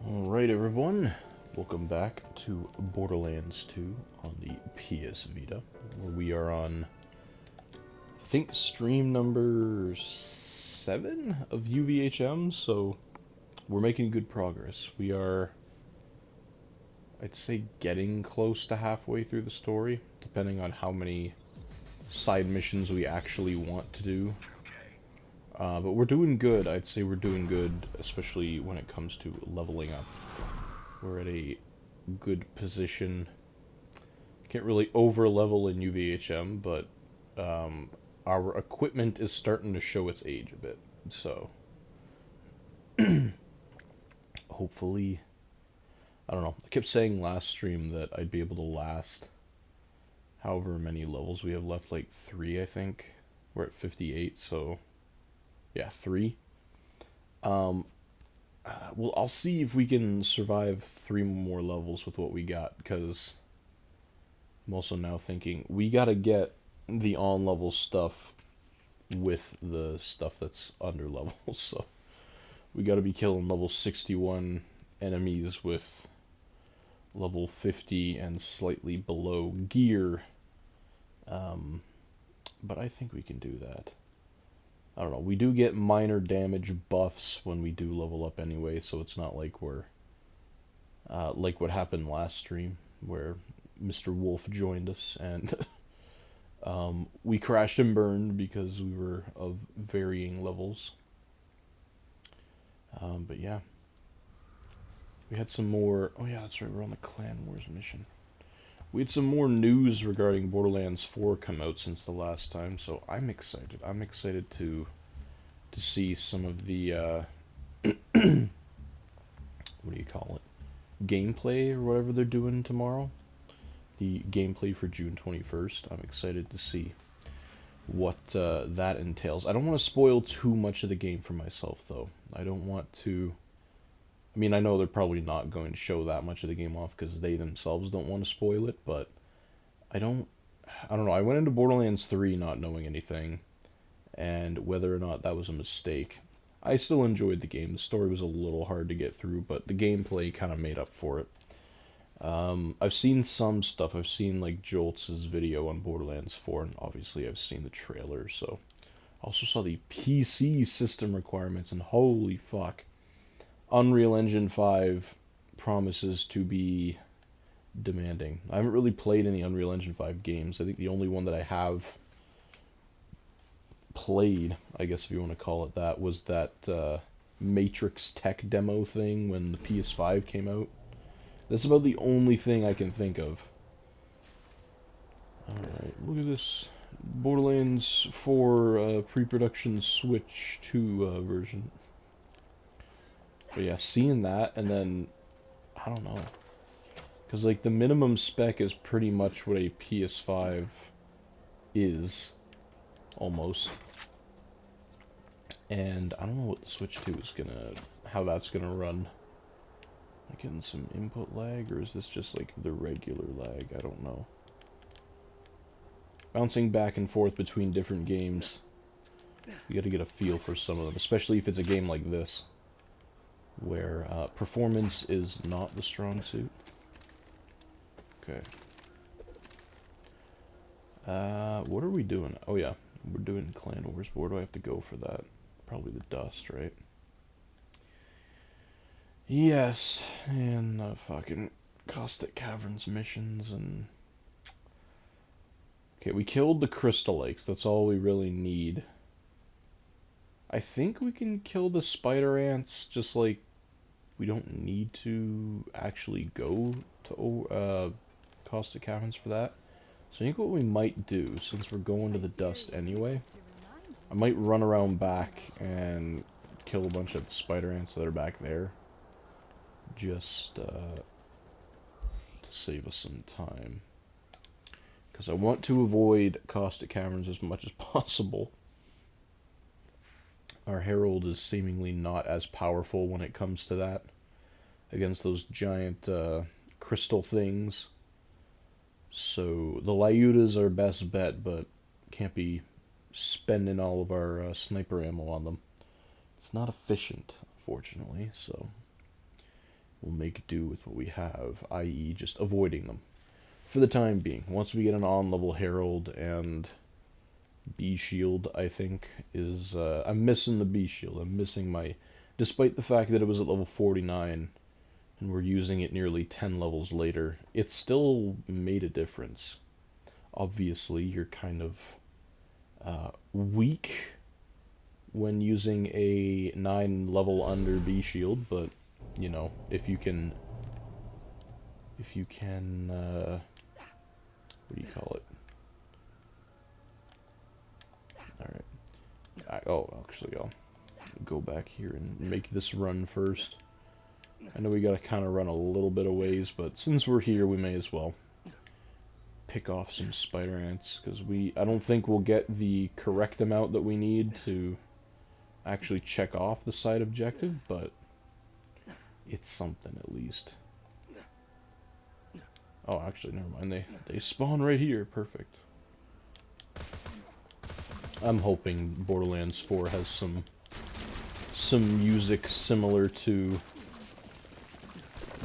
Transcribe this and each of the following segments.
Alright everyone, welcome back to Borderlands 2 on the PS Vita, where we are on, I think, stream number 7 of UVHM, so we're making good progress. We are, I'd say, getting close to halfway through the story, depending on how many side missions we actually want to do. But we're doing good. I'd say we're doing good, especially when it comes to leveling up. We're at a good position. Can't really over-level in UVHM, but our equipment is starting to show its age a bit. So, hopefully, I don't know. I kept saying last stream that I'd be able to last however many levels we have left, like 3, I think. We're at 58, so... yeah, 3. Well, I'll see if we can survive 3 more levels with what we got, because I'm also now thinking we gotta get the on-level stuff with the stuff that's under level, so we gotta be killing level 61 enemies with level 50 and slightly below gear, but I think we can do that. I don't know, we do get minor damage buffs when we do level up anyway, so it's not like we're, like what happened last stream, where Mr. Wolf joined us, and we crashed and burned because we were of varying levels. But yeah. We had some more, oh yeah, that's right, we're on the Clan Wars mission. We had some more news regarding Borderlands 4 come out since the last time, so I'm excited. I'm excited to see some of the, what do you call it? Gameplay or whatever they're doing tomorrow. The gameplay for June 21st. I'm excited to see what that entails. I don't want to spoil too much of the game for myself, though. I don't want to... I mean, I know they're probably not going to show that much of the game off because they themselves don't want to spoil it, but I don't know. I went into Borderlands 3 not knowing anything, and whether or not that was a mistake. I still enjoyed the game. The story was a little hard to get through, but the gameplay kind of made up for it. I've seen some stuff. I've seen, like, Jolts' video on Borderlands 4, and obviously I've seen the trailer, so... I also saw the PC system requirements, and holy fuck. Unreal Engine 5 promises to be demanding. I haven't really played any Unreal Engine 5 games. I think the only one that I have played, I guess if you want to call it that, was that Matrix tech demo thing when the PS5 came out. That's about the only thing I can think of. Alright, look at this Borderlands 4 pre-production Switch 2 version. But yeah, seeing that, and then, I don't know. Because, like, the minimum spec is pretty much what a PS5 is, almost. And I don't know what the Switch 2 is gonna, how that's gonna run. Am I getting some input lag, or is this just, like, the regular lag? I don't know. Bouncing back and forth between different games. You gotta get a feel for some of them, especially if it's a game like this, where performance is not the strong suit. Okay. What are we doing? Oh yeah, we're doing Clan Wars. Where do I have to go for that? Probably the dust, right? Yes, and fucking Caustic Caverns missions and... Okay, we killed the Crystal Lakes. That's all we really need. I think we can kill the spider ants, just like we don't need to actually go to Caustic Caverns for that. So I think what we might do, since we're going to the dust anyway, I might run around back and kill a bunch of spider ants that are back there. Just to save us some time. Because I want to avoid Caustic Caverns as much as possible. Our Herald is seemingly not as powerful when it comes to that. Against those giant crystal things. So the Lyudas are best bet, but can't be spending all of our sniper ammo on them. It's not efficient, unfortunately, so... we'll make do with what we have, i.e. just avoiding them. For the time being. Once we get an on-level Herald and B Shield, I think, is... I'm missing the B Shield. I'm missing my... Despite the fact that it was at level 49, and we're using it nearly 10 levels later, it still made a difference. Obviously, you're kind of weak when using a 9 level under B Shield, but, you know, if you can, what do you call it? Alright. Actually, I'll go back here and make this run first. I know we gotta kind of run a little bit of ways, but since we're here, we may as well pick off some spider ants, because I don't think we'll get the correct amount that we need to actually check off the side objective, but it's something at least. Oh, actually, never mind. They spawn right here. Perfect. I'm hoping Borderlands 4 has some music similar to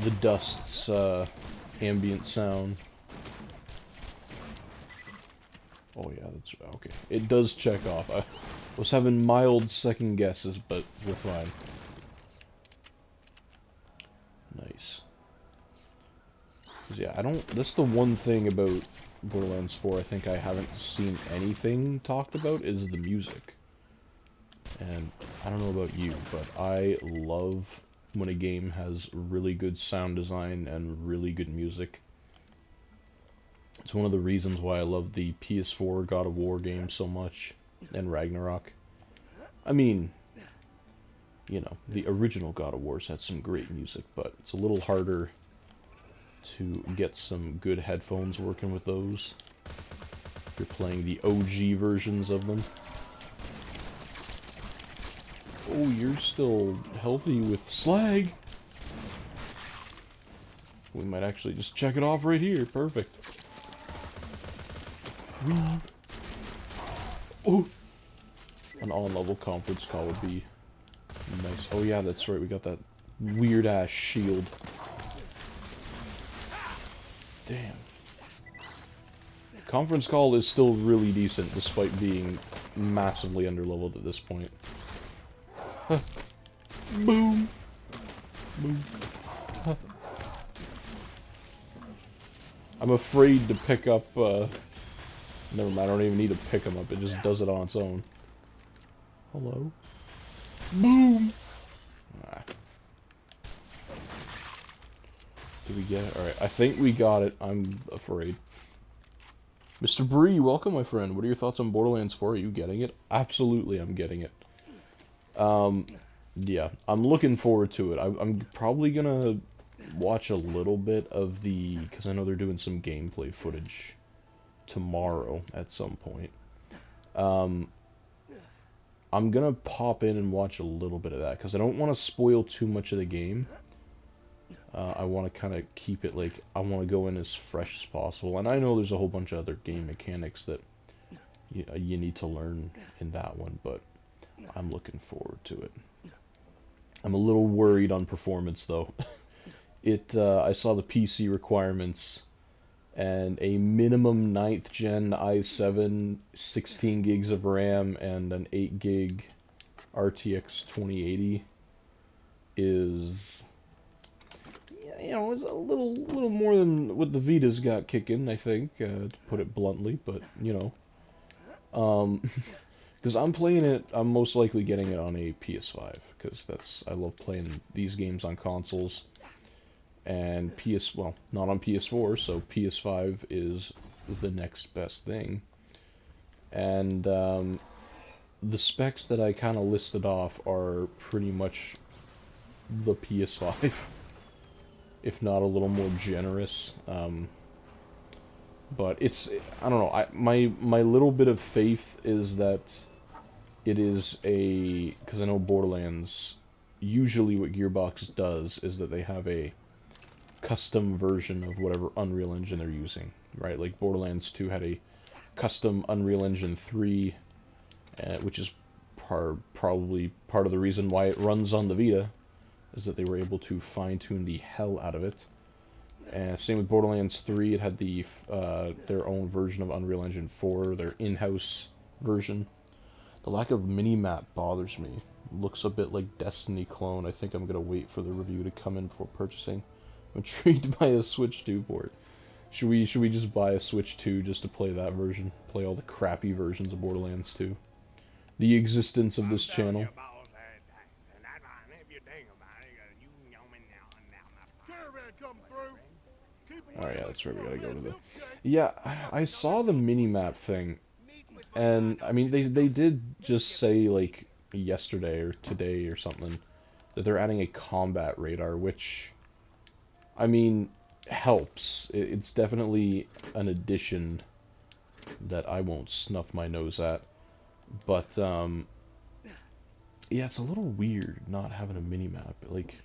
the Dust's ambient sound. Oh yeah, that's okay. It does check off. I was having mild second guesses, but we're fine. Nice. Yeah, that's the one thing about Borderlands 4 I think I haven't seen anything talked about, is the music. And I don't know about you, but I love when a game has really good sound design and really good music. It's one of the reasons why I love the PS4 God of War games so much, and Ragnarok. I mean, you know, the original God of Wars had some great music, but it's a little harder to get some good headphones working with those if you're playing the OG versions of them. Oh, you're still healthy with slag. We might actually just check it off right here. Perfect. Weave. Oh! An on-level conference call would be nice. Oh yeah, that's right, we got that weird-ass shield. Damn. Conference call is still really decent, despite being massively underleveled at this point. Huh. Boom! Boom. Huh. I'm afraid to pick up, never mind, I don't even need to pick them up, it just does it on its own. Hello? Boom! Ah. Did we get it? Alright, I think we got it. I'm afraid. Mr. Bree, welcome, my friend. What are your thoughts on Borderlands 4? Are you getting it? Absolutely, I'm getting it. Yeah, I'm looking forward to it. I'm probably gonna watch a little bit of because I know they're doing some gameplay footage tomorrow at some point. I'm gonna pop in and watch a little bit of that, because I don't want to spoil too much of the game. I want to kind of keep it, like, I want to go in as fresh as possible. And I know there's a whole bunch of other game mechanics that you need to learn in that one, but I'm looking forward to it. I'm a little worried on performance, though. I saw the PC requirements, and a minimum 9th gen i7, 16 gigs of RAM, and an 8 gig RTX 2080 is, you know, it's a little more than what the Vita's got kicking, I think, to put it bluntly, but, you know. Because I'm playing it, I'm most likely getting it on a PS5, because I love playing these games on consoles. And well, not on PS4, so PS5 is the next best thing. And the specs that I kind of listed off are pretty much the PS5, if not a little more generous. But I don't know, my little bit of faith is that it is because I know Borderlands, usually what Gearbox does is that they have a custom version of whatever Unreal Engine they're using, right? Like Borderlands 2 had a custom Unreal Engine 3, which is probably part of the reason why it runs on the Vita, is that they were able to fine-tune the hell out of it. And same with Borderlands 3, it had the their own version of Unreal Engine 4, their in-house version. The lack of mini-map bothers me. Looks a bit like Destiny clone. I think I'm going to wait for the review to come in before purchasing. I'm intrigued by a Switch 2 port. Should we just buy a Switch 2 just to play that version? Play all the crappy versions of Borderlands 2? The existence of this channel. Oh yeah, that's right, we gotta go to the... Yeah, I saw the mini-map thing, and, I mean, they did just say, like, yesterday or today or something, that they're adding a combat radar, which, I mean, helps. It's definitely an addition that I won't snuff my nose at, but, yeah, it's a little weird not having a mini-map. Like,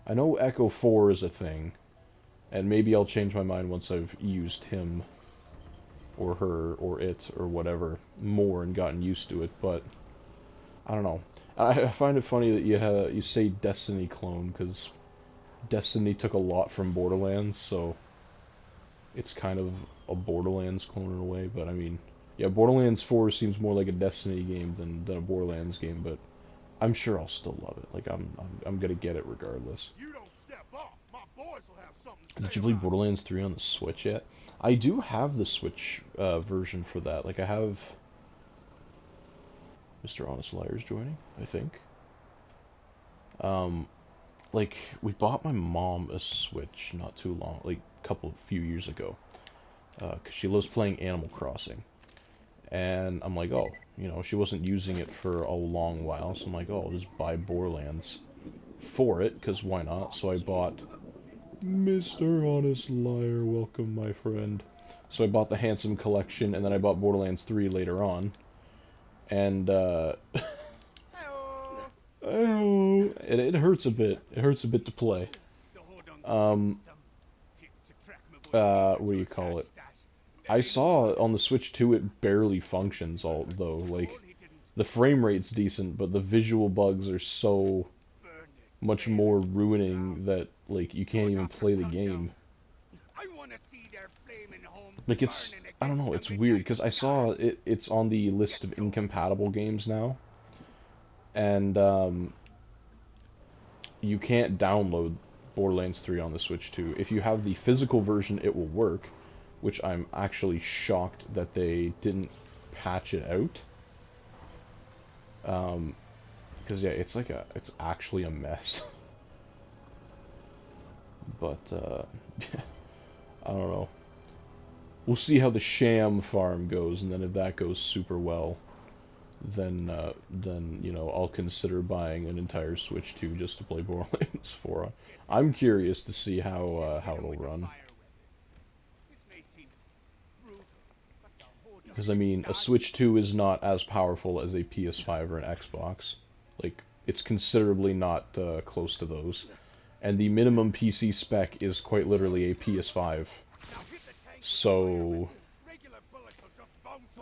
I know Echo 4 is a thing, and maybe I'll change my mind once I've used him, or her, or it, or whatever, more and gotten used to it, but I don't know. I find it funny that you say Destiny clone, because Destiny took a lot from Borderlands, so it's kind of a Borderlands clone in a way, but I mean, yeah, Borderlands 4 seems more like a Destiny game than a Borderlands game, but I'm sure I'll still love it. Like, I'm gonna get it regardless. Did you play Borderlands 3 on the Switch yet? I do have the Switch version for that. Like, I have... Mr. Honest Liar's joining, I think. Like, we bought my mom a Switch not too long, like, few years ago. Because she loves playing Animal Crossing. And I'm like, oh, you know, she wasn't using it for a long while, so I'm like, oh, I'll just buy Borderlands for it, because why not? So I bought... Mr. Honest Liar, welcome, my friend. So I bought the Handsome Collection, and then I bought Borderlands 3 later on. And, it hurts a bit. It hurts a bit to play. What do you call it? I saw on the Switch 2 it barely functions, although, like, the frame rate's decent, but the visual bugs are so much more ruining that, like, you can't even play the game. Like, it's, I don't know, it's weird, because I saw it's on the list of incompatible games now, and, you can't download Borderlands 3 on the Switch 2. If you have the physical version, it will work, which I'm actually shocked that they didn't patch it out. Because, yeah, it's like it's actually a mess. But, I don't know. We'll see how the sham farm goes, and then if that goes super well, then, you know, I'll consider buying an entire Switch 2 just to play Borderlands 4. I'm curious to see how it'll run. Because, I mean, a Switch 2 is not as powerful as a PS5 or an Xbox. Like, it's considerably not close to those. And the minimum PC spec is quite literally a PS5. So,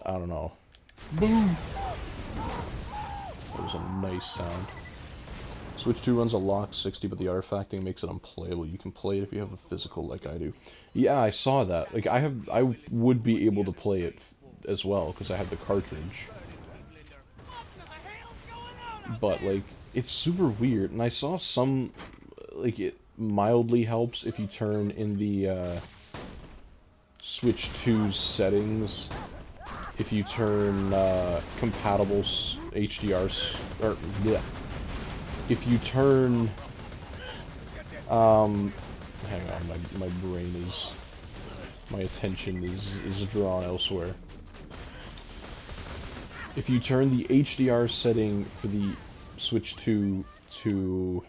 I don't know. Boom! That was a nice sound. Switch 2 runs a locked 60, but the artifacting makes it unplayable. You can play it if you have a physical like I do. Yeah, I saw that. Like, I would be able to play it as well, because I have the cartridge. But, like, it's super weird, and I saw some, like, it mildly helps if you turn in the, Switch 2's settings, if you turn, compatible HDRs, or, bleh. If you turn, hang on, my brain is, my attention is drawn elsewhere. If you turn the HDR setting for the Switch 2 to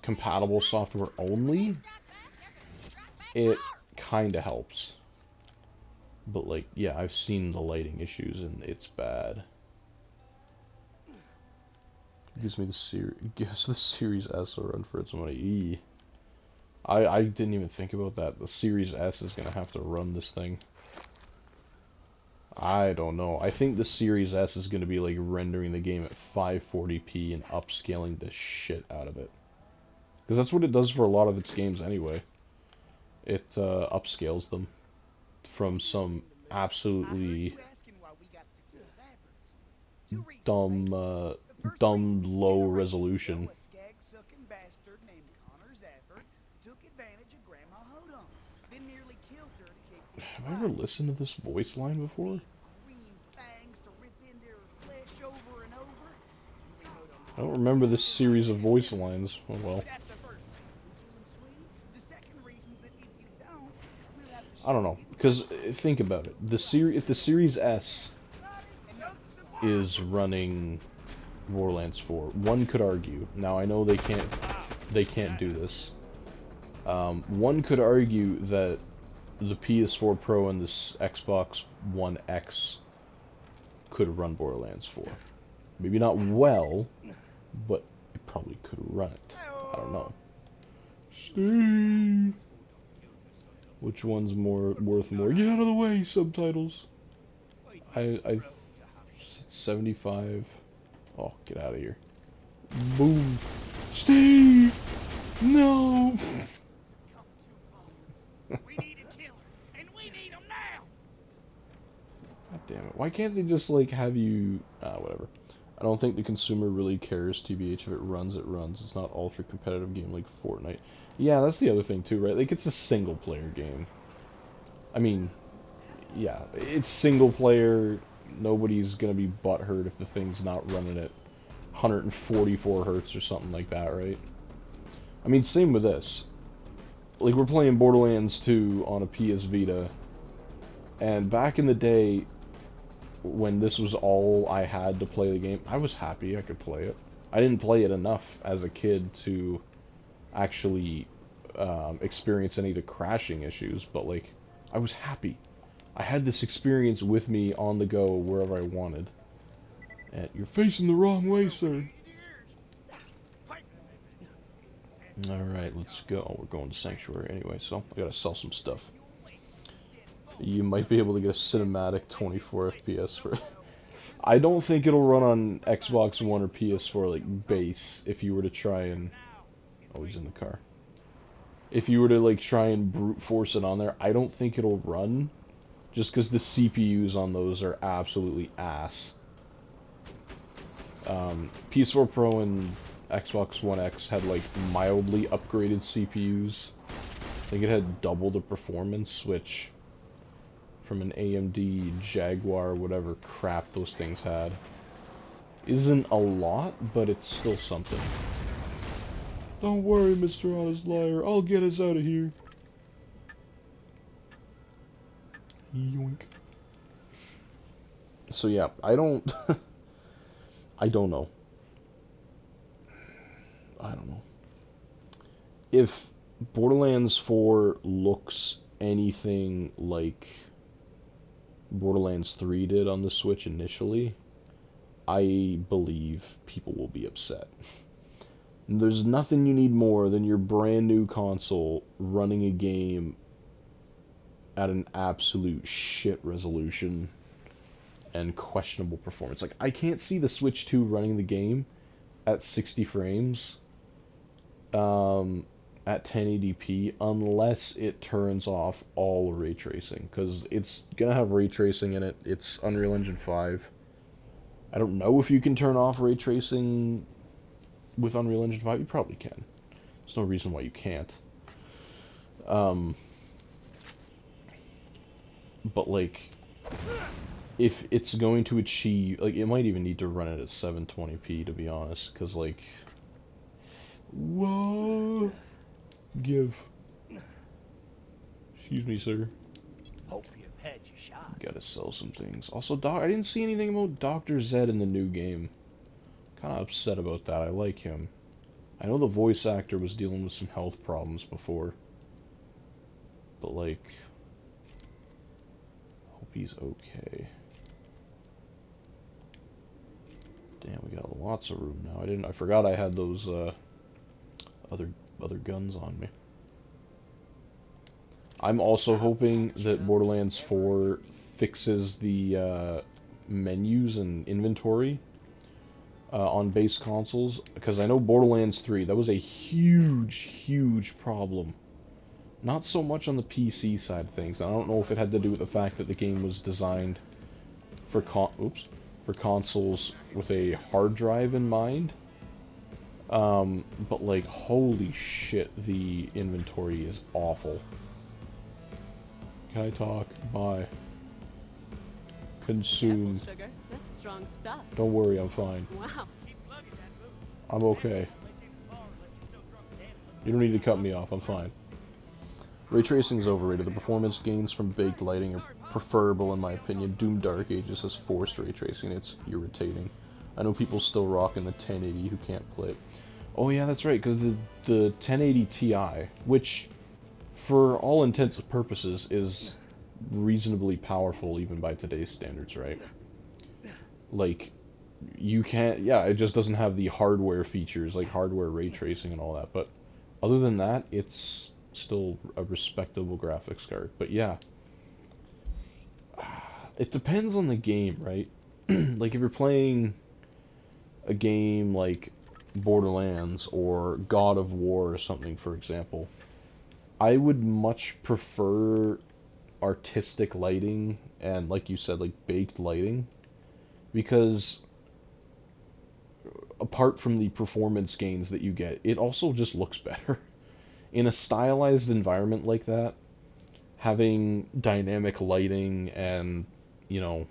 compatible software only, it kinda helps. But, like, yeah, I've seen the lighting issues and it's bad. It gives the Series S a run for its money. I didn't even think about that. The Series S is gonna have to run this thing. I don't know. I think the Series S is going to be like rendering the game at 540p and upscaling the shit out of it. Because that's what it does for a lot of its games anyway. It upscales them from some absolutely dumb low resolution. Have I ever listened to this voice line before? I don't remember this series of voice lines. Oh well. I don't know, because think about it. If the Series S is running Borderlands 4, one could argue. Now I know they can't do this. One could argue that the PS4 Pro and this Xbox One X could run Borderlands 4. Maybe not well, but it probably could run it. I don't know. Steve! Which one's worth more? Get out of the way, subtitles! I 75. Oh, get out of here. Boom. Steve! No! We need a killer, and we need him now! God damn it. Why can't they just, like, have you... whatever. I don't think the consumer really cares, TBH. If it runs, it runs. It's not ultra-competitive game like Fortnite. Yeah, that's the other thing, too, right? Like, it's a single-player game. I mean, yeah, it's single-player. Nobody's gonna be butthurt if the thing's not running at 144 hertz or something like that, right? I mean, same with this. Like, we're playing Borderlands 2 on a PS Vita, and back in the day, when this was all I had to play the game, I was happy I could play it. I didn't play it enough as a kid to actually experience any of the crashing issues, but, like, I was happy. I had this experience with me on the go wherever I wanted. And you're facing the wrong way, sir. Alright, let's go. We're going to Sanctuary anyway, so I gotta sell some stuff. You might be able to get a cinematic 24 FPS for it. I don't think it'll run on Xbox One or PS4 like base if you were to try and... Oh, he's in the car. If you were to like try and brute force it on there, I don't think it'll run. Just because the CPUs on those are absolutely ass. PS4 Pro and Xbox One X had like mildly upgraded CPUs. I think it had double the performance, which from an AMD Jaguar, whatever crap those things had, isn't a lot, but it's still something. Don't worry, Mr. Honest Liar, I'll get us out of here. Yoink. So yeah, I don't know. I don't know. If Borderlands 4 looks anything like Borderlands 3 did on the Switch initially, I believe people will be upset. There's nothing you need more than your brand new console running a game at an absolute shit resolution and questionable performance. Like, I can't see the Switch 2 running the game at 60 frames at 1080p unless it turns off all ray tracing, because it's gonna have ray tracing in it. It's Unreal Engine 5. I don't know if you can turn off ray tracing with Unreal Engine 5. You probably can. There's no reason why you can't. But like, if it's going to achieve, like, it might even need to run it at 720p, to be honest, because like, whoa, give. Excuse me, sir. Hope you've had your shots. Gotta sell some things. Also, I didn't see anything about Dr. Zed in the new game. Kind of upset about that. I like him. I know the voice actor was dealing with some health problems before, but like, hope he's okay. Damn, we got lots of room now. I forgot I had those other guns on me. I'm also hoping that Borderlands 4 fixes the menus and inventory on base consoles, because I know Borderlands 3, that was a huge problem. Not so much on the PC side of things. I don't know if it had to do with the fact that the game was designed for for consoles with a hard drive in mind. But like, holy shit, the inventory is awful. Can I talk? Bye. Consume. Careful, sugar. That's strong stuff. Don't worry, I'm fine. Wow. I'm okay. You don't need to cut me off, I'm fine. Ray tracing is overrated. The performance gains from baked lighting are preferable in my opinion. Doom Dark Ages has forced ray tracing. It's irritating. I know people still rocking the 1080 who can't play it. Oh yeah, that's right, because the 1080 Ti, which for all intents and purposes is reasonably powerful even by today's standards, right? Like, you can't, yeah, it just doesn't have the hardware features, like hardware ray tracing and all that, but other than that, it's still a respectable graphics card. But yeah, it depends on the game, right? Like, if you're playing a game like Borderlands or God of War or something, for example, I would much prefer artistic lighting and, like you said, like baked lighting, because apart from the performance gains that you get, it also just looks better. In a stylized environment like that, having dynamic lighting and, you know,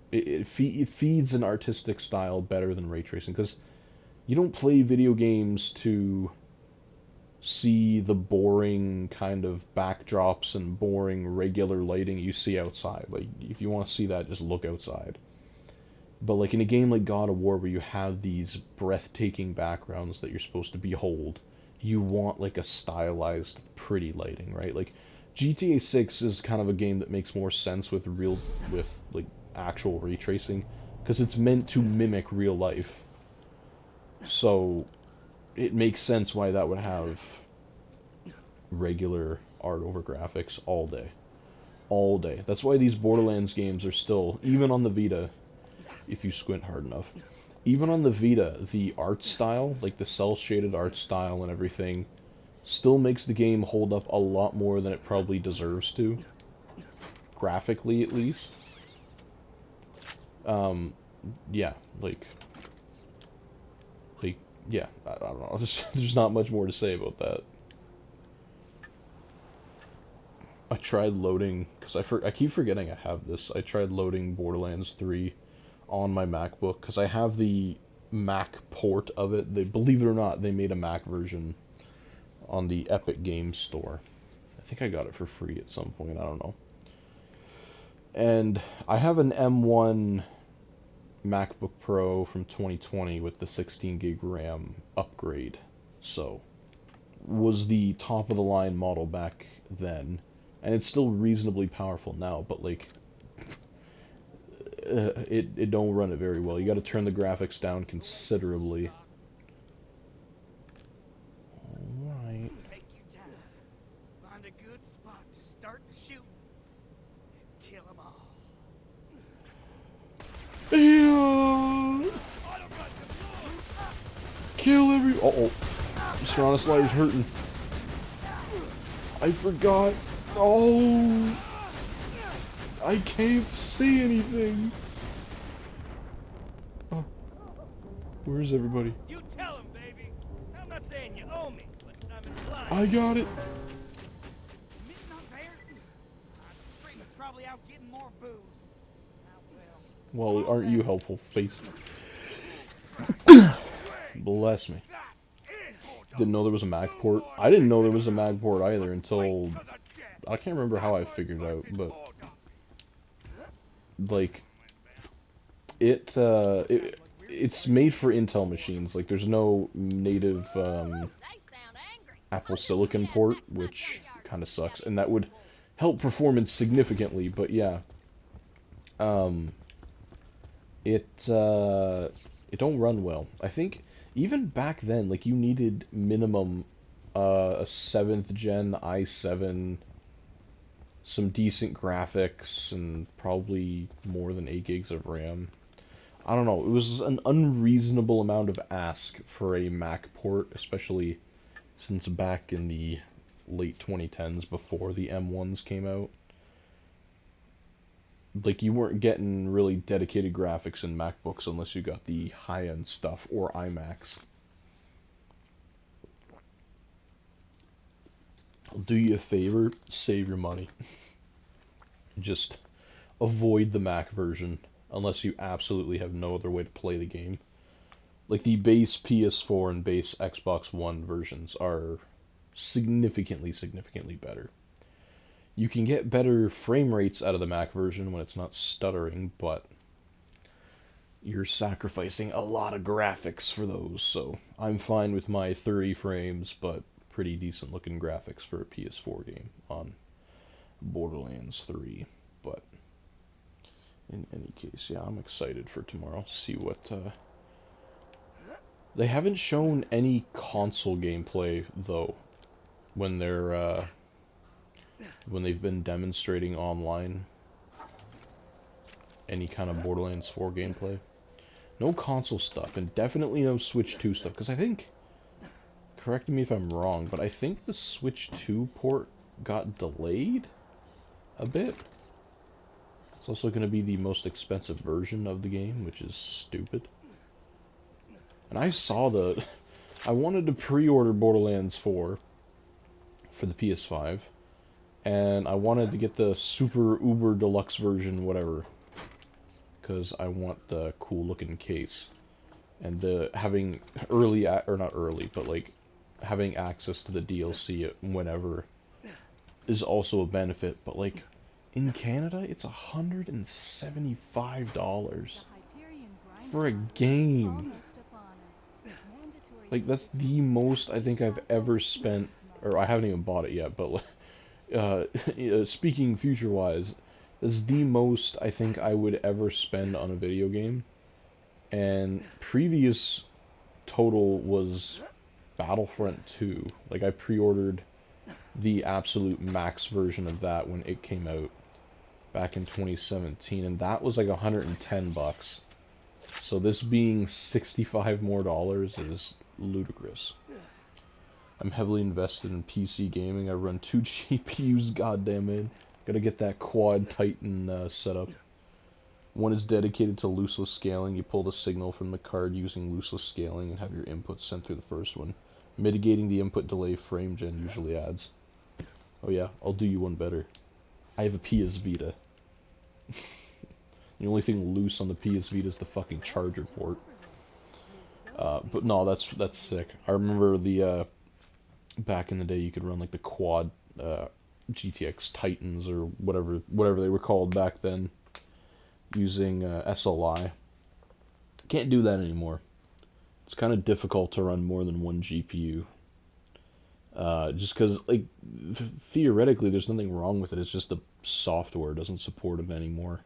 it feeds an artistic style better than ray tracing, because you don't play video games to see the boring kind of backdrops and boring regular lighting you see outside. Like, if you want to see that, just look outside. But like in a game like God of War, where you have these breathtaking backgrounds that you're supposed to behold, you want like a stylized, pretty lighting, right? Like GTA 6 is kind of a game that makes more sense with like actual ray tracing, because it's meant to mimic real life. So it makes sense why that would have regular art over graphics all day. All day. That's why these Borderlands games are still, even on the Vita, if you squint hard enough, even on the Vita, the art style, like the cel-shaded art style and everything, still makes the game hold up a lot more than it probably deserves to. Graphically, at least. Yeah, yeah, I don't know. There's not much more to say about that. I tried loading, because I keep forgetting I have this. I tried loading Borderlands 3 on my MacBook, because I have the Mac port of it. They, believe it or not, they made a Mac version on the Epic Games Store. I think I got it for free at some point, I don't know. And I have an M1 MacBook Pro from 2020 with the 16 gig RAM upgrade. So, was the top of the line model back then, and it's still reasonably powerful now, but like, it don't run it very well. You got to turn the graphics down considerably. Alright. Take your time. Find a good spot to start the shooting. And kill them all. Yeah. Kill every. Uh-oh. Tyrannosaurus hurting. I forgot. Oh. I can't see anything. Oh. Where's everybody? You tell him, baby. I'm not saying you owe me, but I'm implying. I got it. Admitting I'm there? Freeman's probably out getting more booze. Well, aren't you helpful, face? Bless me. Didn't know there was a Mac port. I didn't know there was a Mac port either until... I can't remember how I figured it out, but... like... It's made for Intel machines. Like, there's no native, Apple Silicon port, which kind of sucks. And that would help performance significantly, but yeah. It don't run well. I think even back then, like, you needed minimum a 7th gen i7 some decent graphics, and probably more than 8 gigs of RAM. I don't know, it was an unreasonable amount of ask for a Mac port, especially since back in the late 2010s before the M1s came out. Like, you weren't getting really dedicated graphics in MacBooks unless you got the high-end stuff or iMacs. I'll do you a favor, save your money. Just avoid the Mac version unless you absolutely have no other way to play the game. Like, the base PS4 and base Xbox One versions are significantly better. You can get better frame rates out of the Mac version when it's not stuttering, but you're sacrificing a lot of graphics for those, so I'm fine with my 30 frames, but pretty decent looking graphics for a PS4 game on Borderlands 3. But in any case, yeah, I'm excited for tomorrow. See what they haven't shown any console gameplay though when they've been demonstrating online any kind of Borderlands 4 gameplay. No console stuff, and definitely no Switch 2 stuff, because I think, correct me if I'm wrong, but I think the Switch 2 port got delayed a bit. It's also going to be the most expensive version of the game, which is stupid. And I saw I wanted to pre-order Borderlands 4 for the PS5, and I wanted to get the super uber deluxe version, whatever, because I want the cool looking case. And having not early, but like having access to the DLC whenever is also a benefit. But like in Canada, it's $175 for a game. Like, that's the most I think I've ever spent, or I haven't even bought it yet, but speaking future-wise, that's the most I think I would ever spend on a video game. And previous total was Battlefront 2. Like, I pre-ordered the absolute max version of that when it came out back in 2017, and that was like $110. So this being $65 more is ludicrous. I'm heavily invested in PC gaming. I run 2 GPUs, goddamn it. Gotta get that quad Titan set up. One is dedicated to looseless scaling. You pull the signal from the card using looseless scaling and have your inputs sent through the first one. Mitigating the input delay frame gen usually adds. Oh yeah, I'll do you one better. I have a PS Vita. The only thing loose on the PS Vita is the fucking charger port. But no, that's sick. I remember back in the day you could run like the quad GTX Titans or whatever they were called back then, using SLI. Can't do that anymore. It's kind of difficult to run more than one GPU. Just because, like, theoretically there's nothing wrong with it, it's just the software doesn't support it anymore.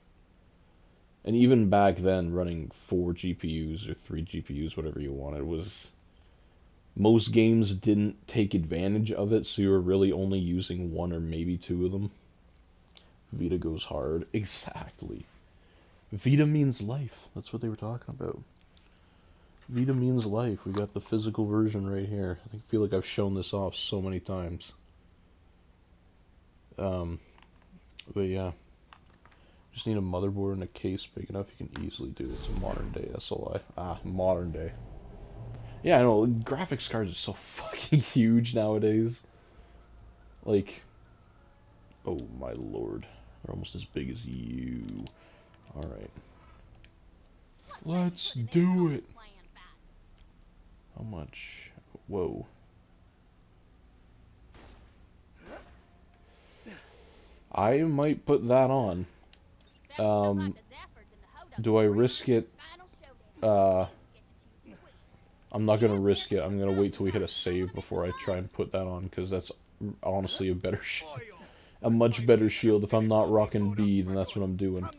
And even back then, running 4 GPUs or 3 GPUs, whatever you wanted, most games didn't take advantage of it, so you were really only using 1 or maybe 2 of them. Vita goes hard. Exactly. Vita means life. That's what they were talking about. Vita means life. We got the physical version right here. I feel like I've shown this off so many times. But yeah. Just need a motherboard and a case big enough. You can easily do it. It's a modern day SLI. Modern day. Yeah, I know. Graphics cards are so fucking huge nowadays. Like, oh my lord. They're almost as big as you. Alright. Let's do it. How much? Whoa. I might put that on. Do I risk it? I'm not gonna risk it. I'm gonna wait till we hit a save before I try and put that on, because that's honestly a much better shield. If I'm not rocking B, then that's what I'm doing.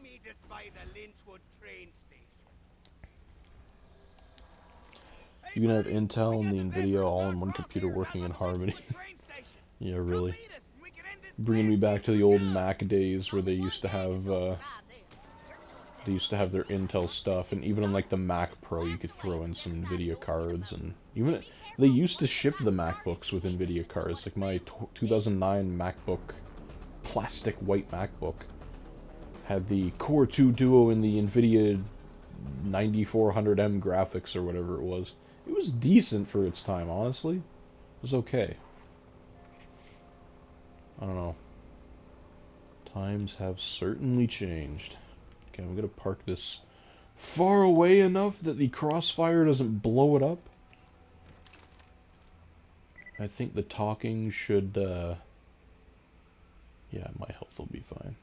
You can have Intel and the Nvidia all in one computer working in harmony. Yeah, really. bringing me back to the old Mac days where they used to have their Intel stuff, and even on like the Mac Pro you could throw in some Nvidia cards, and even they used to ship the MacBooks with Nvidia cards. Like my 2009 MacBook, plastic white MacBook, had the Core 2 Duo and the Nvidia 9400M graphics or whatever it was. It was decent for its time, honestly. It was okay. I don't know. Times have certainly changed. Okay, I'm gonna park this far away enough that the crossfire doesn't blow it up. I think the talking should, yeah, my health will be fine.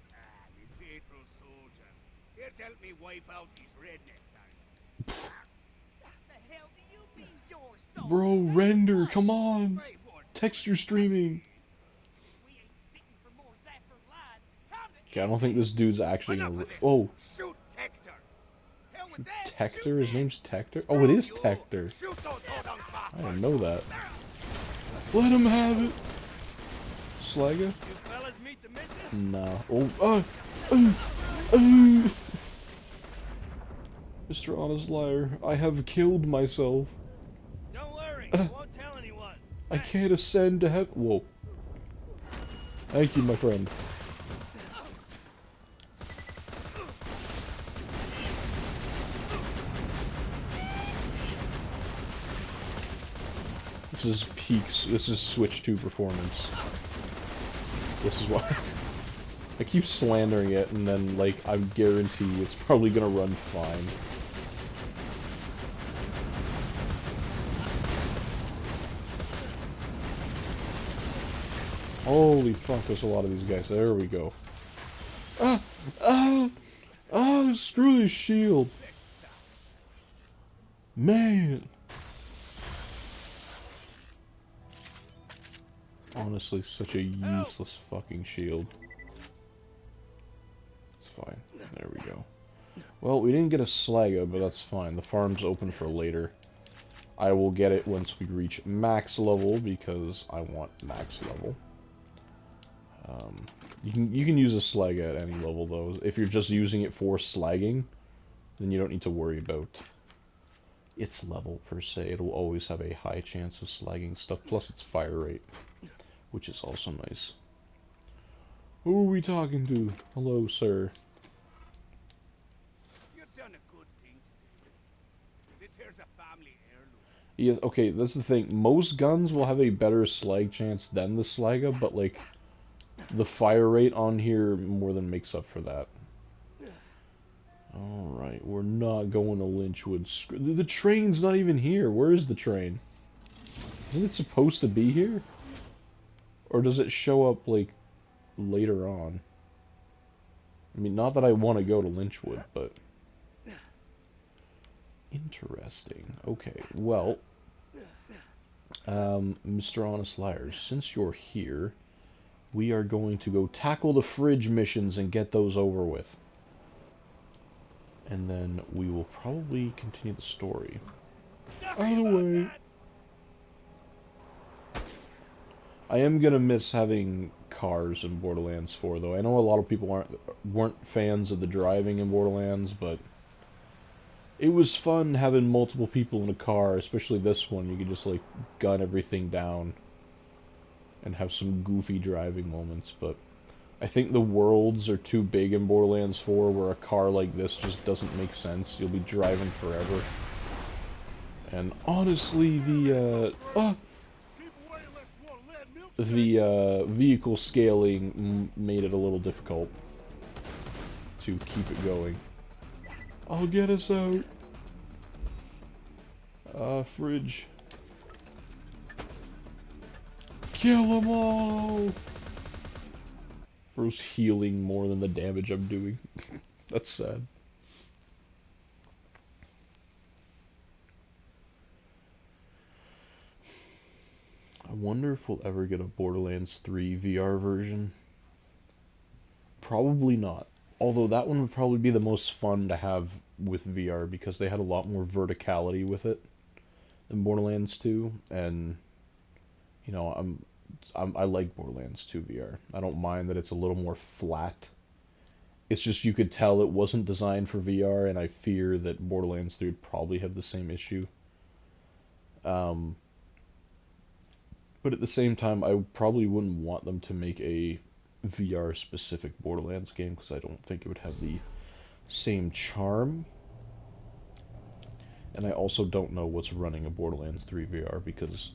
Me faithful soldier. Here to help me wipe out these rednecks, are you? What the hell do you mean you're so Bro, render, come on! Right, what? Texture streaming! We ain't sitting for more Zephyr lies. Time to Okay, I don't think this dude's actually Enough gonna... of this. Oh, Shoot Tector. Hell with that. Tector? His name's Tector? Oh, it is Tector. Shoot those hodunk I bastards. didn't know that. Let him have it! Slagger? You fellas meet the missus? No. Oh, Mr. Honest Liar, I have killed myself. Don't worry, I won't tell anyone. I can't ascend to heaven. Whoa. Thank you, my friend. This is peaks. This is Switch 2 performance. This is why. I keep slandering it, and then, like, I guarantee it's probably gonna run fine. Holy fuck, there's a lot of these guys. There we go. Screw this shield. Man. Honestly, such a useless fucking shield. It's fine. There we go. Well, we didn't get a Slaga, but that's fine. The farm's open for later. I will get it once we reach max level, because I want max level. You can use a Slaga at any level, though. If you're just using it for slagging, then you don't need to worry about its level, per se. It will always have a high chance of slagging stuff, plus its fire rate, which is also nice. Who are we talking to? Hello, sir. You've done a good thing today. This here's a family heirloom. Yeah, okay, that's the thing. Most guns will have a better slag chance than the Slaga, but, like, the fire rate on here more than makes up for that. Alright, we're not going to Lynchwood. The train's not even here. Where is the train? Isn't it supposed to be here? Or does it show up, like, later on? I mean, not that I want to go to Lynchwood, but... Interesting. Okay, well... Mr. Honest Liar, since you're here... we are going to go tackle the fridge missions and get those over with. And then we will probably continue the story. Out of the way. I am gonna miss having cars in Borderlands 4, though. I know a lot of people weren't fans of the driving in Borderlands, but it was fun having multiple people in a car, especially this one. You could just, like, gun everything down and have some goofy driving moments, but I think the worlds are too big in Borderlands 4 where a car like this just doesn't make sense. You'll be driving forever. And honestly, the vehicle scaling made it a little difficult to keep it going. I'll get us out. Fridge. Kill them all! Bro's healing more than the damage I'm doing. That's sad. I wonder if we'll ever get a Borderlands 3 VR version. Probably not. Although that one would probably be the most fun to have with VR because they had a lot more verticality with it than Borderlands 2. And, you know, I like Borderlands 2 VR. I don't mind that it's a little more flat. It's just you could tell it wasn't designed for VR, and I fear that Borderlands 3 would probably have the same issue. Um, but at the same time, I probably wouldn't want them to make a VR specific Borderlands game because I don't think it would have the same charm. And I also don't know what's running a Borderlands 3 VR because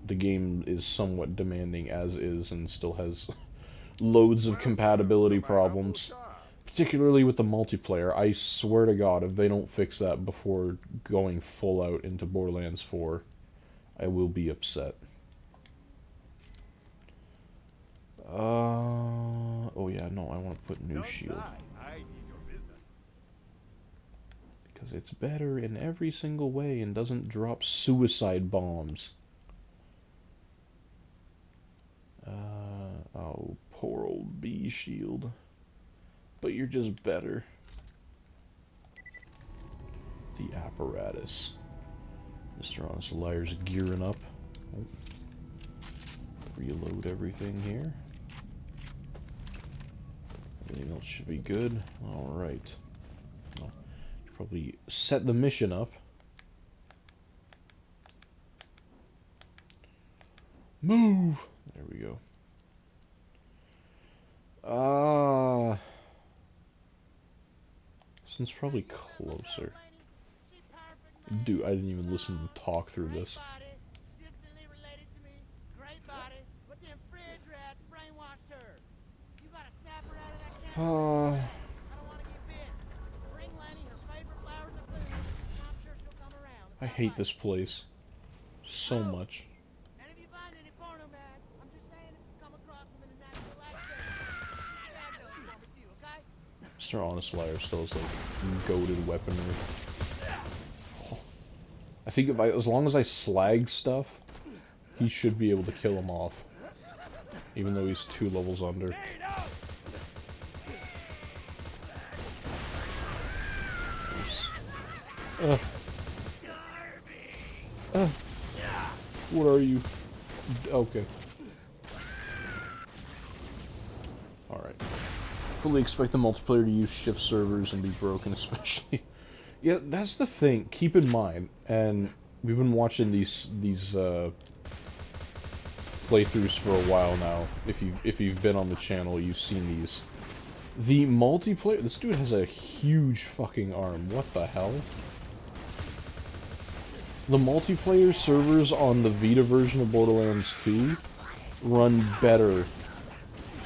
the game is somewhat demanding as is and still has loads of compatibility problems. Particularly with the multiplayer. I swear to God, if they don't fix that before going full out into Borderlands 4, I will be upset. Oh yeah, no, I want to put new shield. Because it's better in every single way and doesn't drop suicide bombs. Oh, poor old B shield. But you're just better. The apparatus. Mr. Honest Liar's gearing up. Oh. Reload everything here. Everything else should be good. Alright. Well, probably set the mission up. Move! There we go. This one's probably closer. Dude, I didn't even listen to talk through this. I hate this place so much. Mr. Honest Liar still has, like, goated weaponry. Oh. I think if as long as I slag stuff, he should be able to kill him off. Even though he's 2 levels under. What are you? Okay. Alright. Fully expect the multiplayer to use shift servers and be broken, especially. Yeah, that's the thing. Keep in mind, and we've been watching these playthroughs for a while now. If you've been on the channel, you've seen these. The multiplayer. This dude has a huge fucking arm. What the hell? The multiplayer servers on the Vita version of Borderlands 2 run better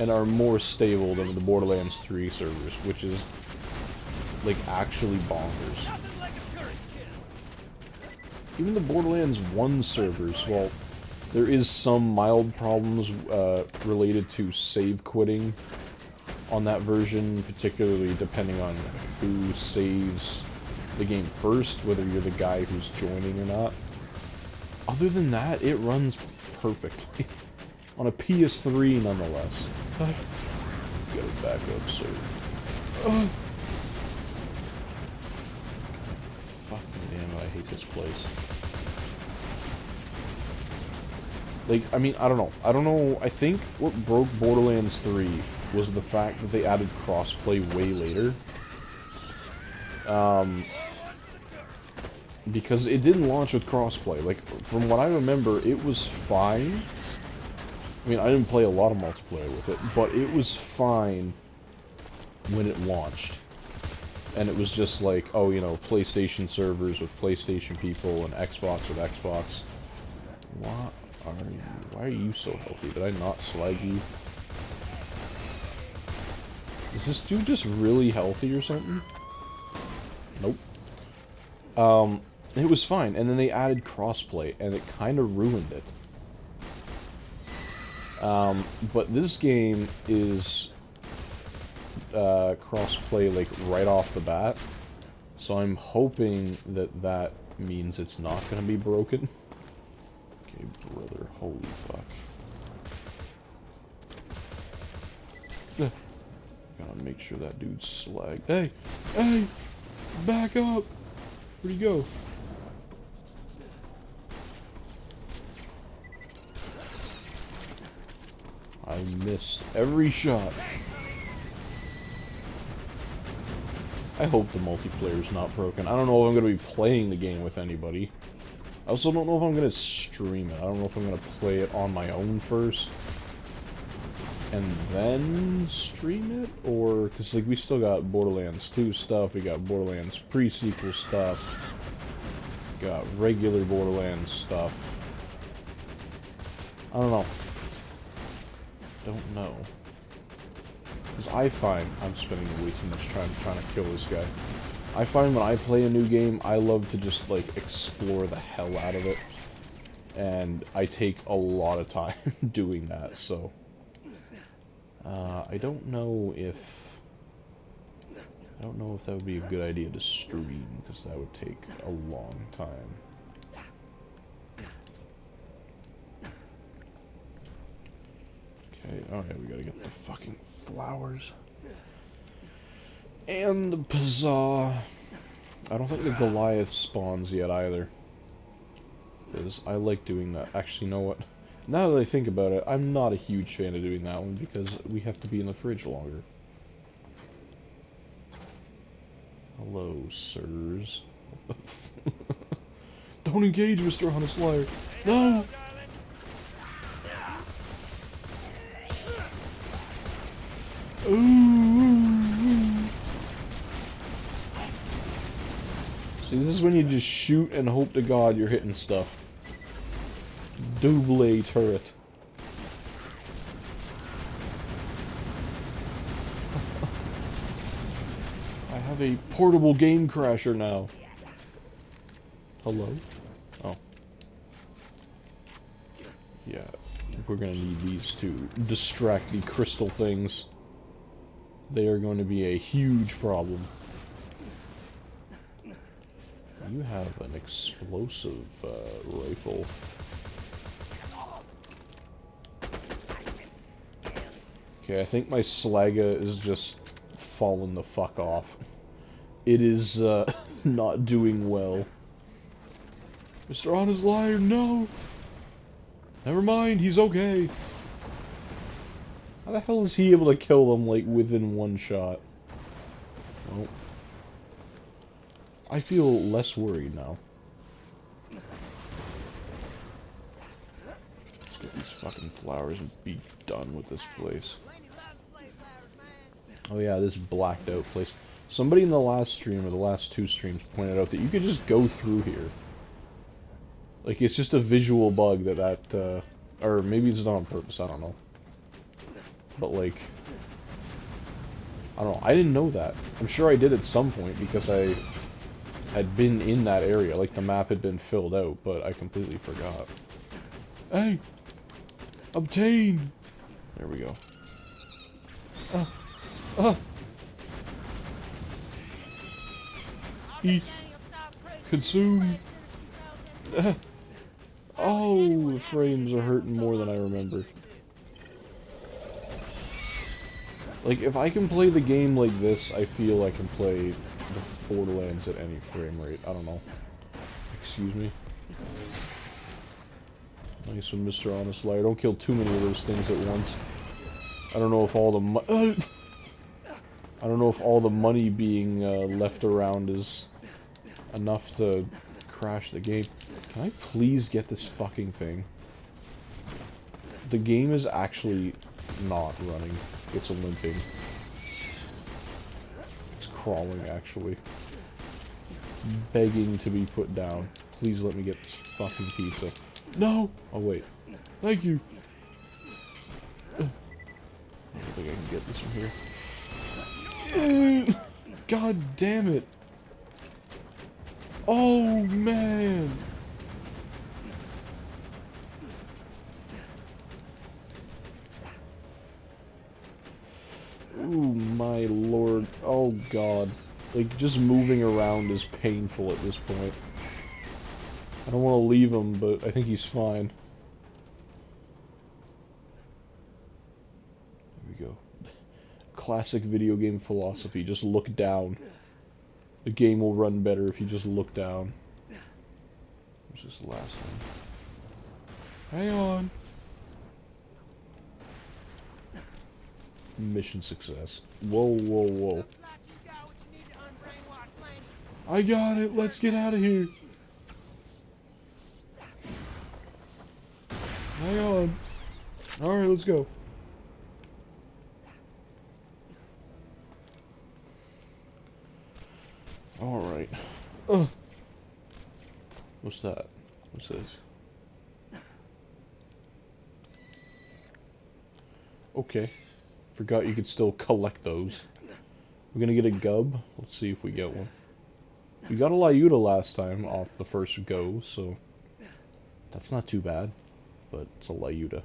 and are more stable than the Borderlands 3 servers, which is, like, actually bonkers. Even the Borderlands 1 servers, well, there is some mild problems related to save quitting on that version, particularly depending on who saves the game first, whether you're the guy who's joining or not. Other than that, it runs perfectly. On a PS3, nonetheless. Get it back up, sir. Fucking damn it, I hate this place. Like, I mean, I don't know. I think what broke Borderlands 3 was the fact that they added crossplay way later. Because it didn't launch with crossplay. Like, from what I remember, it was fine. I mean, I didn't play a lot of multiplayer with it, but it was fine when it launched. And it was just like, oh, you know, PlayStation servers with PlayStation people and Xbox with Xbox. Why are you so healthy? Did I not slag you? Is this dude just really healthy or something? Nope. It was fine, and then they added crossplay, and it kind of ruined it. But this game is crossplay, like, right off the bat. So I'm hoping that that means it's not going to be broken. Okay, brother, holy fuck. Gotta make sure that dude's slagged. Hey! Hey! Back up! Where'd he go? I missed every shot. I hope the multiplayer's not broken. I don't know if I'm going to be playing the game with anybody. I also don't know if I'm going to stream it. I don't know if I'm going to play it on my own first. And then stream it? Or, because like we still got Borderlands 2 stuff. We got Borderlands pre-sequel stuff. We got regular Borderlands stuff. I don't know. Don't know. Because I find I'm spending way too much time trying to kill this guy. I find when I play a new game, I love to just, like, explore the hell out of it. And I take a lot of time doing that, so... I don't know if... I don't know if that would be a good idea to stream, because that would take a long time. Okay, alright, we gotta get the fucking flowers. And the Pizza. I don't think the Goliath spawns yet either. Because I like doing that. Actually, you know what? Now that I think about it, I'm not a huge fan of doing that one because we have to be in the fridge longer. Hello, sirs. Don't engage, Mr. Honest Liar. No! Ooh. See, this is when you just shoot and hope to God you're hitting stuff. Double turret. I have a portable game crasher now. Hello? Oh. Yeah, we're gonna need these to distract the crystal things. They are going to be a huge problem. You have an explosive rifle. Okay, I think my Slaga is just falling the fuck off. It is not doing well. Mr. Honest Liar, no! Never mind, he's okay. How the hell is he able to kill them, like, within one shot? Well, I feel less worried now. Let's get these fucking flowers and be done with this place. Oh yeah, this blacked out place. Somebody in the last stream, or the last two streams, pointed out that you could just go through here. Like, it's just a visual bug that or maybe it's not on purpose, I don't know. But, like, I don't know, I didn't know that. I'm sure I did at some point, because I had been in that area, like the map had been filled out, but I completely forgot. Hey! Obtain! There we go. Eat. Consume. Oh, the frames are hurting more than I remember. Like, if I can play the game like this, I feel I can play the Borderlands at any frame rate. I don't know. Excuse me. Nice one, Mr. Honest Liar. Don't kill too many of those things at once. I don't know if all the I don't know if all the money being left around is enough to crash the game. Can I please get this fucking thing? The game is actually not running. It's limping. It's crawling, actually. Begging to be put down. Please let me get this fucking pizza. No! Oh, wait. Thank you. I don't think I can get this from here. God damn it. Oh, man. Ooh, my lord. Oh, God. Like, just moving around is painful at this point. I don't want to leave him, but I think he's fine. There we go. Classic video game philosophy. Just look down. The game will run better if you just look down. Where's this last one? Hang on. Mission success. Whoa, whoa, whoa. Looks like you got what you need to unbrainwash Laney. I got it. Let's get out of here. Hang on. Alright, let's go. Alright. What's that? What's this? Okay. Forgot you could still collect those. We're gonna get a gub. Let's see if we get one. We got a Lyuta last time off the first go, so that's not too bad. But it's a Lyuta.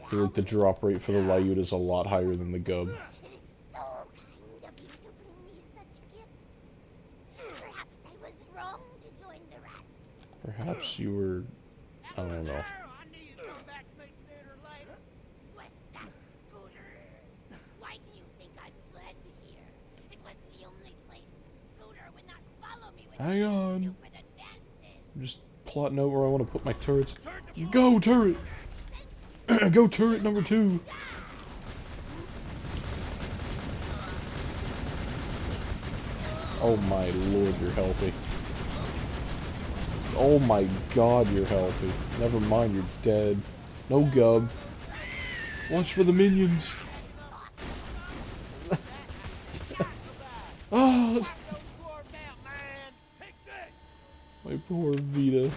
I feel like the drop rate for the Lyuta is a lot higher than the gub. It is so kind of you to bring me such gifts. Perhaps I was wrong to join the rats. Perhaps you were... I don't know. I knew you'd come back to me sooner or later. Was that Scooter? Why do you think I fled here? It was the only place Scooter would not follow me with Hang on. stupid advances. I'm just plotting out where I want to put my turrets. Go, turret! Go, turret number 2! Oh my lord, you're healthy. Oh my god, you're healthy. Never mind, you're dead. No gub. Watch for the minions. Ah, Those dwarves out, man. Take this. my poor Vita.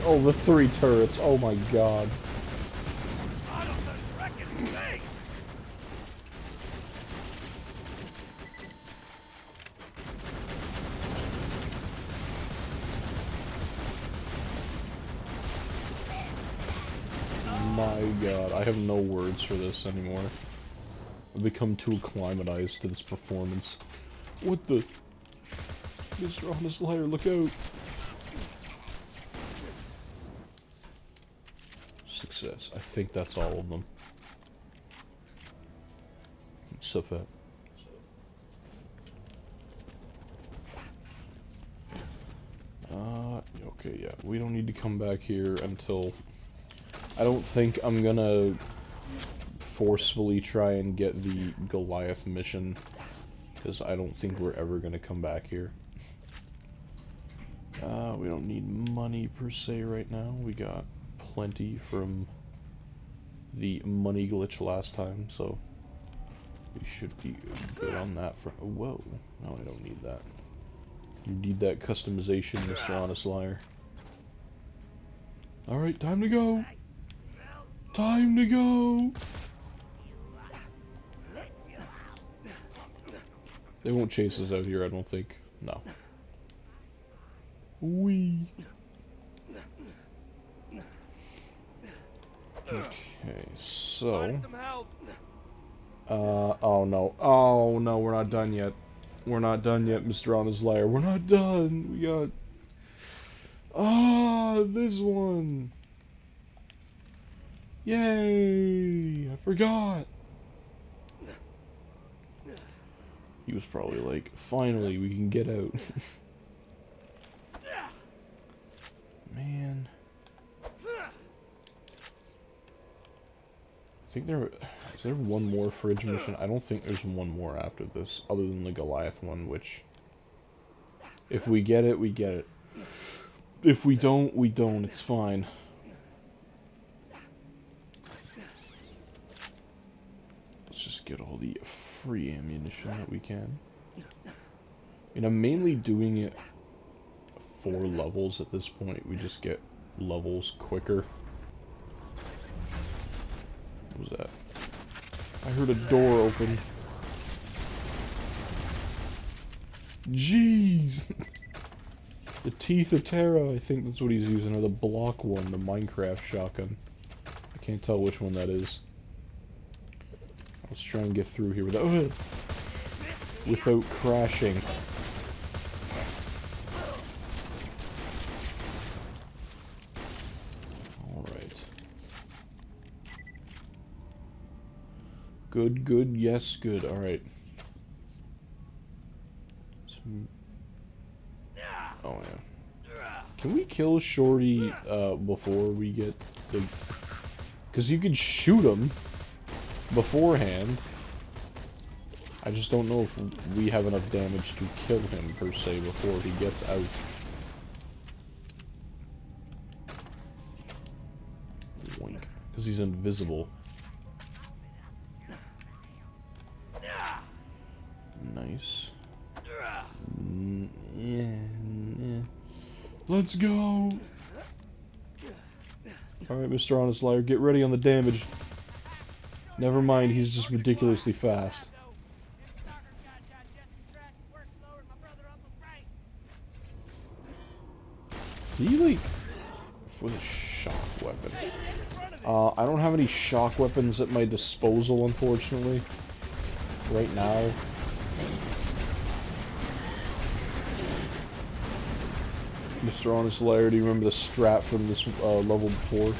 Oh, the 3 turrets. Oh my god. I don't reckon thing. My god, I have no words for this anymore. I've become too acclimatized to this performance. What the? Mr. Honest Liar, look out! Success. I think that's all of them. So fat. Okay, yeah. We don't need to come back here until... I don't think I'm gonna forcefully try and get the Goliath mission, because I don't think we're ever gonna come back here. We don't need money per se right now. We got plenty from the money glitch last time, so we should be good on that front. Whoa, no, I don't need that. You need that customization, Mr. Honest Liar. Alright, time to go! Time to go! They won't chase us out here, I don't think. No. Wee. Okay, so... Some help. oh no. Oh no, we're not done yet. We're not done yet, Mr. Honest Liar. We're not done. We got... Ah, this one. Yay! I forgot. He was probably like, finally, we can get out. Man. I think there... Is there one more fridge mission? I don't think there's one more after this, other than the Goliath one, which... If we get it, we get it. If we don't, we don't. It's fine. Let's just get all the free ammunition that we can. And I'm mainly doing it for levels at this point. We just get levels quicker. What was that? I heard a door open. Jeez! The Teeth of Terra, I think that's what he's using, or the Block one, the Minecraft shotgun. I can't tell which one that is. Let's try and get through here without crashing. Alright. Good, good, yes, good, alright. Oh yeah. Can we kill Shorty before we get the... Because you can shoot him. beforehand. I just don't know if we have enough damage to kill him, per se, before he gets out. Wink. Because he's invisible. Nice. Yeah. Let's go! Alright, Mr. Honest Liar, get ready on the damage. Never mind, he's just ridiculously fast. He, like, for the shock weapon. I don't have any shock weapons at my disposal, unfortunately. Right now. Mr. Honest Liar, do you remember the strat from this level before?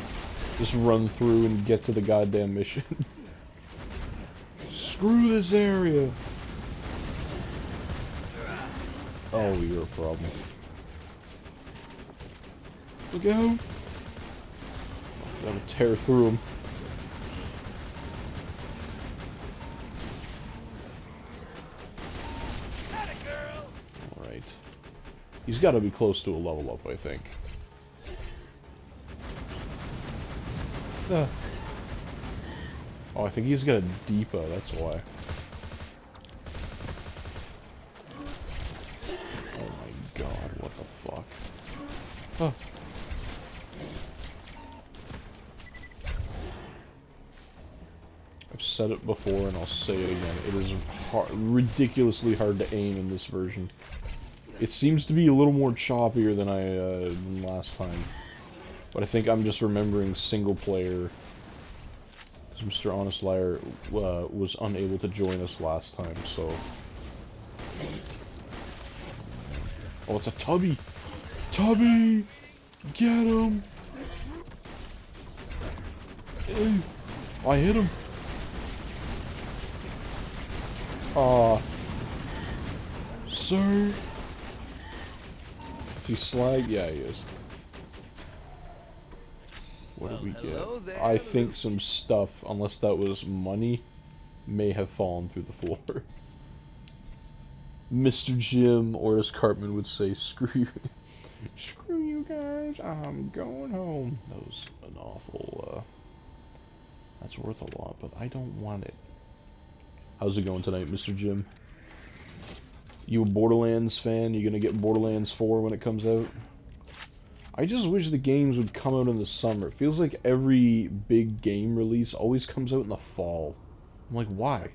Just run through and get to the goddamn mission. Screw this area! Oh, you're a problem. Look out! Gotta tear through him. Alright. He's gotta be close to a level up, I think. Oh, I think he's got a Deepa, that's why. Oh my god, what the fuck? Huh. I've said it before and I'll say it again. It is ridiculously hard to aim in this version. It seems to be a little more choppier than than last time. But I think I'm just remembering single player. Because Mr. Honest Liar was unable to join us last time, so... Oh, it's a Tubby! Tubby! Get him! I hit him! Aw. Sir? Is he slag? Yeah, he is. What did we get? There, I think some stuff, unless that was money, may have fallen through the floor. Mr. Jim, or as Cartman would say, screw you. Screw you guys, I'm going home. That was an awful, that's worth a lot, but I don't want it. How's it going tonight, Mr. Jim? You a Borderlands fan? You gonna get Borderlands 4 when it comes out? I just wish the games would come out in the summer. It feels like every big game release always comes out in the fall. I'm like, why?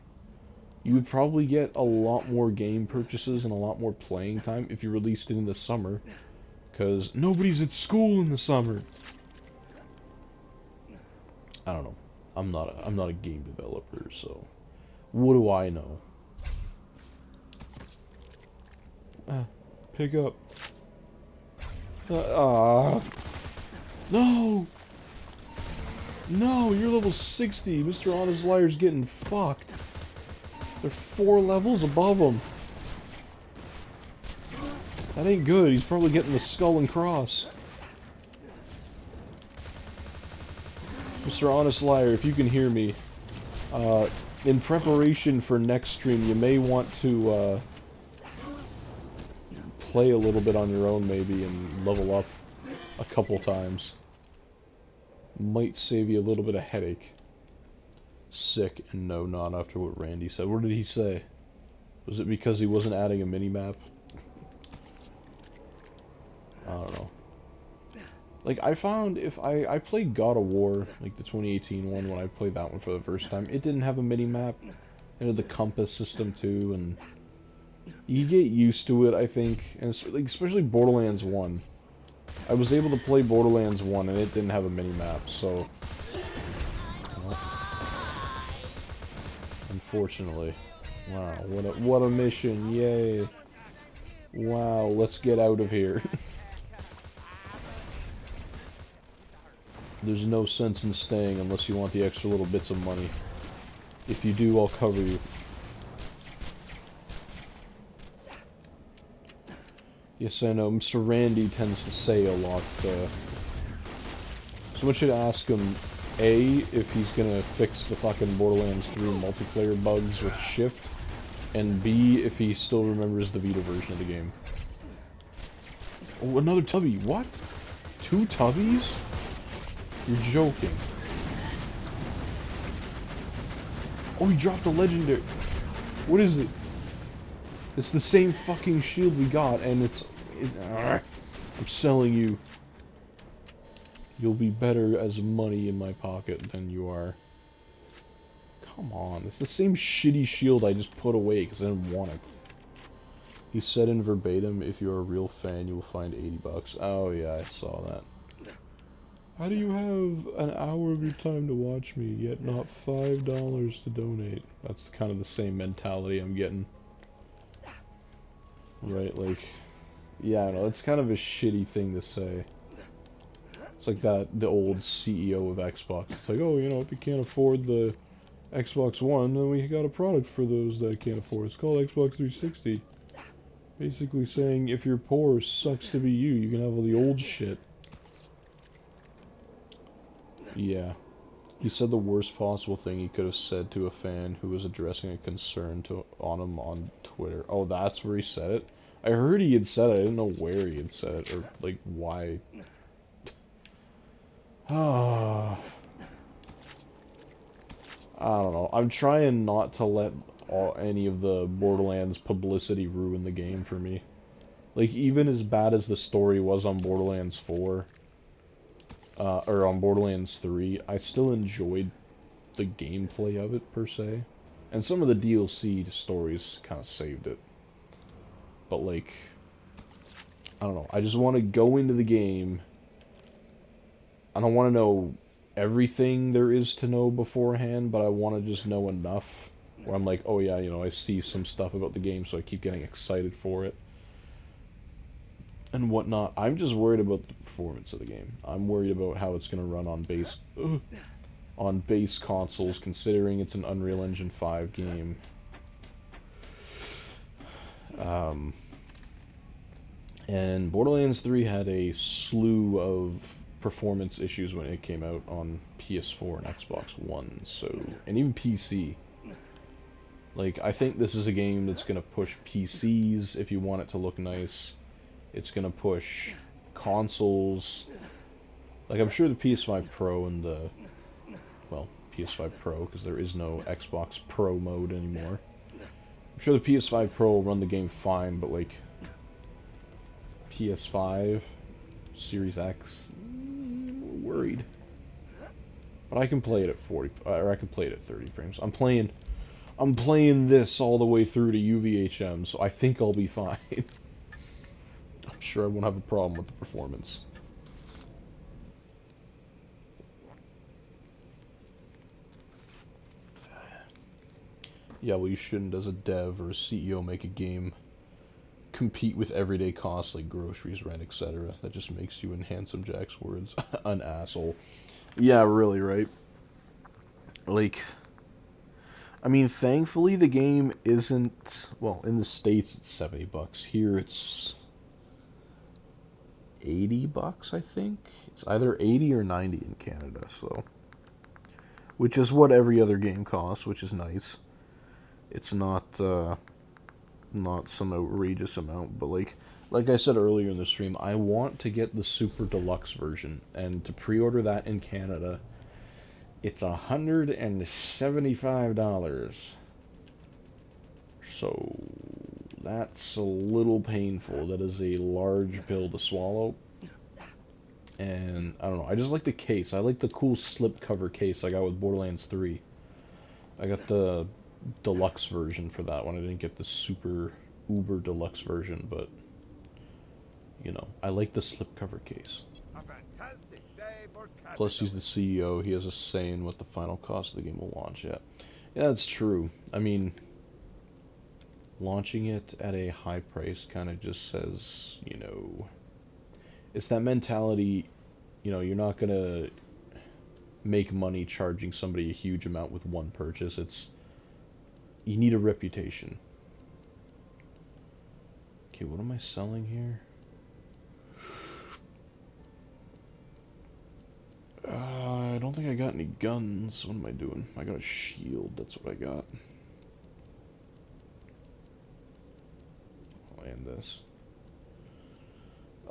You would probably get a lot more game purchases and a lot more playing time if you released it in the summer. Because nobody's at school in the summer. I don't know. I'm not a game developer, so what do I know? Pick up. No! No, you're level 60. Mr. Honest Liar's getting fucked. They're 4 levels above him. That ain't good. He's probably getting the skull and cross. Mr. Honest Liar, if you can hear me, in preparation for next stream, you may want to, play a little bit on your own, maybe, and level up a couple times. Might save you a little bit of headache. Sick, and no, not after what Randy said. What did he say? Was it because he wasn't adding a mini-map? I don't know. Like, I found if I played God of War, like the 2018 one, when I played that one for the first time, it didn't have a mini-map. It had the compass system, too, and you get used to it, I think, and it's, like, especially Borderlands 1. I was able to play Borderlands 1, and it didn't have a mini-map, so... Well, unfortunately. Wow, what a mission, yay. Wow, let's get out of here. There's no sense in staying unless you want the extra little bits of money. If you do, I'll cover you. Yes, I know. Mr. Randy tends to say a lot. Someone should ask him A, if he's gonna fix the fucking Borderlands 3 multiplayer bugs with Shift, and B, if he still remembers the Vita version of the game. Oh, another tubby. What? 2 tubbies? You're joking. Oh, he dropped a legendary. What is it? It's the same fucking shield we got, and I'm selling you. You'll be better as money in my pocket than you are. Come on, it's the same shitty shield I just put away because I didn't want it. He said in verbatim, if you're a real fan, you will find $80. Oh yeah, I saw that. How do you have an hour of your time to watch me, yet not $5 to donate? That's kind of the same mentality I'm getting. Right, like... Yeah, I know, it's kind of a shitty thing to say. It's like the old CEO of Xbox. It's like, oh, you know, if you can't afford the Xbox One, then we got a product for those that can't afford. It's called Xbox 360. Basically saying, if you're poor, sucks to be you. You can have all the old shit. Yeah. He said the worst possible thing he could have said to a fan who was addressing a concern on him on Twitter. Oh, that's where he said it? I heard he had said it. I didn't know where he had said it, or, like, why. I don't know. I'm trying not to let any of the Borderlands publicity ruin the game for me. Like, even as bad as the story was on Borderlands 4, or on Borderlands 3, I still enjoyed the gameplay of it, per se. And some of the DLC stories kind of saved it. But, like, I don't know. I just want to go into the game. I don't want to know everything there is to know beforehand, but I want to just know enough where I'm like, oh yeah, you know, I see some stuff about the game, so I keep getting excited for it. And whatnot. I'm just worried about the performance of the game. I'm worried about how it's going to run on base consoles, considering it's an Unreal Engine 5 game. And Borderlands 3 had a slew of performance issues when it came out on PS4 and Xbox One, so, and even PC. Like, I think this is a game that's going to push PCs if you want it to look nice. It's going to push consoles. Like, I'm sure the PS5 Pro and the, well, PS5 Pro, because there is no Xbox Pro mode anymore. I'm sure the PS5 Pro will run the game fine, but, like, PS5, Series X, worried. But I can play it at 40, or I can play it at 30 frames. I'm playing this all the way through to UVHM, so I think I'll be fine. I'm sure I won't have a problem with the performance. Yeah, well, you shouldn't, as a dev or a CEO, make a game compete with everyday costs like groceries, rent, etc. That just makes you, in Handsome Jack's words, an asshole. Yeah, really, right? Like, I mean, thankfully the game isn't, well, in the States it's $70. Here it's $80, I think. It's either 80 or 90 in Canada, so, which is what every other game costs, which is nice. It's not some outrageous amount, but like I said earlier in the stream, I want to get the Super Deluxe version, and to pre-order that in Canada, it's $175. So that's a little painful. That is a large pill to swallow. And I don't know, I just like the case. I like the cool slipcover case I got with Borderlands 3. I got the deluxe version for that one. I didn't get the super uber deluxe version, but you know, I like the slipcover case. A fantastic day for Plus, he's the CEO. He has a say in what the final cost of the game will launch at. Yeah, that's true. I mean, launching it at a high price kind of just says, you know, it's that mentality, you know, you're not gonna make money charging somebody a huge amount with one purchase. It's, you need a reputation. Okay, what am I selling here? I don't think I got any any guns. What am I doing? I got a shield. That's what I got. And this.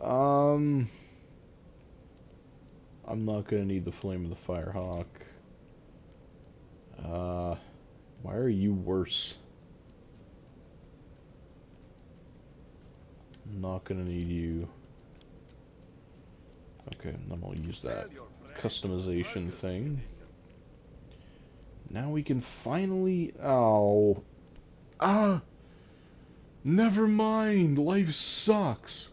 I'm not gonna need the Flame of the Firehawk. Why are you worse? I'm not gonna need you. Okay, then I'll use that customization thing. Now we can finally... Oh. Ah! Never mind! Life sucks!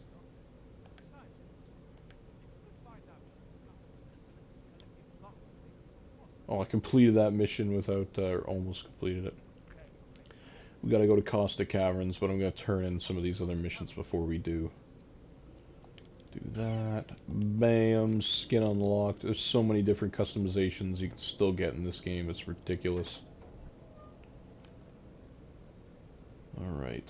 Oh, I completed that mission without, or almost completed it. We gotta go to Costa Caverns, but I'm gonna turn in some of these other missions before we do. Do that. Bam! Skin unlocked. There's so many different customizations you can still get in this game. It's ridiculous. Alright.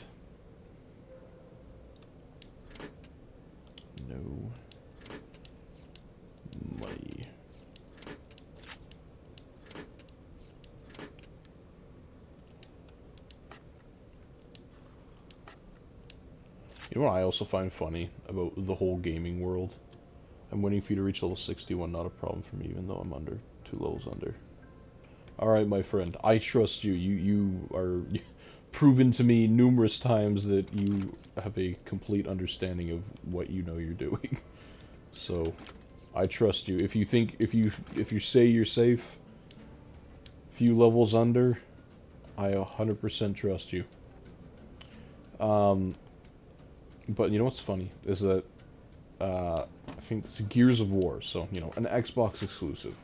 No. Money. You know what I also find funny about the whole gaming world? I'm waiting for you to reach level 61, not a problem for me, even though I'm under. 2 levels under. Alright, my friend, I trust you. You are proven to me numerous times that you have a complete understanding of what you know you're doing. So, I trust you. If you think, if you say you're safe, few levels under, I 100% trust you. But you know what's funny is that I think it's Gears of War, so you know, an Xbox exclusive,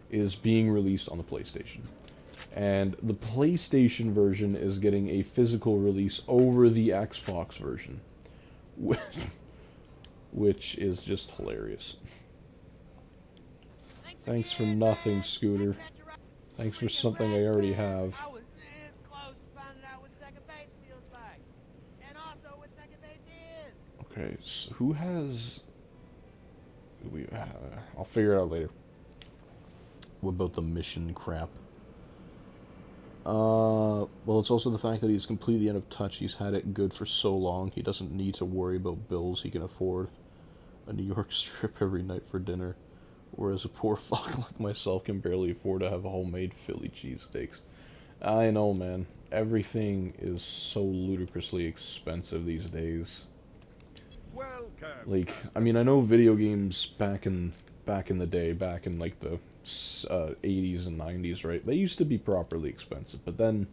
is being released on the PlayStation, and the PlayStation version is getting a physical release over the Xbox version, which is just hilarious. Thanks for nothing, Scooter. Thanks for something I already have. I was this close to finding out what second base feels like. And also what second base is. Okay, so who has... I'll figure it out later. What about the mission crap? Well, it's also the fact that he's completely out of touch. He's had it good for so long. He doesn't need to worry about bills. He can afford a New York strip every night for dinner. Whereas a poor fuck like myself can barely afford to have homemade Philly cheesesteaks. I know, man. Everything is so ludicrously expensive these days. Like, I mean, I know video games back in the day, back in like the 80s and 90s, right? They used to be properly expensive, but then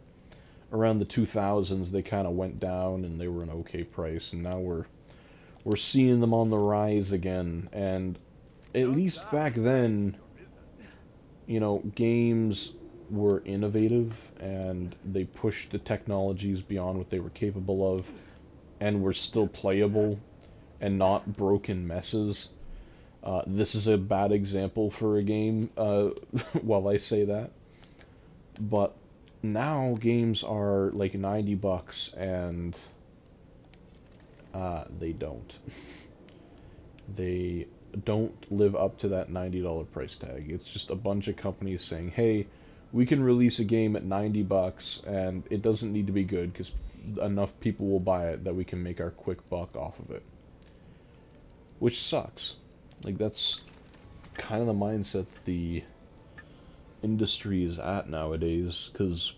around the 2000s they kind of went down and they were an okay price, and now we're seeing them on the rise again. And at least back then, you know, games were innovative and they pushed the technologies beyond what they were capable of and were still playable and not broken messes. This is a bad example for a game, while I say that. But now games are like $90 and they don't. They don't live up to that $90 price tag. It's just a bunch of companies saying, hey, we can release a game at $90 and it doesn't need to be good because enough people will buy it that we can make our quick buck off of it. Which sucks. Like, that's kind of the mindset the industry is at nowadays, because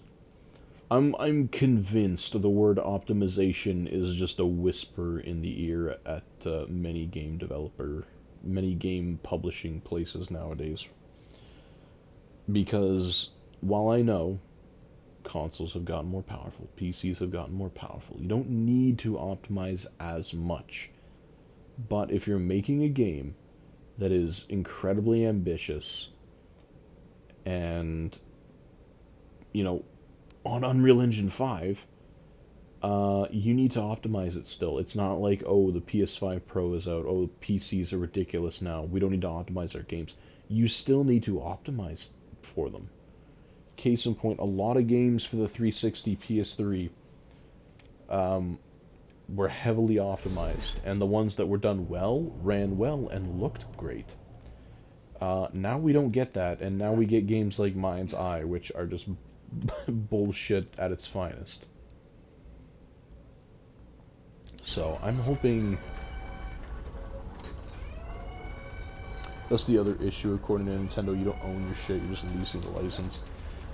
I'm convinced the word optimization is just a whisper in the ear at many game publishing places nowadays. Because while I know consoles have gotten more powerful, PCs have gotten more powerful, you don't need to optimize as much. But if you're making a game that is incredibly ambitious and, you know, on Unreal Engine 5, you need to optimize it still. It's not like, oh, the PS5 Pro is out, oh, PCs are ridiculous now, we don't need to optimize our games. You still need to optimize for them. Case in point, a lot of games for the 360 PS3 were heavily optimized, and the ones that were done well ran well and looked great. Now we don't get that, and now we get games like Mind's Eye, which are just bullshit at its finest. So, I'm hoping... That's the other issue, according to Nintendo. You don't own your shit, you're just leasing the license.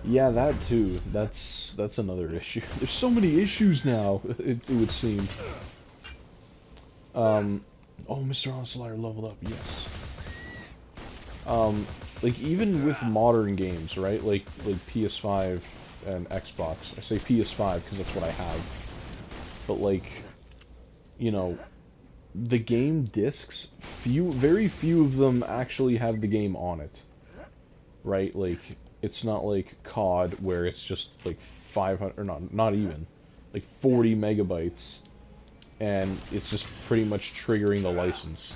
Yeah, that too. That's another issue. There's so many issues now, it would seem. Oh, Mr. Onslaughter leveled up, yes. Like, even with modern games, right? Like PS5 and Xbox. I say PS5 because that's what I have. But, like, you know, the game discs, very few of them actually have the game on it. Right? Like, it's not like COD, where it's just, like, 500, or not even, like, 40 megabytes, and it's just pretty much triggering the license.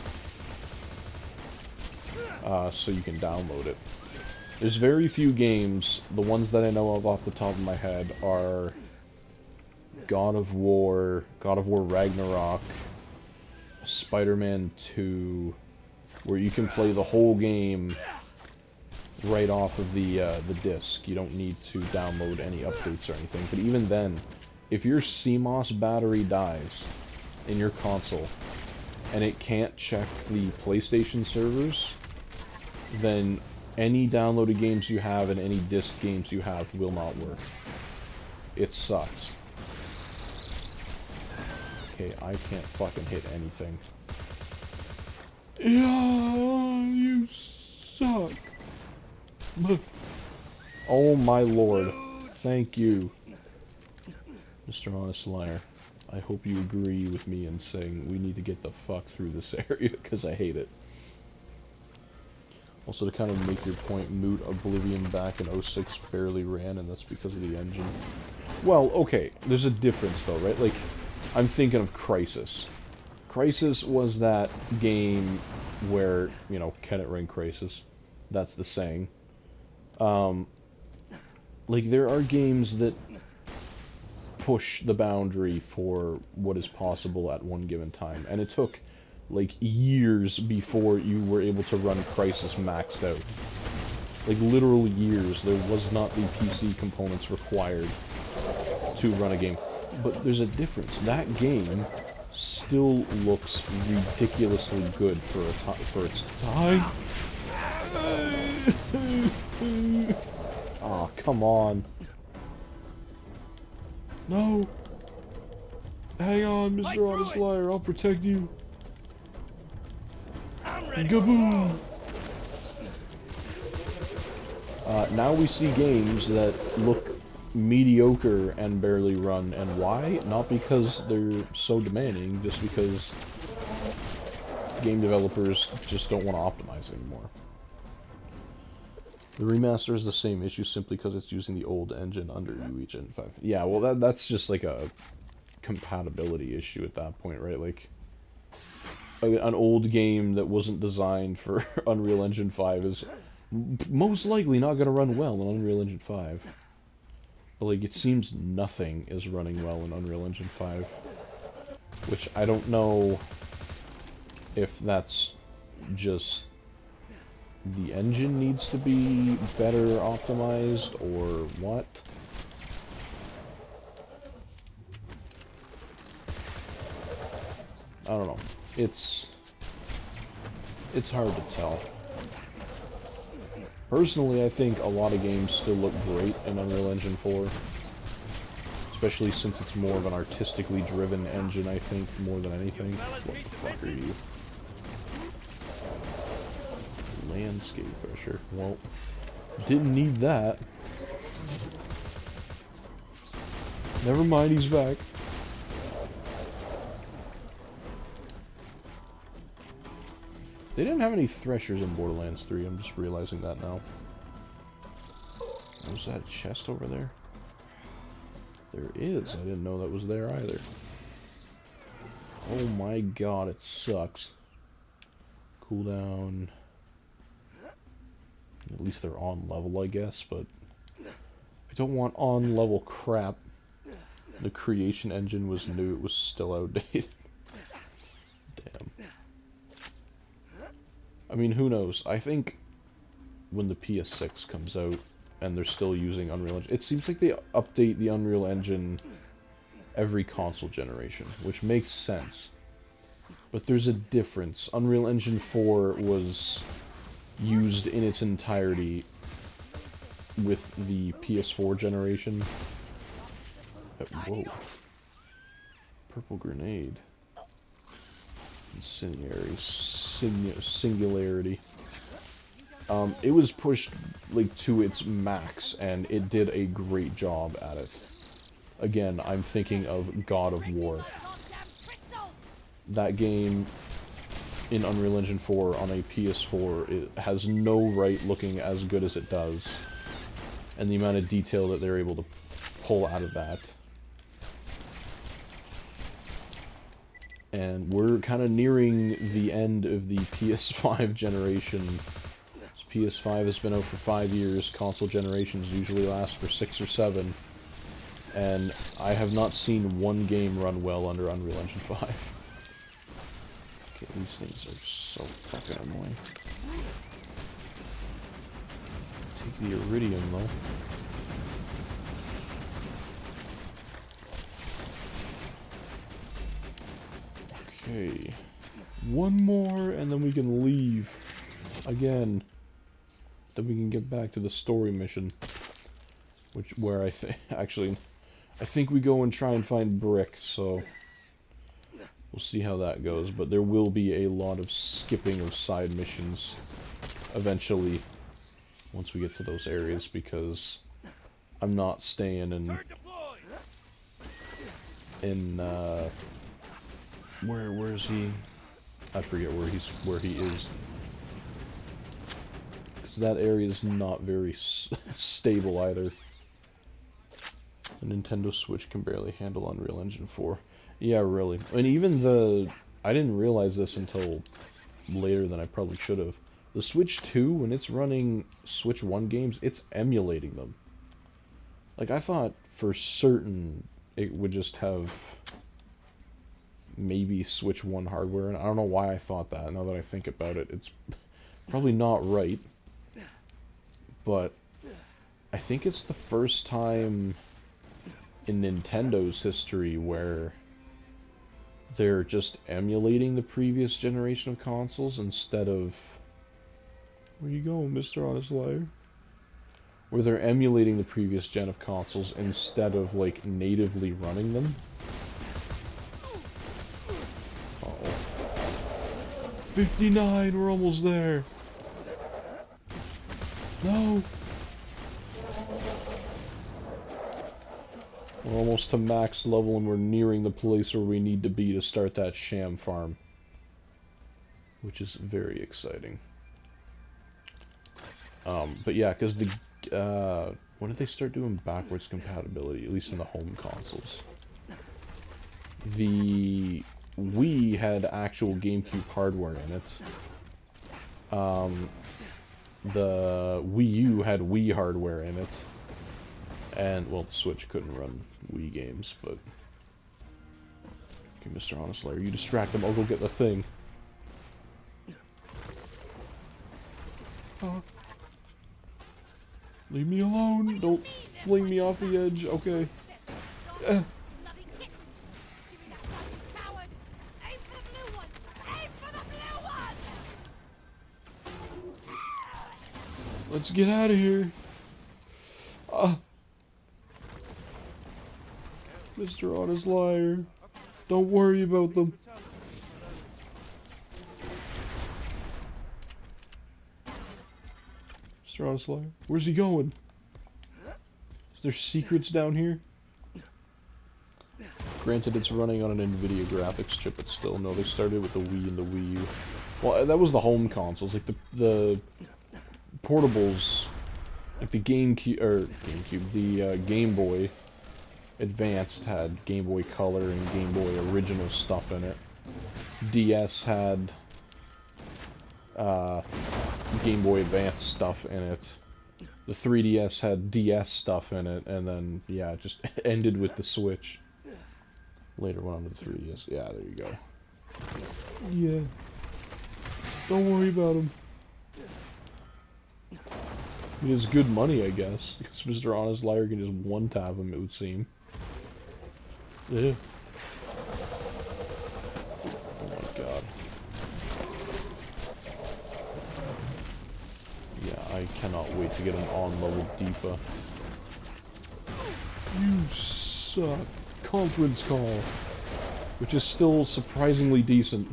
So you can download it. There's very few games, the ones that I know of off the top of my head are God of War Ragnarok, Spider-Man 2, where you can play the whole game right off of the disc. You don't need to download any updates or anything. But even then, if your CMOS battery dies in your console and it can't check the PlayStation servers, then any downloaded games you have and any disc games you have will not work. It sucks. Okay, I can't fucking hit anything. Yeah, you suck. Oh my lord. Thank you, Mr. Honest Liar. I hope you agree with me in saying we need to get the fuck through this area, because I hate it. Also, to kind of make your point moot, Oblivion back in 06 barely ran, and that's because of the engine. Well, okay, there's a difference though, right? Like, I'm thinking of Crysis. Crysis was that game where, you know, can it ring Crysis? That's the saying. Like, there are games that push the boundary for what is possible at one given time, and it took like years before you were able to run Crysis maxed out. Like, literal years. There was not the PC components required to run a game. But there's a difference. That game still looks ridiculously good for its time. Aw, come on. No! Hang on, Mr. Honest Liar, I'll protect you. Gaboom! Now we see games that look mediocre and barely run, and why? Not because they're so demanding, just because game developers just don't want to optimize anymore. The remaster is the same issue simply because it's using the old engine under UVHM 5. Yeah, well that's just like a compatibility issue at that point, right? Like, an old game that wasn't designed for Unreal Engine 5 is most likely not going to run well in Unreal Engine 5. But, like, it seems nothing is running well in Unreal Engine 5. Which I don't know if that's just the engine needs to be better optimized or what. I don't know. It's hard to tell. Personally, I think a lot of games still look great in Unreal Engine 4. Especially since it's more of an artistically driven engine, I think, more than anything. What the fuck are you? Landscape pressure. Well, didn't need that. Never mind, he's back. They didn't have any threshers in Borderlands 3, I'm just realizing that now. Was that a chest over there? There is. I didn't know that was there either. Oh my god, it sucks. Cooldown. At least they're on level, I guess, but I don't want on level crap. The creation engine was new, it was still outdated. Damn. I mean, who knows? I think when the PS6 comes out and they're still using Unreal Engine. It seems like they update the Unreal Engine every console generation, which makes sense. But there's a difference. Unreal Engine 4 was used in its entirety with the PS4 generation. Whoa. Purple grenade. Incendiary. Singularity. It was pushed, like, to its max, and it did a great job at it. Again, I'm thinking of God of War. That game in Unreal Engine 4 on a PS4, it has no right looking as good as it does. And the amount of detail that they're able to pull out of that. And we're kind of nearing the end of the PS5 generation. So PS5 has been out for 5 years. Console generations usually last for 6 or 7. And I have not seen one game run well under Unreal Engine 5. Okay, these things are so fucking annoying. Take the Iridium, though. Okay. One more, and then we can leave. Again. Then we can get back to the story mission. Where I think... Actually, I think we go and try and find Brick, so... We'll see how that goes, but there will be a lot of skipping of side missions eventually, once we get to those areas, because I'm not staying in where is he? I forget where he is. Because that area is not very stable either. The Nintendo Switch can barely handle Unreal Engine 4. Yeah, really. And even I didn't realize this until later than I probably should have. The Switch 2, when it's running Switch 1 games, it's emulating them. Like, I thought for certain it would just have maybe Switch 1 hardware, and I don't know why I thought that. Now that I think about it, it's probably not right. But I think it's the first time in Nintendo's history where they're just emulating the previous generation of consoles instead of... Where you going, Mr. Honest Liar? Where they're emulating the previous gen of consoles instead of, like, natively running them. Uh-oh. 59! We're almost there! No! We're almost to max level and we're nearing the place where we need to be to start that sham farm. Which is very exciting. But yeah, because when did they start doing backwards compatibility, at least in the home consoles? The Wii had actual GameCube hardware in it. The Wii U had Wii hardware in it. And, well, the Switch couldn't run Wii games, but... Okay, Mr. Honest Liar, you distract him, I'll go get the thing. Leave me alone, don't fling me off the edge, okay. Let's get out of here. Mr. Honest Liar, don't worry about them. Mr. Honest Liar, where's he going? Is there secrets down here? Granted, it's running on an NVIDIA graphics chip, but still, no, they started with the Wii and the Wii U. Well, that was the home consoles, like the portables, like the the Game Boy Advanced had Game Boy Color and Game Boy Original stuff in it. DS had Game Boy Advance stuff in it. The 3DS had DS stuff in it, and then, yeah, it just ended with the Switch. Later went on to the 3DS. Yeah, there you go. Yeah. Don't worry about them. mean, it's good money, I guess. Because Mr. Honest Liar can just one-tap him, it would seem. Yeah. Oh my god. Yeah, I cannot wait to get an on-level Deepa. You suck. Conference call. Which is still surprisingly decent.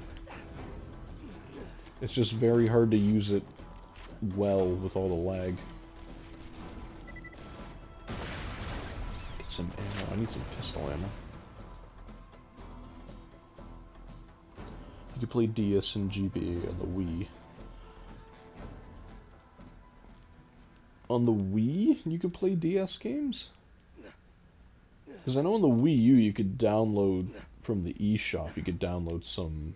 It's just very hard to use it well with all the lag. Get some ammo. I need some pistol ammo. You could play DS and GBA on the Wii. On the Wii, you could play DS games? Because I know on the Wii U, you could download from the eShop, you could download some...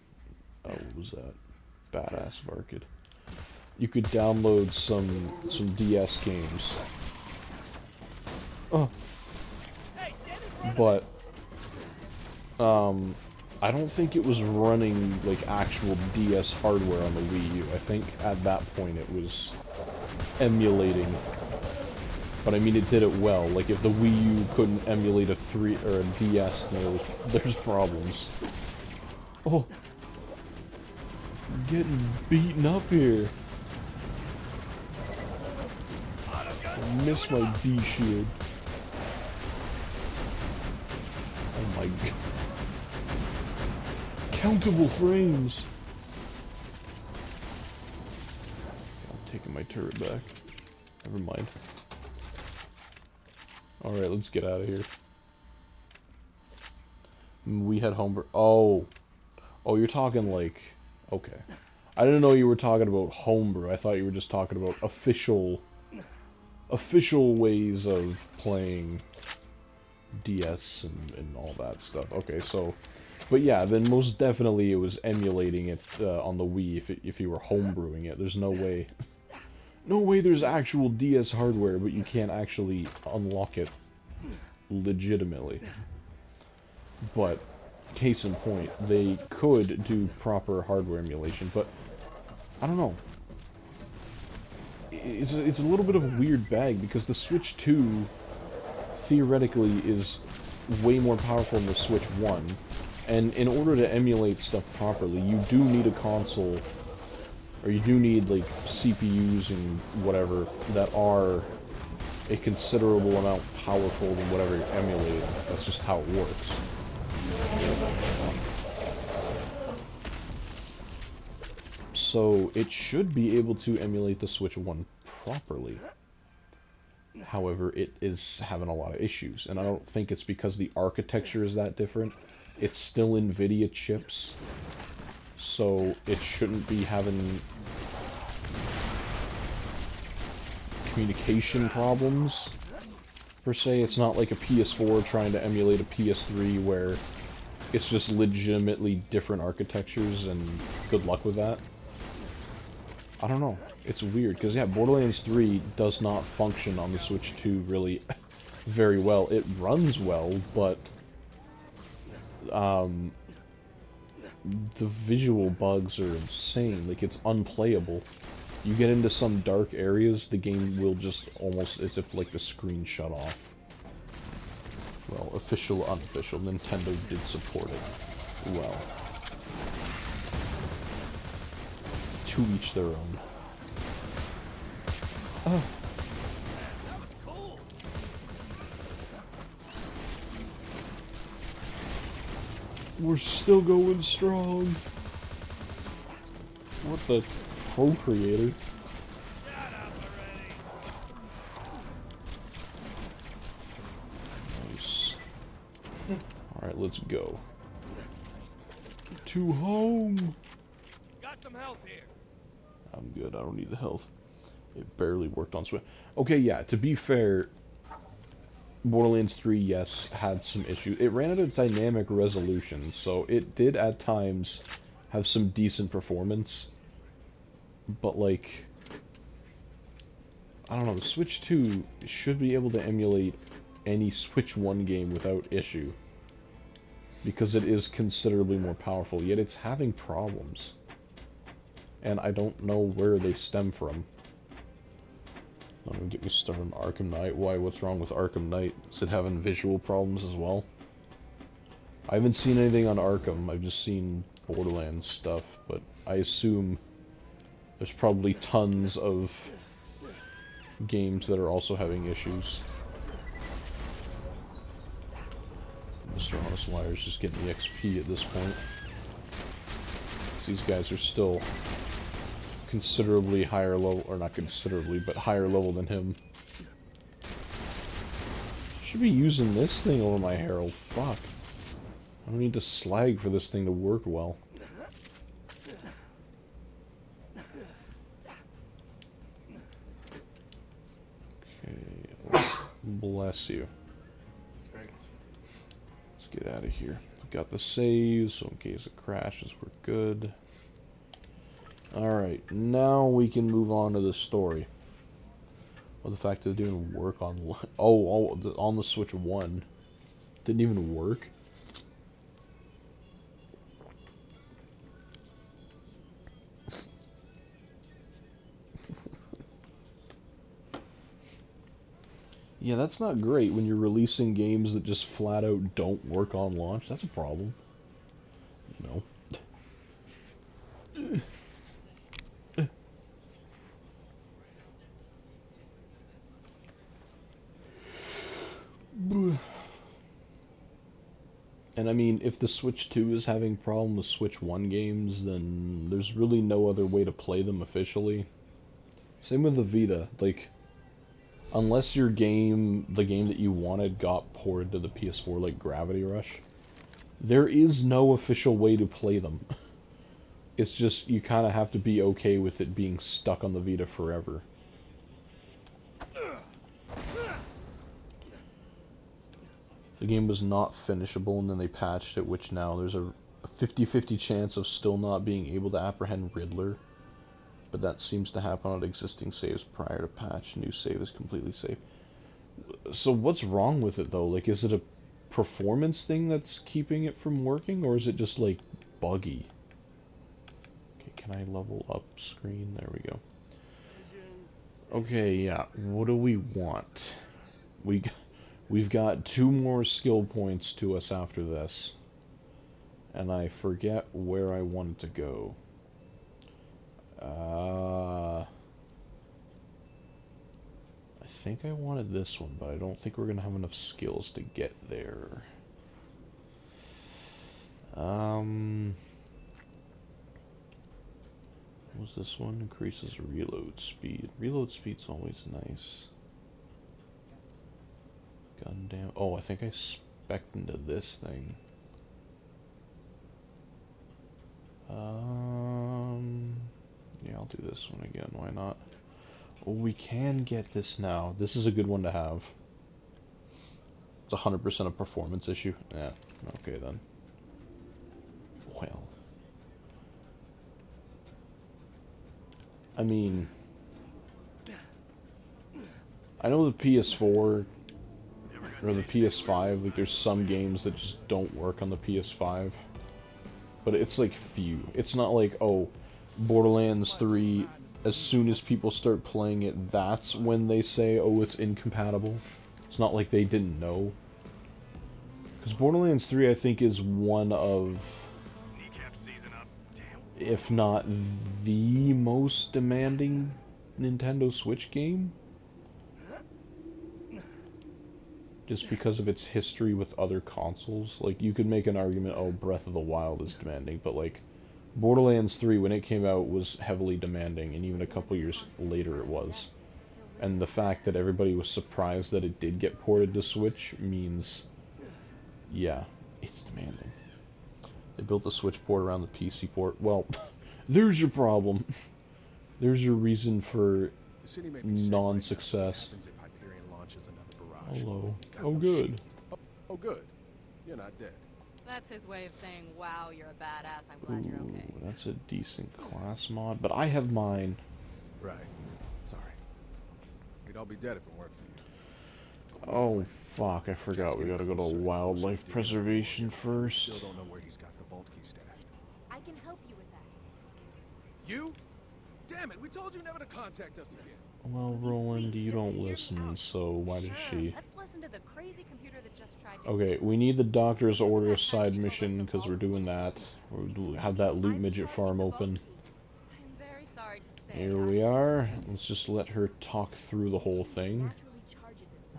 Oh, what was that? Badass Varkid. You could download some DS games. Oh. But, I don't think it was running, like, actual DS hardware on the Wii U. I think at that point it was emulating. But I mean, it did it well. Like, if the Wii U couldn't emulate a 3 or a DS, then there's problems. Oh. I'm getting beaten up here. I missed my D shield. Oh my god. Countable frames. I'm taking my turret back. Never mind. Alright, let's get out of here. We had homebrew. Oh. Oh, you're talking like... Okay. I didn't know you were talking about homebrew. I thought you were just talking about official ways of playing DS and all that stuff. Okay, so... But yeah, then most definitely it was emulating it on the Wii if you were homebrewing it. There's no way... No way there's actual DS hardware, but you can't actually unlock it legitimately. But, case in point, they could do proper hardware emulation, but I don't know. It's a little bit of a weird bag, because the Switch 2 theoretically is way more powerful than the Switch 1, and in order to emulate stuff properly, you do need a console, or you do need, like, CPUs and whatever that are a considerable amount powerful than whatever you're emulating. That's just how it works. So, it should be able to emulate the Switch 1 properly. However, it is having a lot of issues, and I don't think it's because the architecture is that different. It's still NVIDIA chips, so it shouldn't be having communication problems, per se. It's not like a PS4 trying to emulate a PS3 where it's just legitimately different architectures, and good luck with that. I don't know. It's weird, because yeah, Borderlands 3 does not function on the Switch 2 really very well. It runs well, but the visual bugs are insane. Like, it's unplayable. You get into some dark areas, the game will just almost, as if like the screen shut off. Well, official, unofficial, Nintendo did support it well. To each their own. Oh. That was cool. We're still going strong. What the procreator? Shut up already. Nice. Alright, let's go. To home! Got some health here. I'm good, I don't need the health. It barely worked on Switch. Okay, yeah, to be fair, Borderlands 3, yes, had some issues. It ran at a dynamic resolution, so it did at times have some decent performance. But, like, I don't know, the Switch 2 should be able to emulate any Switch 1 game without issue. Because it is considerably more powerful, yet it's having problems. And I don't know where they stem from. Don't even get me started on Arkham Knight. Why? What's wrong with Arkham Knight? Is it having visual problems as well? I haven't seen anything on Arkham. I've just seen Borderlands stuff, but I assume there's probably tons of games that are also having issues. Mr. Honest Liar's just getting the XP at this point. These guys are still considerably higher level, or not considerably, but higher level than him. Should be using this thing over my Herald. Fuck. I don't need to slag for this thing to work well. Okay. Bless you. Let's get out of here. Got the saves, so in case it crashes, we're good. Alright, now we can move on to the story. Well, the fact that it didn't work on... on the Switch 1. Didn't even work. Yeah, that's not great when you're releasing games that just flat out don't work on launch. That's a problem. No. And I mean, if the Switch 2 is having problem with Switch 1 games, then there's really no other way to play them officially. Same with the Vita. Like, unless your game, the game that you wanted, got ported to the PS4, like Gravity Rush, there is no official way to play them. It's just, you kind of have to be okay with it being stuck on the Vita forever. The game was not finishable, and then they patched it, which now there's a 50-50 chance of still not being able to apprehend Riddler. But that seems to happen on existing saves prior to patch. New save is completely safe. So what's wrong with it, though? Like, is it a performance thing that's keeping it from working, or is it just, like, buggy? Okay, can I level up screen? There we go. Okay, yeah. What do we want? We've got 2 more skill points to us after this. And I forget where I wanted to go. I think I wanted this one, but I don't think we're gonna have enough skills to get there. What was this one? Increases reload speed. Reload speed's always nice. Gun down. Oh, I think I spec'd into this thing. Yeah, I'll do this one again. Why not? Oh, we can get this now. This is a good one to have. It's 100% a performance issue. Yeah. Okay then. Well. I mean, I know the PS4 or the PS5, like there's some games that just don't work on the PS5. But it's like few. It's not like, oh, Borderlands 3, as soon as people start playing it, that's when they say, oh, it's incompatible. It's not like they didn't know. Because Borderlands 3, I think, is one of, if not the most demanding Nintendo Switch game. Just because of its history with other consoles. Like, you could make an argument, oh, Breath of the Wild is demanding, but, like, Borderlands 3, when it came out, was heavily demanding, and even a couple years later it was. And the fact that everybody was surprised that it did get ported to Switch means, yeah, it's demanding. They built the Switch port around the PC port. Well, there's your problem. There's your reason for non-success. Hello. Oh, good. Oh, good. You're not dead. That's his way of saying, wow, you're a badass, I'm glad you're okay. Ooh, that's a decent class mod, but I have mine. Right. Sorry. We'd all be dead if it weren't for you. Oh, fuck, I forgot. We gotta go to wildlife preservation first. Still don't know where he's got the vault key stashed. I can help you with that. You? Damn it, we told you never to contact us again. Well, Roland, you don't listen, so why does she? Let's listen to the crazy computer that just tried to Okay, we need the doctor's orders side mission because we're doing that. We'll have that loot midget farm open. I'm very sorry to say. Here we are. Let's just let her talk through the whole thing.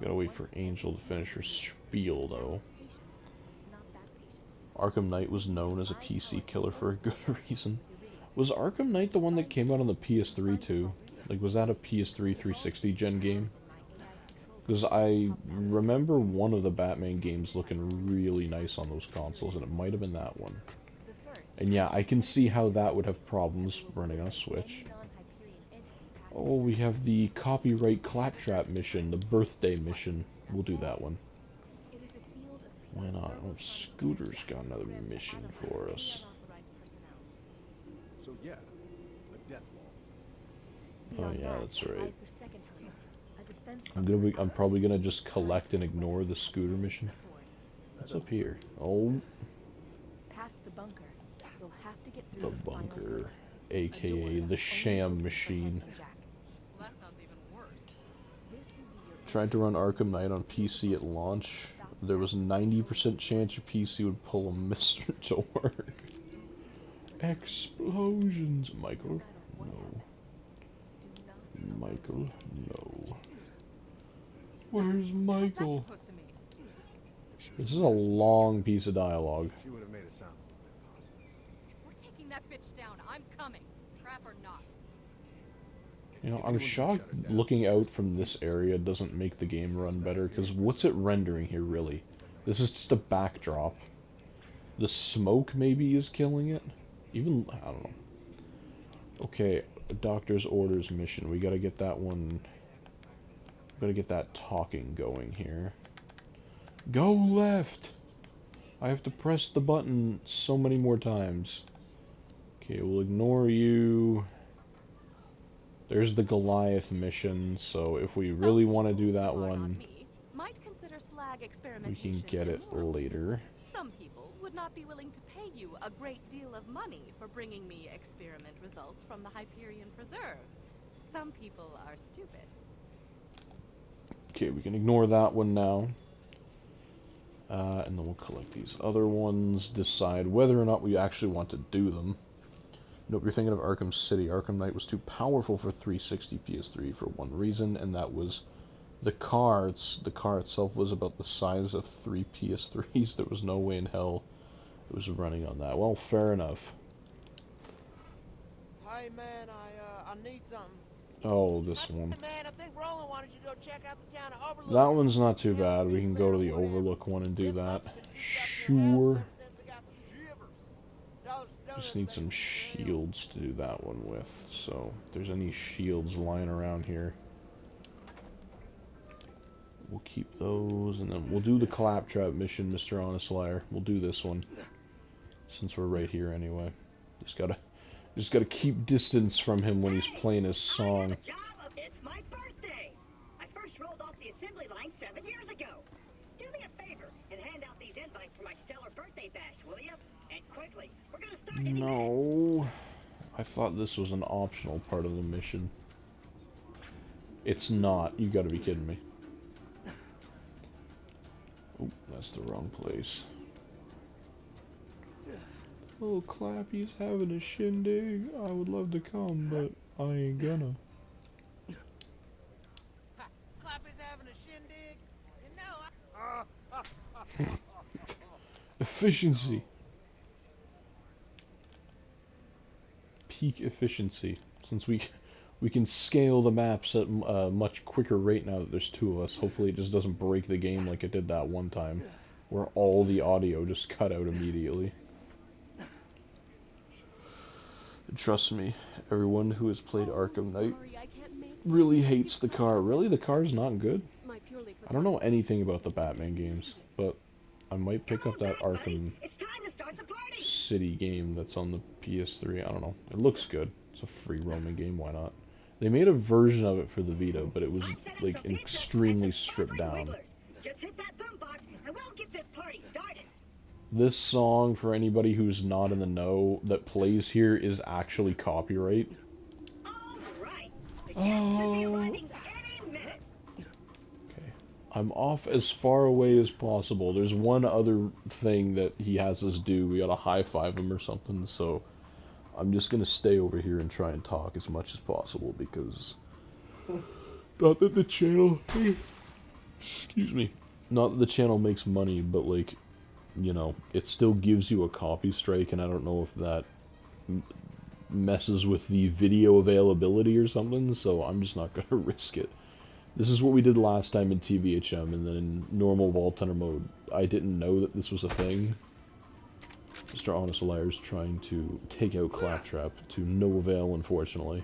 Gotta wait for Angel to finish her spiel, though. Arkham Knight was known as a PC killer for a good reason. Was Arkham Knight the one that came out on the PS3 too? Like, was that a PS3 360 gen game? Because I remember one of the Batman games looking really nice on those consoles, and it might have been that one. And yeah, I can see how that would have problems running on a Switch. Oh, we have the copyright claptrap mission, the birthday mission. We'll do that one. Why not? Oh, Scooter's got another mission for us. So yeah, a death wall. Oh yeah, that's right. I'm probably gonna just collect and ignore the Scooter mission. What's up here? Oh, Past the bunker. You'll have to get through the bunker, aka the sham machine. Well, that sounds even worse. Tried to run Arkham Knight on PC at launch. There was a 90% chance your PC would pull a mister to work. Explosions, Michael. No. Michael, no. Where's Michael? What's that supposed to mean? This is a long piece of dialogue. She would have made it sound a little bit possible. If we're taking that bitch down, I'm coming. Trap or not. You know, I'm shocked looking out from this area doesn't make the game run better, because what's it rendering here, really? This is just a backdrop. The smoke, maybe, is killing it? Even, I don't know. Okay, doctor's orders mission. We gotta get that one... Gotta get that talking going here. Go left! I have to press the button so many more times. Okay, we'll ignore you. There's the Goliath mission, so if we really want to do that one, Might consider slag we experimentation can get it immoral. later. Some people would not be willing to pay you a great deal of money for bringing me experiment results from the Hyperion Preserve. Some people are stupid. Okay, we can ignore that one now. And then we'll collect these other ones, decide whether or not we actually want to do them. Nope, you're thinking of Arkham City. Arkham Knight was too powerful for 360 PS3 for one reason, and that was the car. The car itself was about the size of 3 PS3s. There was no way in hell it was running on that. Well, fair enough. Hey man, I need something. Oh, this one. Hey man, I think Roland wanted you to go check out the town of Overlook. That one's not too bad. We can go to the Overlook one and do that. Sure. Just need some shields to do that one with. So, if there's any shields lying around here, we'll keep those, and then we'll do the claptrap mission, Mr. Honest Liar. We'll do this one, since we're right here anyway. Just gotta keep distance from him when he's playing his song. It's my birthday. I first rolled off the assembly line 7 years ago. Do me a favor and hand out these invites for my stellar birthday bash, will you? And quickly. We're gonna start any minute. No, I thought this was an optional part of the mission. It's not. You gotta be kidding me. Oh, that's the wrong place. Oh, Clappy's having a shindig. I would love to come, but I ain't gonna. Clappy's having a shindig. You know, Efficiency. Peak efficiency. Since we can scale the maps at a much quicker rate now that there's 2 of us. Hopefully it just doesn't break the game like it did that one time, where all the audio just cut out immediately. Trust me, everyone who has played Arkham Knight really hates the car. Really, the car's not good? I don't know anything about the Batman games, but I might pick up that Arkham It's time to start the party. City game that's on the PS3. I don't know. It looks good. It's a free roaming game. Why not? They made a version of it for the Vita, but it was like extremely stripped down. Just hit that boombox and we'll get this party started. This song, for anybody who's not in the know, that plays here is actually copyright. All right. The should be arriving any minute. Okay. I'm off as far away as possible. There's one other thing that he has us do. We gotta high-five him or something, so I'm just gonna stay over here and try and talk as much as possible because not that the channel excuse me. Not that the channel makes money, but like, you know, it still gives you a copy strike, and I don't know if that messes with the video availability or something, so I'm just not gonna risk it. This is what we did last time in TVHM, and then in normal Vault Hunter mode, I didn't know that this was a thing. Mr. Honest Liar's trying to take out Claptrap to no avail, unfortunately.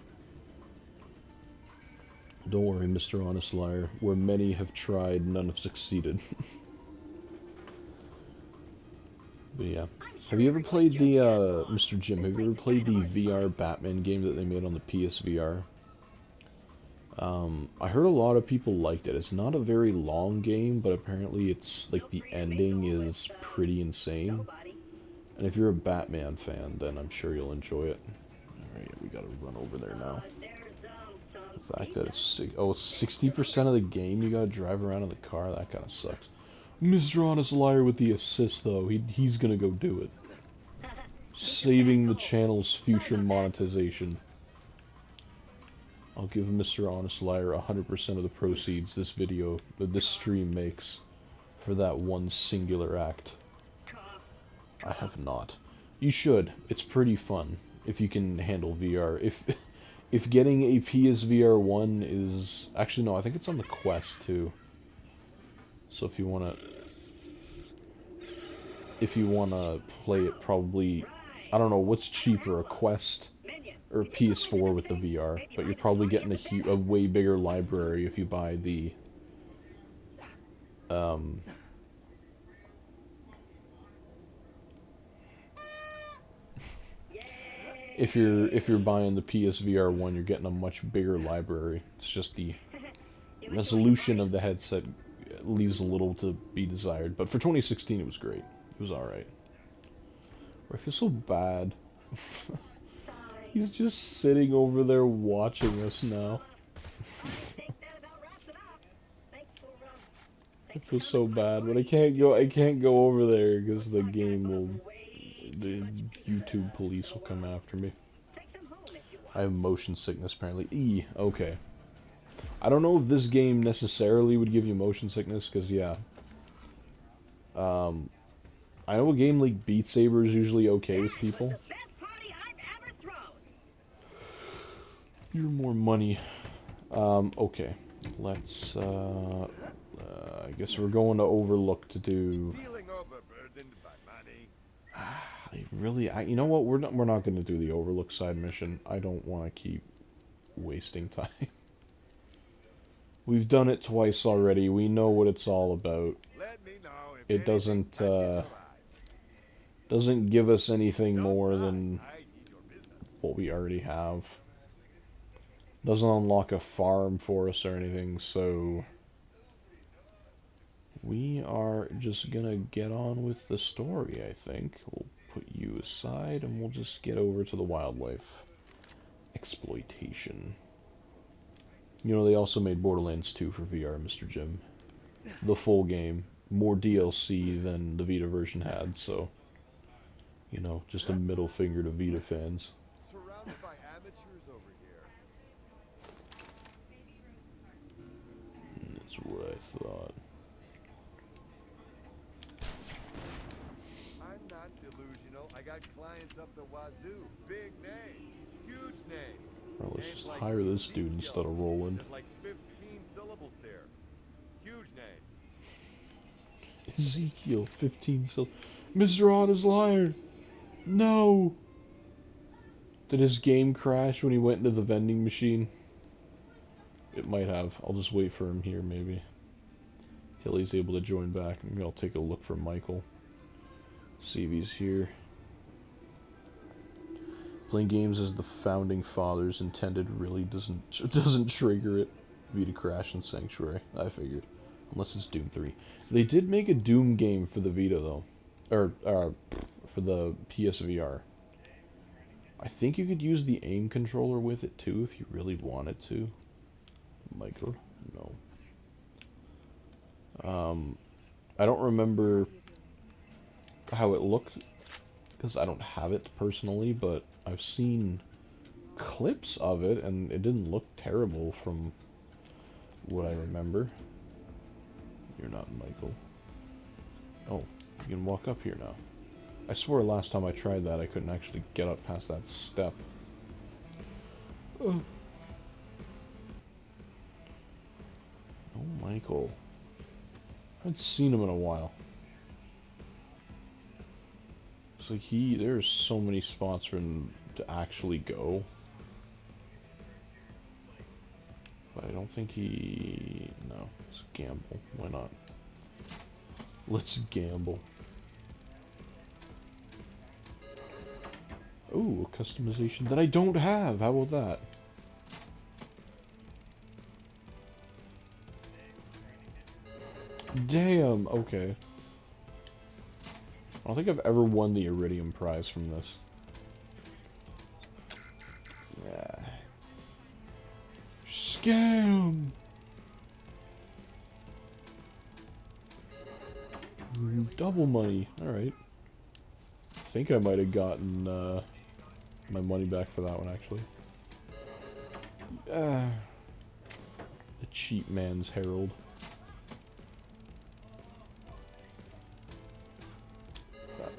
Don't worry, Mr. Honest Liar. Where many have tried, none have succeeded. But yeah. Have you ever played the, Mr. Jim, have you ever played the VR Batman game that they made on the PSVR? I heard a lot of people liked it. It's not a very long game, but apparently it's, like, the ending is pretty insane. And if you're a Batman fan, then I'm sure you'll enjoy it. Alright, we gotta run over there now. The fact that it's, it's 60% of the game you gotta drive around in the car, that kinda sucks. Mr. Honest Liar with the assist, though, he's gonna go do it. Saving the channel's future monetization. I'll give Mr. Honest Liar 100% of the proceeds this video, this stream makes, for that one singular act. I have not. You should. It's pretty fun, if you can handle VR. If getting a PSVR 1 is... Actually, no, I think it's on the Quest, too. So if you wanna play it, probably, I don't know what's cheaper, a Quest or a PS4 with the VR, but you're probably getting a way bigger library if you buy the if you're buying the PSVR 1, you're getting a much bigger library. It's just the resolution of the headset leaves a little to be desired, but for 2016 it was great. It was alright. I feel so bad. He's just sitting over there watching us now. I feel so bad, but I can't go over there because the YouTube police will come after me. I have motion sickness apparently. Okay. I don't know if this game necessarily would give you motion sickness, because, yeah. I know a game like Beat Saber is usually okay with people. You're more money. Okay. Let's, I guess we're going to Overlook to do... Feeling overburdened by money. You know what? We're not going to do the Overlook side mission. I don't want to keep wasting time. We've done it twice already. We know what it's all about. Let me know if It doesn't give us anything more than what we already have. Doesn't unlock a farm for us or anything, so we are just gonna get on with the story, I think. We'll put you aside and we'll just get over to the wildlife exploitation. You know, they also made Borderlands 2 for VR, Mr. Jim. The full game. More DLC than the Vita version had, so... You know, just a middle finger to Vita fans. Surrounded by amateurs over here. That's what I thought. I'm not delusional. I got clients up the wazoo. Big names. Huge names. Well, let's just hire this dude instead of Roland. There's like 15 syllables there. Huge name. Ezekiel, 15 syllables. Mr. Honest Liar! No! Did his game crash when he went into the vending machine? It might have. I'll just wait for him here, maybe. Till he's able to join back. Maybe I'll take a look for Michael. See if he's here. Playing games as the founding fathers intended really doesn't trigger it. Vita crash and Sanctuary. I figured. Unless it's Doom 3. They did make a Doom game for the Vita, though. Or for the PSVR. I think you could use the aim controller with it, too, if you really wanted to. Michael. No. I don't remember how it looked, because I don't have it personally, but I've seen clips of it, and it didn't look terrible from what I remember. You're not Michael. Oh, you can walk up here now. I swore last time I tried that I couldn't actually get up past that step. Oh, Michael. I haven't seen him in a while. It's like there's so many spots for him to actually go. But I don't think no, let's gamble. Why not? Let's gamble. Ooh, a customization that I don't have. How about that? Damn, okay. I don't think I've ever won the Iridium prize from this. Yeah. Scam! Double money. Alright. I think I might have gotten my money back for that one, actually. The cheap man's herald.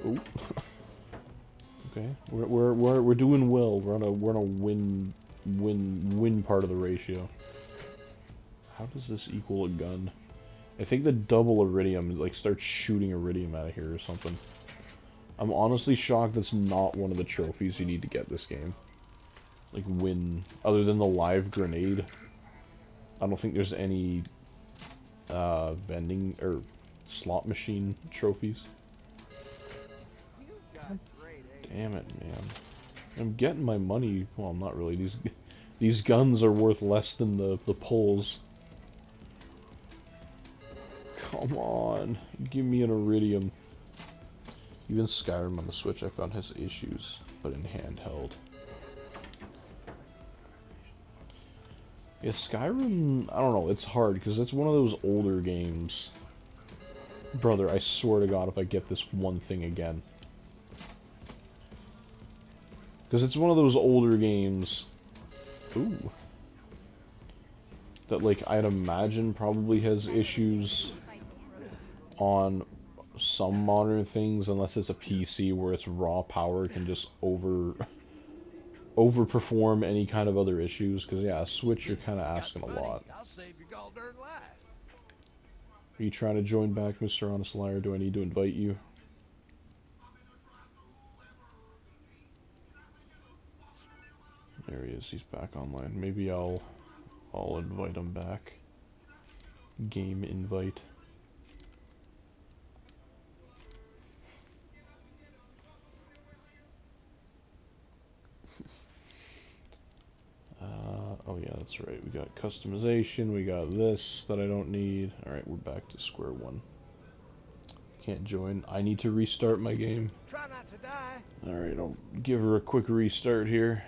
Oh. Okay, we're doing well. We're on a win part of the ratio. How does this equal a gun? I think the double iridium like starts shooting iridium out of here or something. I'm honestly shocked that's not one of the trophies you need to get this game. Like win, other than the live grenade. I don't think there's any vending or slot machine trophies. Damn it, man. I'm getting my money. Well, I'm not really. These guns are worth less than the poles. Come on. Give me an iridium. Even Skyrim on the Switch I found has issues, but in handheld. Yeah, Skyrim, I don't know, it's hard, because it's one of those older games. Brother, I swear to God, if I get this one thing again. Because it's one of those older games, ooh, that, like, I'd imagine probably has issues on some modern things, unless it's a PC where its raw power can just overperform any kind of other issues. Because, yeah, a Switch, you're kind of asking a lot. I'll save your goddamn life. Are you trying to join back, Mr. Honest Liar? Do I need to invite you? There he is. He's back online. Maybe I'll invite him back. Game invite. Oh yeah, that's right. We got customization. We got this that I don't need. Alright, we're back to square one. Can't join. I need to restart my game. Try not to die. Alright, I'll give her a quick restart here.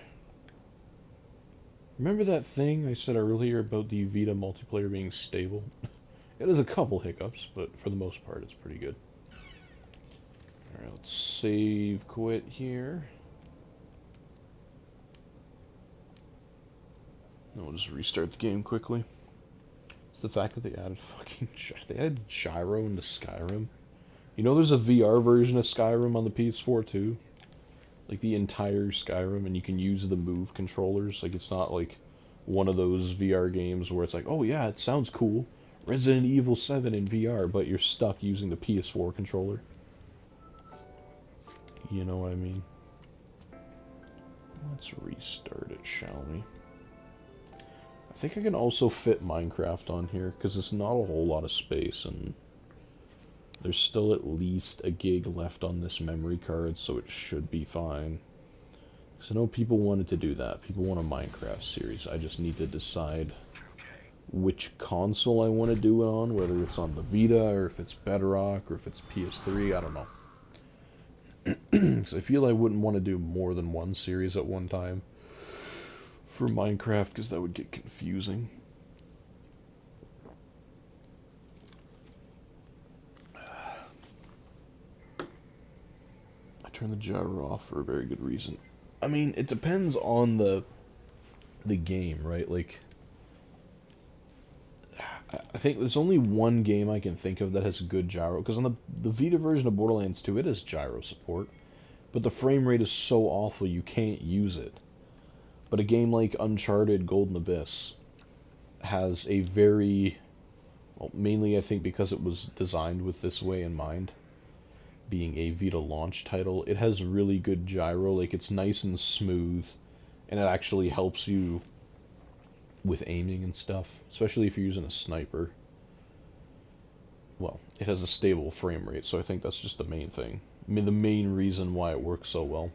Remember that thing I said earlier about the Vita multiplayer being stable? It has a couple hiccups, but for the most part, it's pretty good. Alright, let's save quit here. And we'll just restart the game quickly. It's the fact that they added they added gyro into Skyrim. You know there's a VR version of Skyrim on the PS4 too? Like the entire Skyrim, and you can use the Move controllers. Like it's not like one of those VR games where it's like, oh yeah, it sounds cool. Resident Evil 7 in VR, but you're stuck using the PS4 controller. You know what I mean? Let's restart it, shall we? I think I can also fit Minecraft on here, because it's not a whole lot of space, and there's still at least a gig left on this memory card, so it should be fine. Because I know people wanted to do that. People want a Minecraft series. I just need to decide which console I want to do it on, whether it's on the Vita, or if it's Bedrock, or if it's PS3, I don't know. Because I feel I wouldn't want to do more than one series at one time for Minecraft, because that would get confusing. turn the gyro off for a very good reason. I mean, it depends on the game, right? Like, I think there's only one game I can think of that has good gyro, because on the Vita version of Borderlands 2, it has gyro support, but the frame rate is so awful you can't use it. But a game like Uncharted Golden Abyss has a very, well, mainly I think because it was designed with this way in mind, being a Vita launch title, it has really good gyro. Like, it's nice and smooth, and it actually helps you with aiming and stuff, especially if you're using a sniper. Well, it has a stable frame rate, so I think that's just the main thing. I mean, the main reason why it works so well.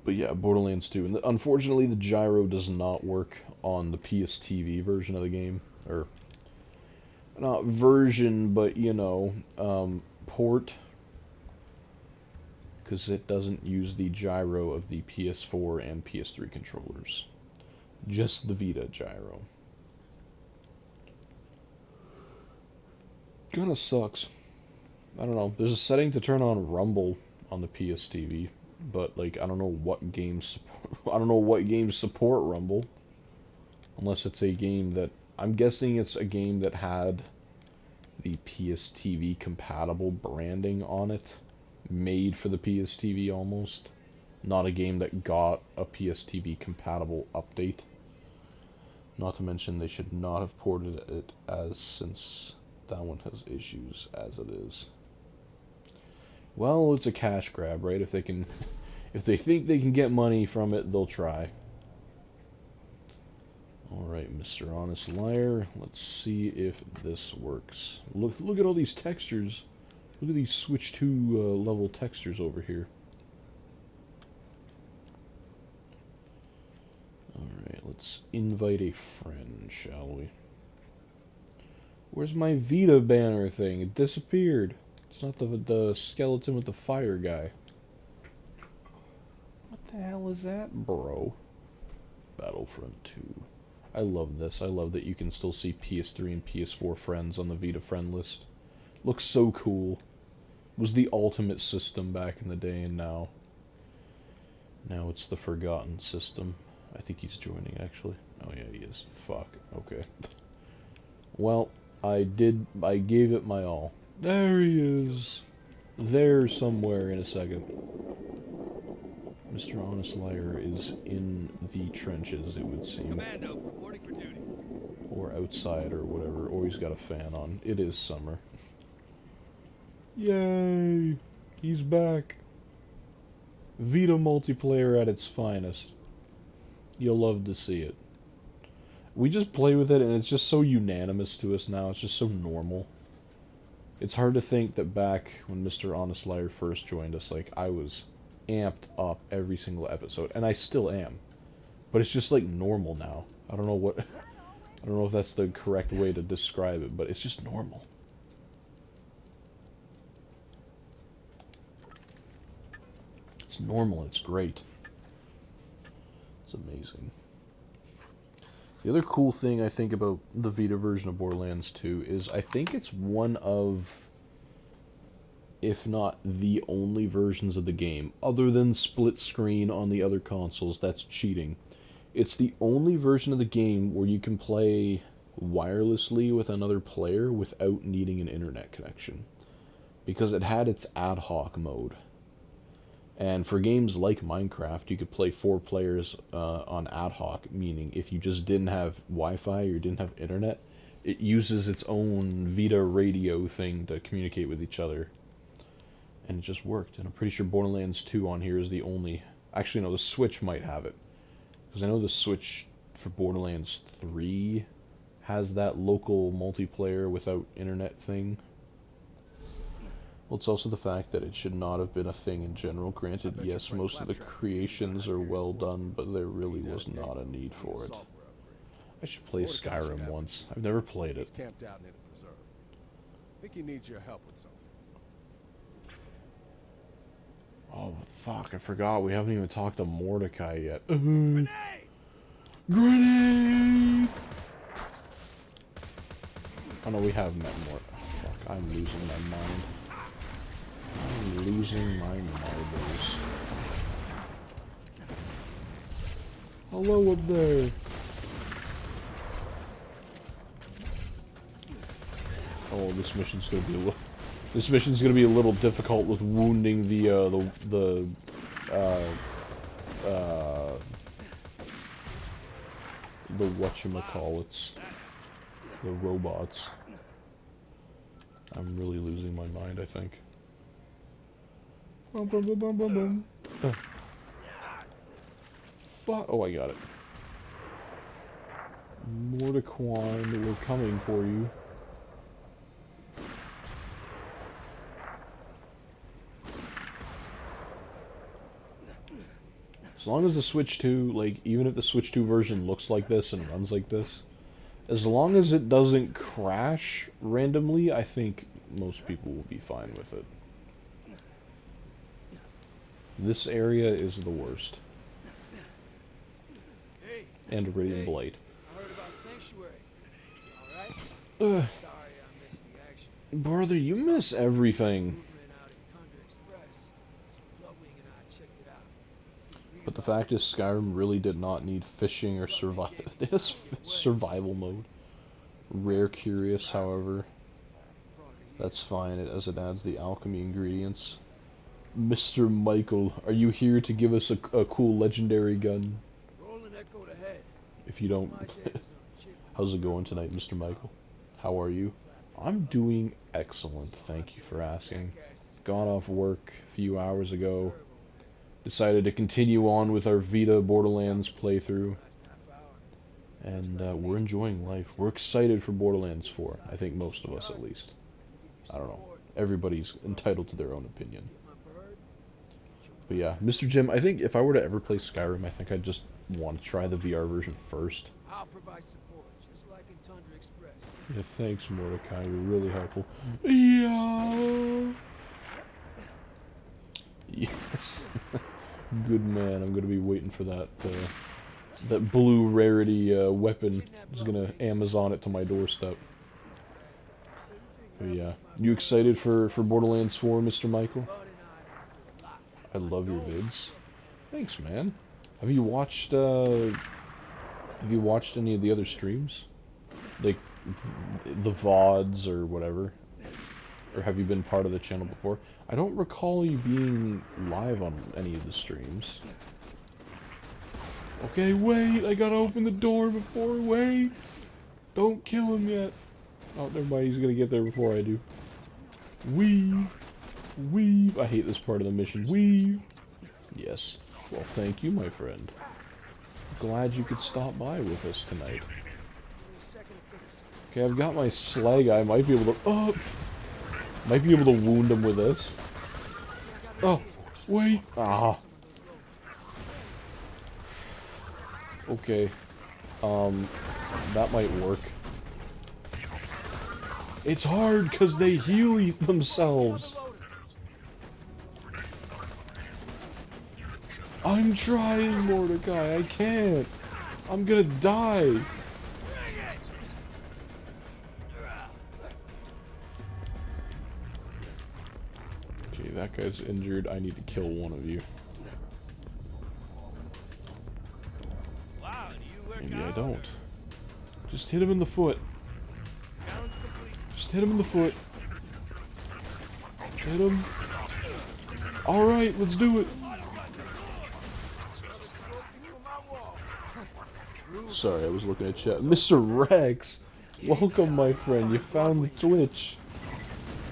But yeah, Borderlands 2. And unfortunately, the gyro does not work on the PSTV version of the game. Or, not version, but, you know, port. Because it doesn't use the gyro of the PS4 and PS3 controllers. Just the Vita gyro. Kinda sucks. I don't know. There's a setting to turn on Rumble on the PSTV. But, like, I don't know what games support, I don't know what games support Rumble. Unless it's a game that, I'm guessing it's a game that had the PSTV compatible branding on it. Made for the PSTV almost. Not a game that got a PSTV compatible update. Not to mention they should not have ported it as, since that one has issues as it is. Well, it's a cash grab, right? If they can, if they think they can get money from it, they'll try. Alright, Mr. Honest Liar. Let's see if this works. Look at all these textures. Look at these Switch 2 level textures over here. Alright, let's invite a friend, shall we? Where's my Vita banner thing? It disappeared. It's not the skeleton with the fire guy. What the hell is that, bro? Battlefront 2. I love this. I love that you can still see PS3 and PS4 friends on the Vita friend list. Looks so cool. It was the ultimate system back in the day, and now it's the forgotten system. I think he's joining, actually. Oh yeah, he is. Fuck. Okay. Well, I gave it my all. There he is. There somewhere in a second. Mr. Honest Liar is in the trenches, it would seem. Commando, reporting for duty. Or outside, or whatever. Or he's got a fan on. It is summer. Yay! He's back. Vita multiplayer at its finest. You'll love to see it. We just play with it, and it's just so unanimous to us now. It's just so normal. It's hard to think that back when Mr. Honest Liar first joined us, like, I was amped up every single episode, and I still am. But it's just, like, normal now. I don't know what... I don't know if that's the correct way to describe it, but it's just normal. It's normal, it's great. It's amazing. The other cool thing I think about the Vita version of Borderlands 2 is I think it's one of, if not the only versions of the game, other than split screen on the other consoles, that's cheating. It's the only version of the game where you can play wirelessly with another player without needing an internet connection. Because it had its ad hoc mode. And for games like Minecraft, you could play 4 players on ad hoc, meaning if you just didn't have Wi-Fi or didn't have internet, it uses its own Vita radio thing to communicate with each other. And it just worked. And I'm pretty sure Borderlands 2 on here is the only... Actually, no, the Switch might have it. Because I know the Switch for Borderlands 3 has that local multiplayer without internet thing. Well, it's also the fact that it should not have been a thing in general. Granted, yes, most of the creations are well done, but there really was not a need for it. I should play Skyrim once. I've never played it. He's camped out near the preserve. I think he needs your help with something. Oh, fuck, I forgot. We haven't even talked to Mordecai yet. Grenade! Grenade! Oh no, we have met Mordecai. Oh, fuck, I'm losing my mind. losing my marbles. Hello up there. Oh, this mission's gonna be a little. This mission's gonna be a little difficult with wounding the whatchamacallits, the robots. I'm really losing my mind, I think. Bum, bum, bum, bum, bum, bum. Oh, I got it. Mordequine, we're coming for you. As long as the Switch 2, like, even if the Switch 2 version looks like this and runs like this, as long as it doesn't crash randomly, I think most people will be fine with it. This area is the worst. Hey, And Iridium Blight. I heard about Sanctuary. Alright? Ugh. Sorry I missed the action. Brother, you miss everything. Movement out in Tundra Express. So Bloodwing and I checked it out. But the fact is, Skyrim really did not need fishing or survival. It has survival mode. Rare Curious, however. That's fine, as it adds the alchemy ingredients. Mr. Michael, are you here to give us a cool legendary gun? Rolling echoed ahead. If you don't... How's it going tonight, Mr. Michael? How are you? I'm doing excellent, thank you for asking. Got off work a few hours ago. Decided to continue on with our Vita Borderlands playthrough. And we're enjoying life. We're excited for Borderlands 4. I think most of us, at least. I don't know. Everybody's entitled to their own opinion. But yeah, Mr. Jim, I think if I were to ever play Skyrim, I think I'd just want to try the VR version first. I'll provide support, just like in Tundra Express. Yeah, thanks, Mordecai. You're really helpful. Yeah. Yes. Good man. I'm gonna be waiting for that that blue rarity weapon. Just gonna Amazon it to my doorstep. But yeah, you excited for Borderlands 4, Mr. Michael? I love your vids. Thanks, man. Have you watched any of the other streams? Like the VODs or whatever? Or have you been part of the channel before? I don't recall you being live on any of the streams. Okay, wait, I gotta open the door before, wait! Don't kill him yet. Oh, never mind, he's gonna get there before I do. Weave! Weave! I hate this part of the mission. Weave! Yes. Well, thank you, my friend. Glad you could stop by with us tonight. Okay, I've got my slag. I might be able to... might be able to wound him with this. Oh, wait. Ah. Okay. That might work. It's hard because they heal themselves. I'm trying, Mordecai. I can't. I'm gonna die. Okay, that guy's injured. I need to kill one of you. Maybe I don't. Just hit him in the foot. Just hit him in the foot. Hit him. Alright, let's do it. Sorry, I was looking at chat. Mr. Rex! Welcome, my friend. You found the Twitch.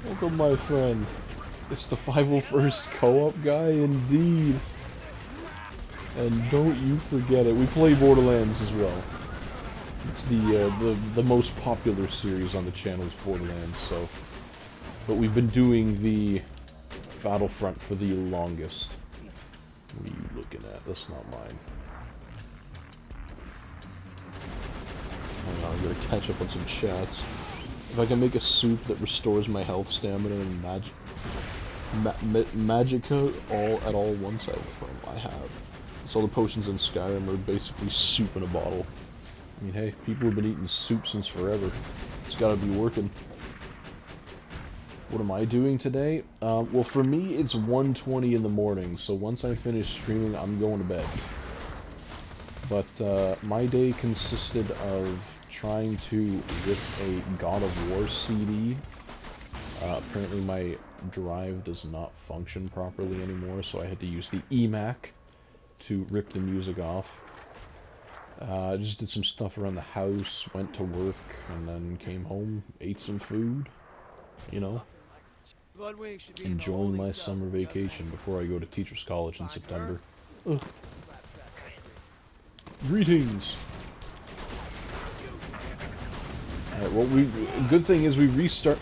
Welcome, my friend. It's the 501st co-op guy, indeed. And don't you forget it. We play Borderlands as well. It's the most popular series on the channel is Borderlands, so... But we've been doing the Battlefront for the longest. What are you looking at? That's not mine. Hang on, I'm gonna catch up on some chats. If I can make a soup that restores my health, stamina, and magicka at all once, I have. So all the potions in Skyrim are basically soup in a bottle. I mean, hey, people have been eating soup since forever. It's gotta be working. What am I doing today? Well, for me, it's 1:20 in the morning, so once I finish streaming, I'm going to bed. But my day consisted of trying to rip a God of War CD. Apparently my drive does not function properly anymore, so I had to use the eMac to rip the music off. I just did some stuff around the house, went to work, and then came home, ate some food, you know, Bloodwing should be in the enjoying holding my cells summer with the other vacation before I go to Teachers College in Find September. her? Ugh. Greetings! Alright, well, good thing is we restarted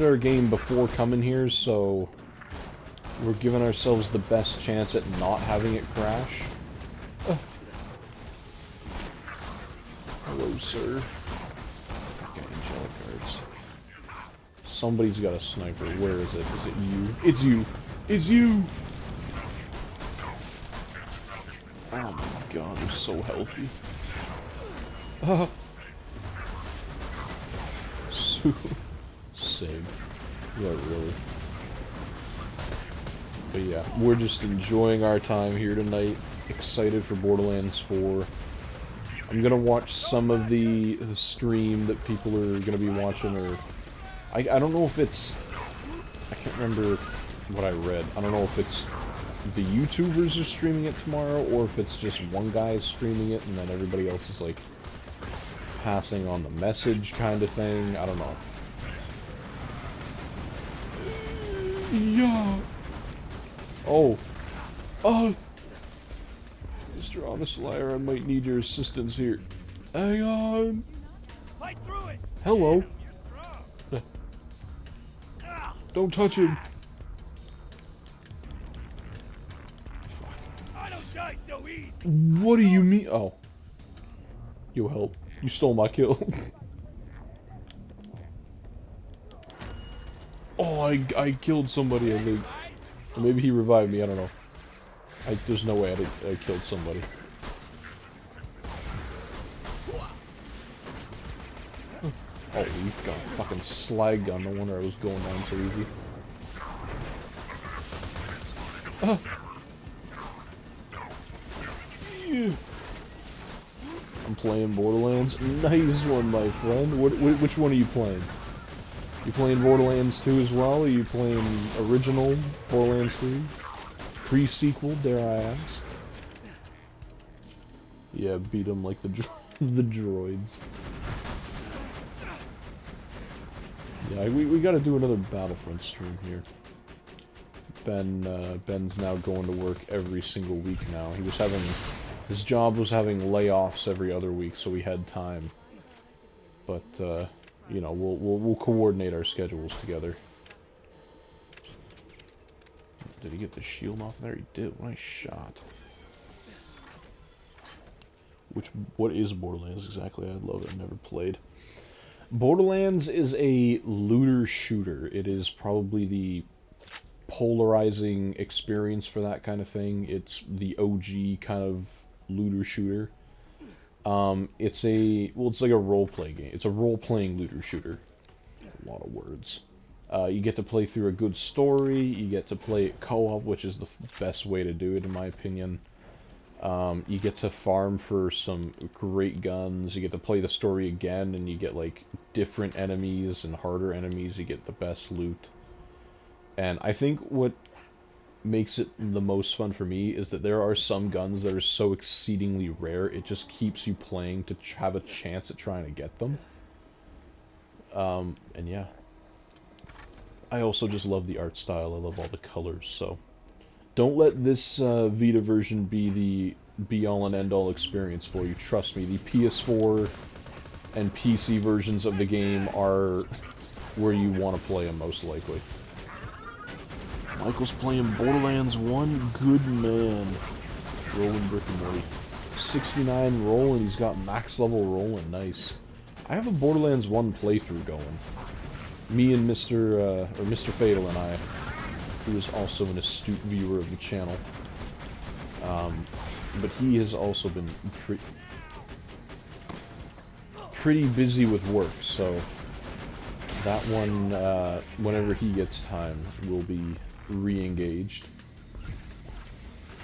our game before coming here, so we're giving ourselves the best chance at not having it crash. Hello, sir. Fucking angelic guards. Somebody's got a sniper. Where is it? Is it you? It's you! It's you! Oh my god, they're so healthy. So sick. Yeah, really. But yeah, we're just enjoying our time here tonight. Excited for Borderlands 4. I'm gonna watch some of the stream that people are gonna be watching, or I don't know if it's, I can't remember what I read. I don't know if it's the YouTubers are streaming it tomorrow, or if it's just one guy is streaming it and then everybody else is like passing on the message kind of thing. I don't know. Yeah. Oh. Oh. Mr. Honest Liar, I might need your assistance here. Hang on. Fight through it. Hello. You're strong. Don't touch him. I don't die so easy. What do you mean? Oh. You help. You stole my kill. Oh, I killed somebody, I think. Or maybe he revived me, I don't know. There's no way I killed somebody. Oh, we've got a fucking slag gun. No wonder I was going down so easy. Ah. Yeah. I'm playing Borderlands. Nice one, my friend. Which one are you playing? You playing Borderlands 2 as well? Are you playing original Borderlands 3? Pre-sequel, dare I ask? Yeah, beat them like the the droids. Yeah, we gotta do another Battlefront stream here. Ben's now going to work every single week now. His job was having layoffs every other week, so we had time. But, you know, we'll coordinate our schedules together. Did he get the shield off there? He did. Nice shot. What is Borderlands exactly? I love it. I've never played. Borderlands is a looter shooter. It is probably the polarizing experience for that kind of thing. It's the OG kind of looter shooter. It's like a role-play game. It's a role-playing looter shooter. A lot of words. You get to play through a good story. You get to play it co-op, which is the best way to do it, in my opinion. You get to farm for some great guns. You get to play the story again, and you get, like, different enemies and harder enemies. You get the best loot. And I think what makes it the most fun for me is that there are some guns that are so exceedingly rare, it just keeps you playing to have a chance at trying to get them. And yeah. I also just love the art style. I love all the colors, so don't let this Vita version be the be-all and end-all experience for you. Trust me, the PS4 and PC versions of the game are where you want to play them, most likely. Michael's playing Borderlands 1. Good man. Rolling brick and mortar. 69 rolling. He's got max level rolling. Nice. I have a Borderlands 1 playthrough going. Me and Mr. Fatal and I, who is also an astute viewer of the channel. But he has also been pretty busy with work, so that one, whenever he gets time, will be re-engaged.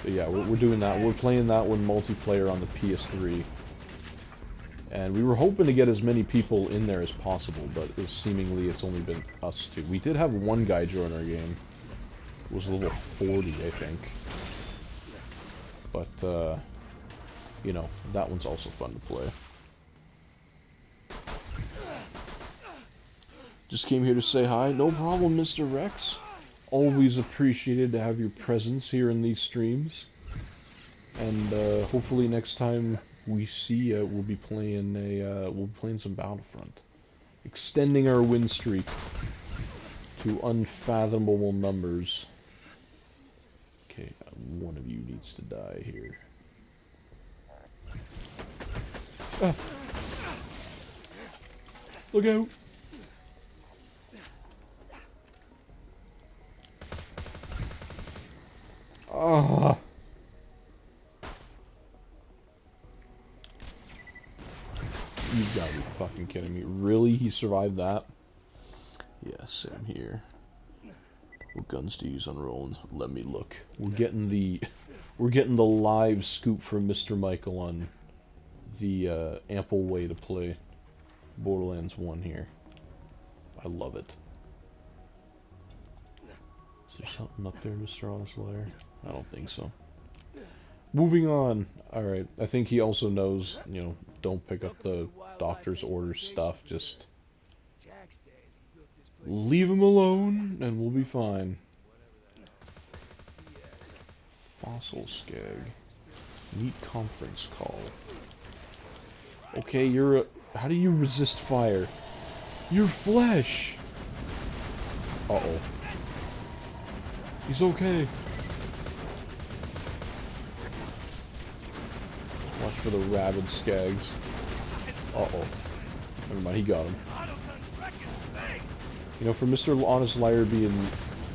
But yeah, we're doing that. We're playing that one multiplayer on the PS3. And we were hoping to get as many people in there as possible, but seemingly it's only been us two. We did have one guy join our game. It was level 40, I think. But, you know, that one's also fun to play. Just came here to say hi. No problem, Mr. Rex. Always appreciated to have your presence here in these streams. And hopefully next time we see you, we'll be playing some Battlefront, extending our win streak to unfathomable numbers. Okay, one of you needs to die here. Ah. Look out! Ah. You gotta be fucking kidding me. Really? He survived that? Yeah, same here. What guns to use on Roland? Let me look. We're getting the live scoop from Mr. Michael on the ample way to play Borderlands 1 here. I love it. Is there something up there, Mr. Honest Liar? I don't think so. Moving on. Alright, I think he also knows, you know, don't pick up the doctor's orders stuff, just leave him alone and we'll be fine. Fossil Skag. Meet conference call. Okay, you're a... How do you resist fire? Your flesh! Uh-oh. He's okay. Watch for the rabid skags. Uh-oh. Never mind, he got him. You know, for Mr. Honest Liar being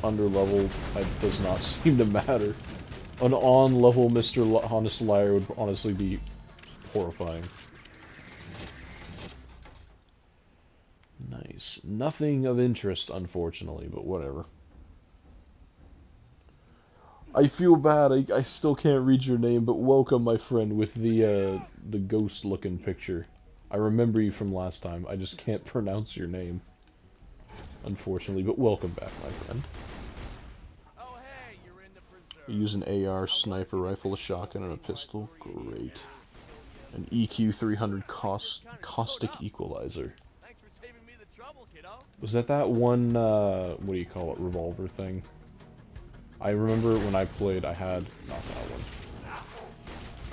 under-leveled, it does not seem to matter. An on-level Mr. Honest Liar would honestly be horrifying. Nice. Nothing of interest, unfortunately, but whatever. I feel bad, I still can't read your name, but welcome, my friend, with the ghost-looking picture. I remember you from last time, I just can't pronounce your name. Unfortunately, but welcome back, my friend. Oh, hey, you're in the preserve. You use an AR, sniper rifle, a shotgun, and a pistol? Great. An EQ 300 caustic equalizer. Thanks for saving me the trouble, kiddo. Was that one, what do you call it, revolver thing? I remember when I played, I had, not that one.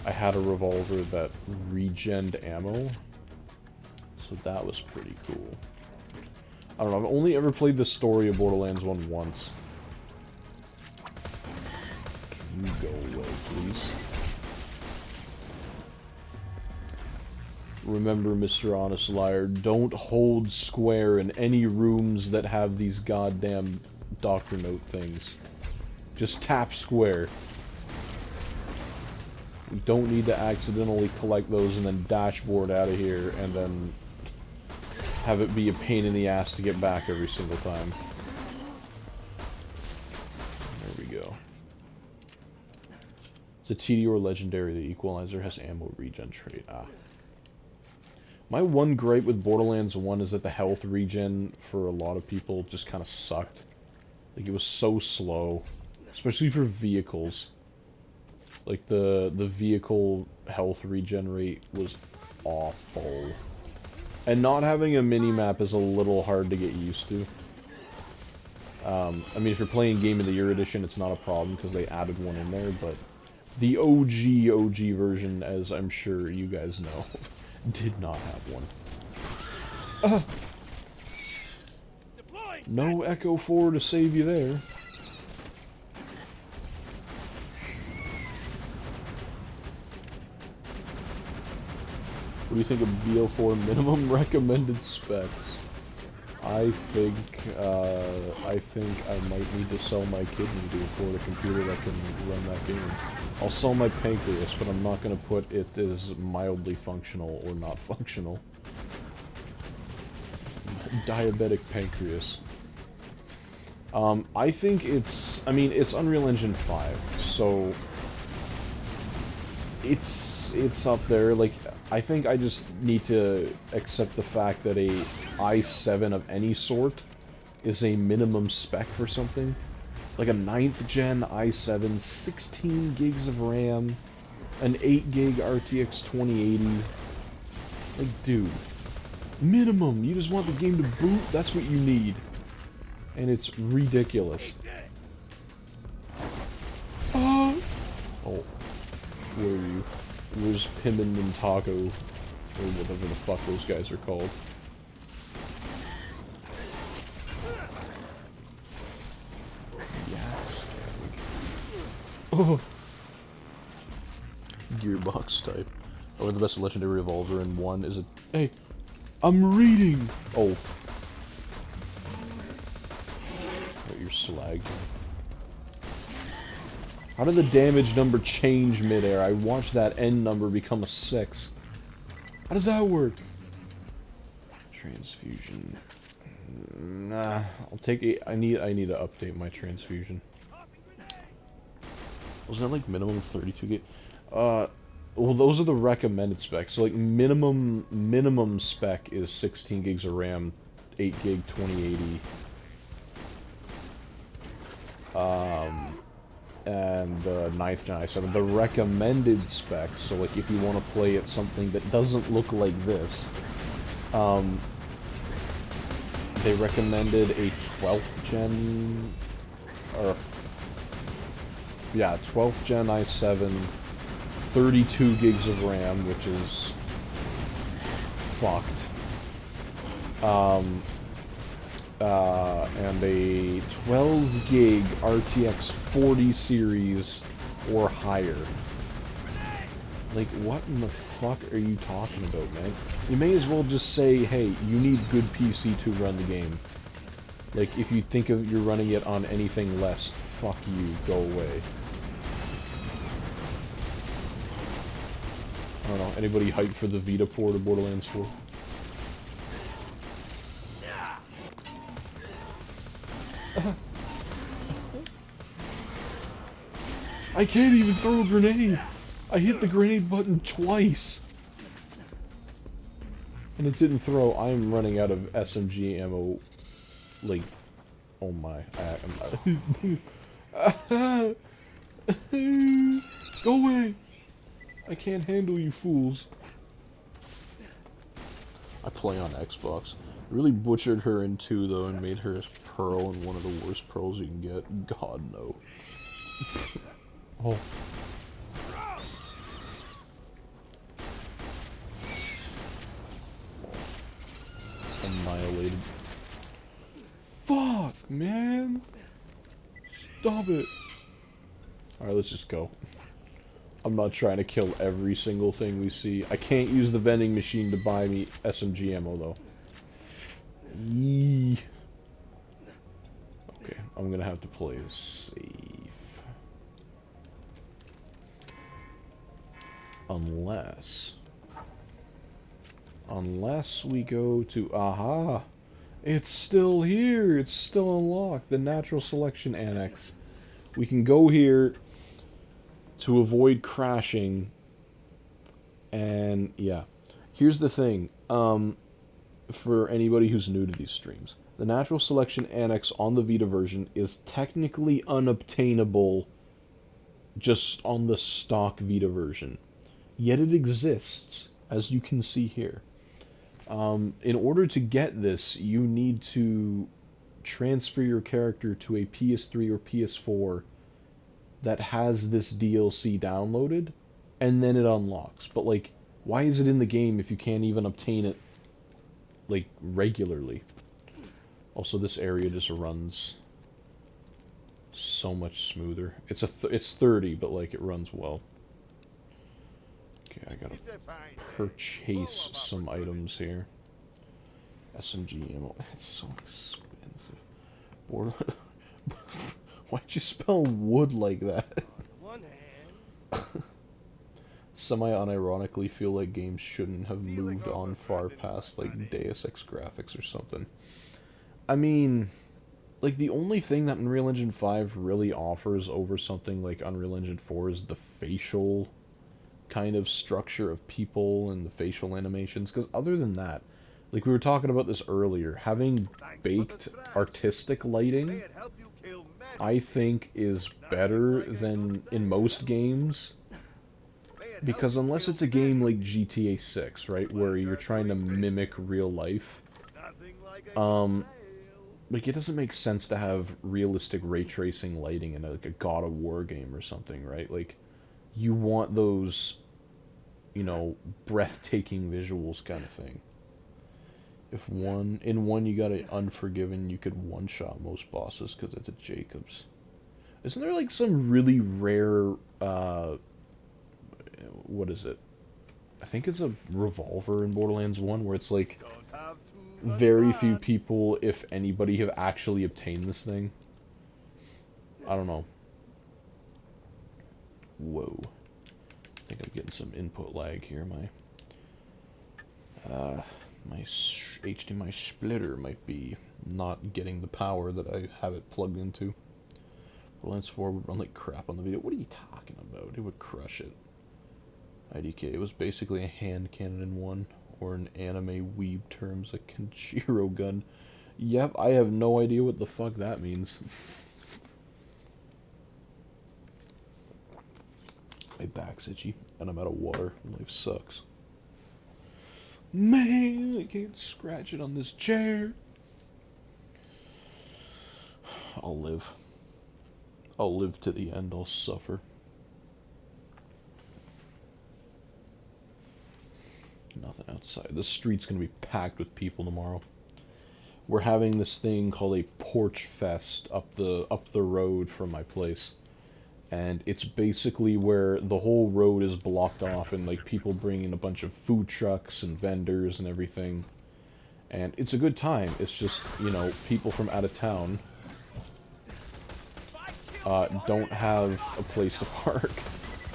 I had a revolver that regened ammo. So that was pretty cool. I don't know, I've only ever played the story of Borderlands 1 once. Can you go away, please? Remember, Mr. Honest Liar, don't hold square in any rooms that have these goddamn Doctor Note things. Just tap square. We don't need to accidentally collect those and then dashboard out of here and then have it be a pain in the ass to get back every single time. There we go. It's a TD or legendary. The equalizer has ammo regen trait. Ah. My one gripe with Borderlands 1 is that the health regen for a lot of people just kind of sucked. Like, it was so slow. Especially for vehicles. Like, the vehicle health regen rate was awful. And not having a mini-map is a little hard to get used to. I mean, if you're playing Game of the Year Edition, it's not a problem, because they added one in there, but the OG version, as I'm sure you guys know, did not have one. No Echo 4 to save you there. What do you think of BO4 minimum recommended specs? I think I might need to sell my kidney to afford a computer that can run that game. I'll sell my pancreas, but I'm not going to put it as mildly functional or not functional. diabetic pancreas. I think it's... I mean, it's Unreal Engine 5, so... It's up there. Like, I think I just need to accept the fact that a i7 of any sort is a minimum spec for something. Like a 9th gen i7, 16 gigs of RAM, an 8 gig RTX 2080. Like, dude. Minimum. You just want the game to boot? That's what you need. And it's ridiculous. Oh, where are you? Where's Pimmon and Taco? Or whatever the fuck those guys are called. Yes. Oh. Gearbox type. Or the best legendary revolver in one is a... Hey! I'm reading! Oh. Oh, you're slag. How did the damage number change midair? I watched that N number become a 6. How does that work? Transfusion. Nah, I'll take it. I need to update my transfusion. Was that like minimum 32 gig? Well, those are the recommended specs. So like minimum spec is 16 gigs of RAM, 8 gig 2080. And the 9th gen i7. The recommended specs, so like if you want to play at something that doesn't look like this, they recommended a 12th gen, or yeah, 12th gen i7, 32 gigs of RAM, which is fucked. And a 12 gig RTX 40 series or higher. Like, what in the fuck are you talking about, man? You may as well just say, hey, you need good PC to run the game. Like, if you think of you're running it on anything less, fuck you, go away. I don't know, anybody hyped for the Vita port of Borderlands 4? I can't even throw a grenade! I hit the grenade button twice! And it didn't throw. I'm running out of SMG ammo. Like, oh my. Go away! I can't handle you fools. I play on Xbox. Really butchered her in 2 though and made her a Pearl and one of the worst Pearls you can get. God no. Oh. Annihilated. Fuck, man! Stop it! Alright, let's just go. I'm not trying to kill every single thing we see. I can't use the vending machine to buy me SMG ammo, though. Yee. Okay, I'm gonna have to play it safe. Unless we go to... Aha! It's still here! It's still unlocked! The Natural Selection Annex. We can go here to avoid crashing. And, yeah. Here's the thing. For anybody who's new to these streams. The Natural Selection Annex on the Vita version is technically unobtainable just on the stock Vita version. Yet it exists, as you can see here. In order to get this, you need to transfer your character to a PS3 or PS4 that has this DLC downloaded, and then it unlocks. But, like, why is it in the game if you can't even obtain it, like, regularly? Also, this area just runs so much smoother. It's it's 30, but, like, it runs well. Okay, I gotta purchase some items here. SMG ammo. It's so expensive. Why'd you spell wood like that? On one hand, semi-unironically feel like games shouldn't have moved on far past, like, Deus Ex graphics or something. I mean, like, the only thing that Unreal Engine 5 really offers over something like Unreal Engine 4 is the facial kind of structure of people and the facial animations, because other than that, like we were talking about this earlier, having baked artistic lighting, I think, is better than in most games, because unless it's a game like GTA 6, right, where you're trying to mimic real life, like, it doesn't make sense to have realistic ray tracing lighting in like a God of War game or something, right? Like, you want those, you know, breathtaking visuals kind of thing. If in one you got an Unforgiven, you could one-shot most bosses because it's a Jacobs. Isn't there like some really rare, what is it? I think it's a revolver in Borderlands 1 where it's like very few people, if anybody, have actually obtained this thing. I don't know. Whoa. I think I'm getting some input lag here. My HDMI splitter might be not getting the power that I have it plugged into. Borderlands 4 would run like crap on the video. What are you talking about? It would crush it. IDK, it was basically a hand cannon in one, or in anime weeb terms, a Kenshiro gun. Yep, I have no idea what the fuck that means. My back's itchy, and I'm out of water. Life sucks. Man, I can't scratch it on this chair. I'll live. I'll live to the end. I'll suffer. Nothing outside. The street's gonna be packed with people tomorrow. We're having this thing called a porch fest up the road from my place. And it's basically where the whole road is blocked off and like people bring in a bunch of food trucks and vendors and everything. And it's a good time. It's just, you know, people from out of town don't have a place to park.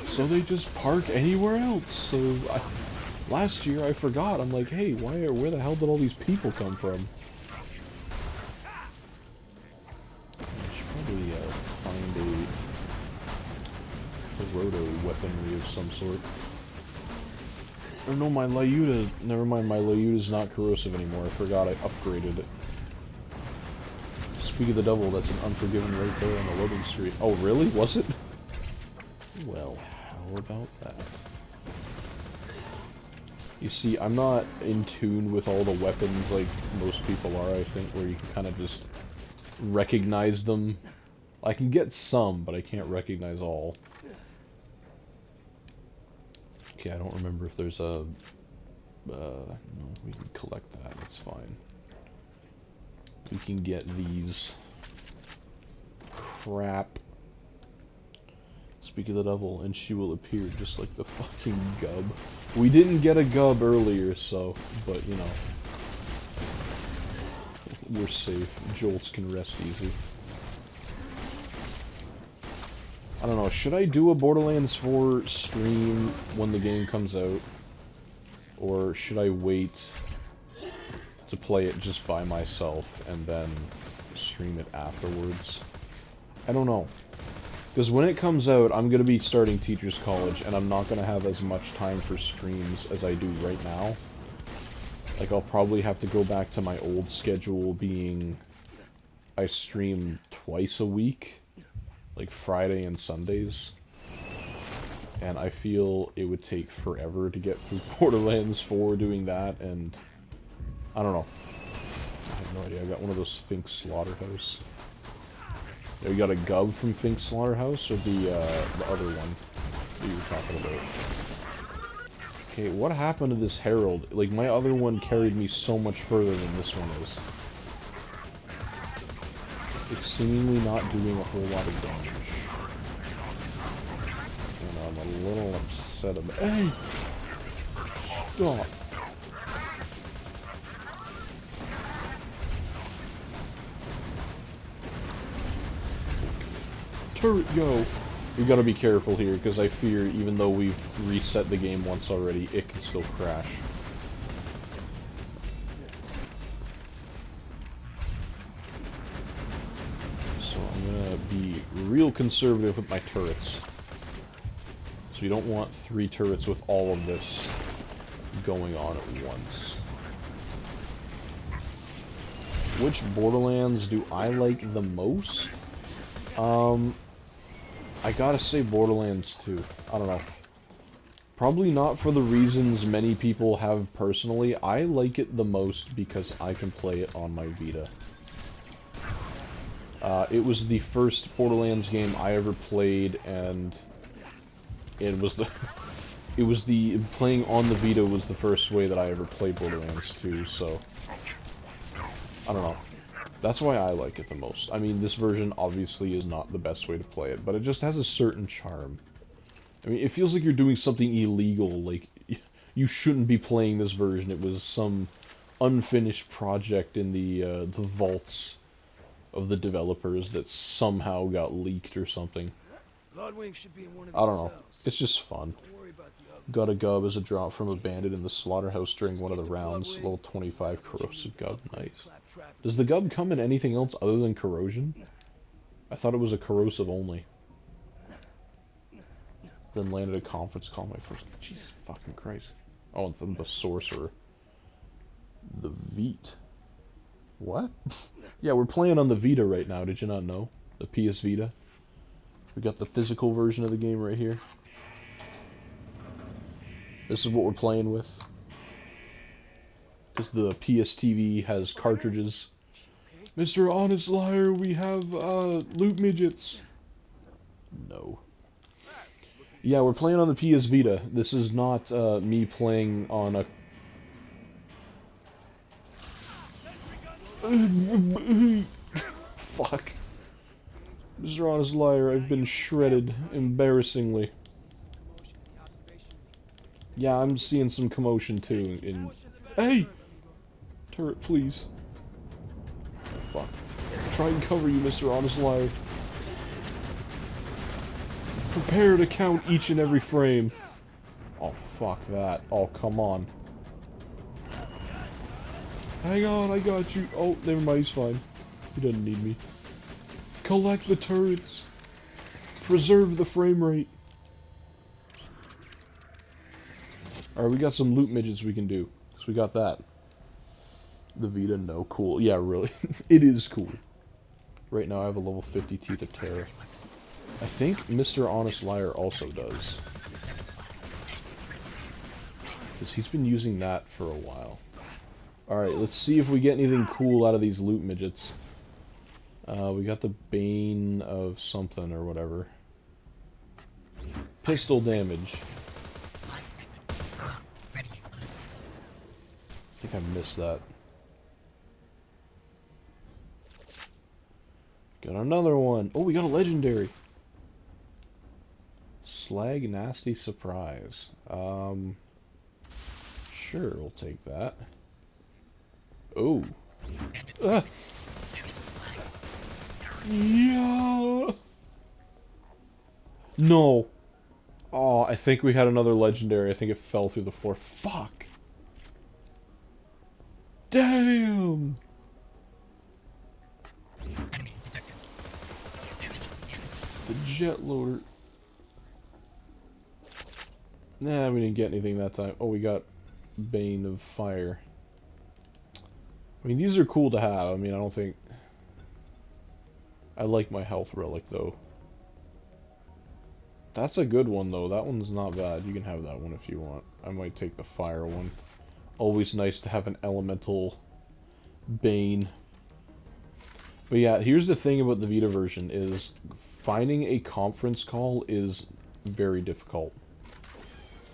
So they just park anywhere else. So last year I forgot. I'm like, hey, where the hell did all these people come from? I should probably find a Roto weaponry of some sort. Or no, my Lyuta... Never mind, my Lyuta's not corrosive anymore. I forgot I upgraded it. Speak of the devil, that's an Unforgiven right there on the loading street. Oh, really? Was it? Well, how about that? You see, I'm not in tune with all the weapons like most people are, I think, where you can kind of just recognize them. I can get some, but I can't recognize all. Okay, I don't remember if there's a... no, we can collect that, that's fine. We can get these. Crap. Speak of the devil, and she will appear just like the fucking gub. We didn't get a gub earlier, so... But, you know. We're safe. Jolts can rest easy. I don't know, should I do a Borderlands 4 stream when the game comes out? Or should I wait to play it just by myself and then stream it afterwards? I don't know. Because when it comes out, I'm going to be starting Teachers College, and I'm not going to have as much time for streams as I do right now. Like, I'll probably have to go back to my old schedule being... I stream twice a week. Like Friday and Sundays, and I feel it would take forever to get through Borderlands 4 doing that, and I don't know. I have no idea. I got one of those Fink Slaughterhouse. You got a gub from Fink Slaughterhouse, or the other one that you were talking about? Okay, what happened to this Herald? Like, my other one carried me so much further than this one is. It's seemingly not doing a whole lot of damage. And I'm a little upset about... Hey! Stop! Turret, go! We gotta be careful here, because I fear, even though we've reset the game once already, it can still crash. So I'm gonna be real conservative with my turrets. So you don't want 3 turrets with all of this going on at once. Which Borderlands do I like the most? I gotta say Borderlands 2. I don't know. Probably not for the reasons many people have personally. I like it the most because I can play it on my Vita. It was the first Borderlands game I ever played, and it was the playing on the Vita was the first way that I ever played Borderlands 2, so I don't know. That's why I like it the most. I mean, this version obviously is not the best way to play it, but it just has a certain charm. I mean, it feels like you're doing something illegal, like, you shouldn't be playing this version. It was some unfinished project in the vaults of the developers that somehow got leaked or something. Bloodwing should be in one of I these don't know. cells. It's just fun. Don't worry about the others. Got a gub as a drop from a bandit in the slaughterhouse during one of the rounds. Level 25 corrosive gub. Nice. Does the gub come in anything else other than corrosion? I thought it was a corrosive only. Then landed a conference call my first. Jesus fucking Christ. Oh, and then the sorcerer. The Vita. What? Yeah, we're playing on the Vita right now. Did you not know? The PS Vita. We got the physical version of the game right here. This is what we're playing with. Because the PS TV has cartridges. Mr. Honest Liar, we have, loot midgets. No. Yeah, we're playing on the PS Vita. This is not, me playing on a... Fuck. Mr. Honest Liar, I've been shredded, embarrassingly. Yeah, I'm seeing some commotion too in... Hey! Turret, please. Fuck. Try and cover you, Mr. Honest Liar. Prepare to count each and every frame. Oh, fuck that. Oh, come on. Hang on, I got you. Oh, never mind, he's fine. He doesn't need me. Collect the turrets. Preserve the frame rate. Alright, we got some loot midgets we can do. So we got that. The Vita, no. Cool. Yeah, really. It is cool. Right now I have a level 50 Teeth of Terror. I think Mr. Honest Liar also does. Because he's been using that for a while. Alright, let's see if we get anything cool out of these loot midgets. We got the Bane of something or whatever. Pistol damage. I think I missed that. Got another one. Oh, we got a legendary. Slag Nasty Surprise. Sure, we'll take that. Oh. Ah. Yeah. No. Oh, I think we had another legendary. I think it fell through the floor. Fuck. Damn. The jet loader. Nah, we didn't get anything that time. Oh, we got Bane of Fire. I mean, these are cool to have. I mean, I don't think... I like my health relic, though. That's a good one, though. That one's not bad. You can have that one if you want. I might take the fire one. Always nice to have an elemental Bane. But yeah, here's the thing about the Vita version, is finding a conference call is very difficult.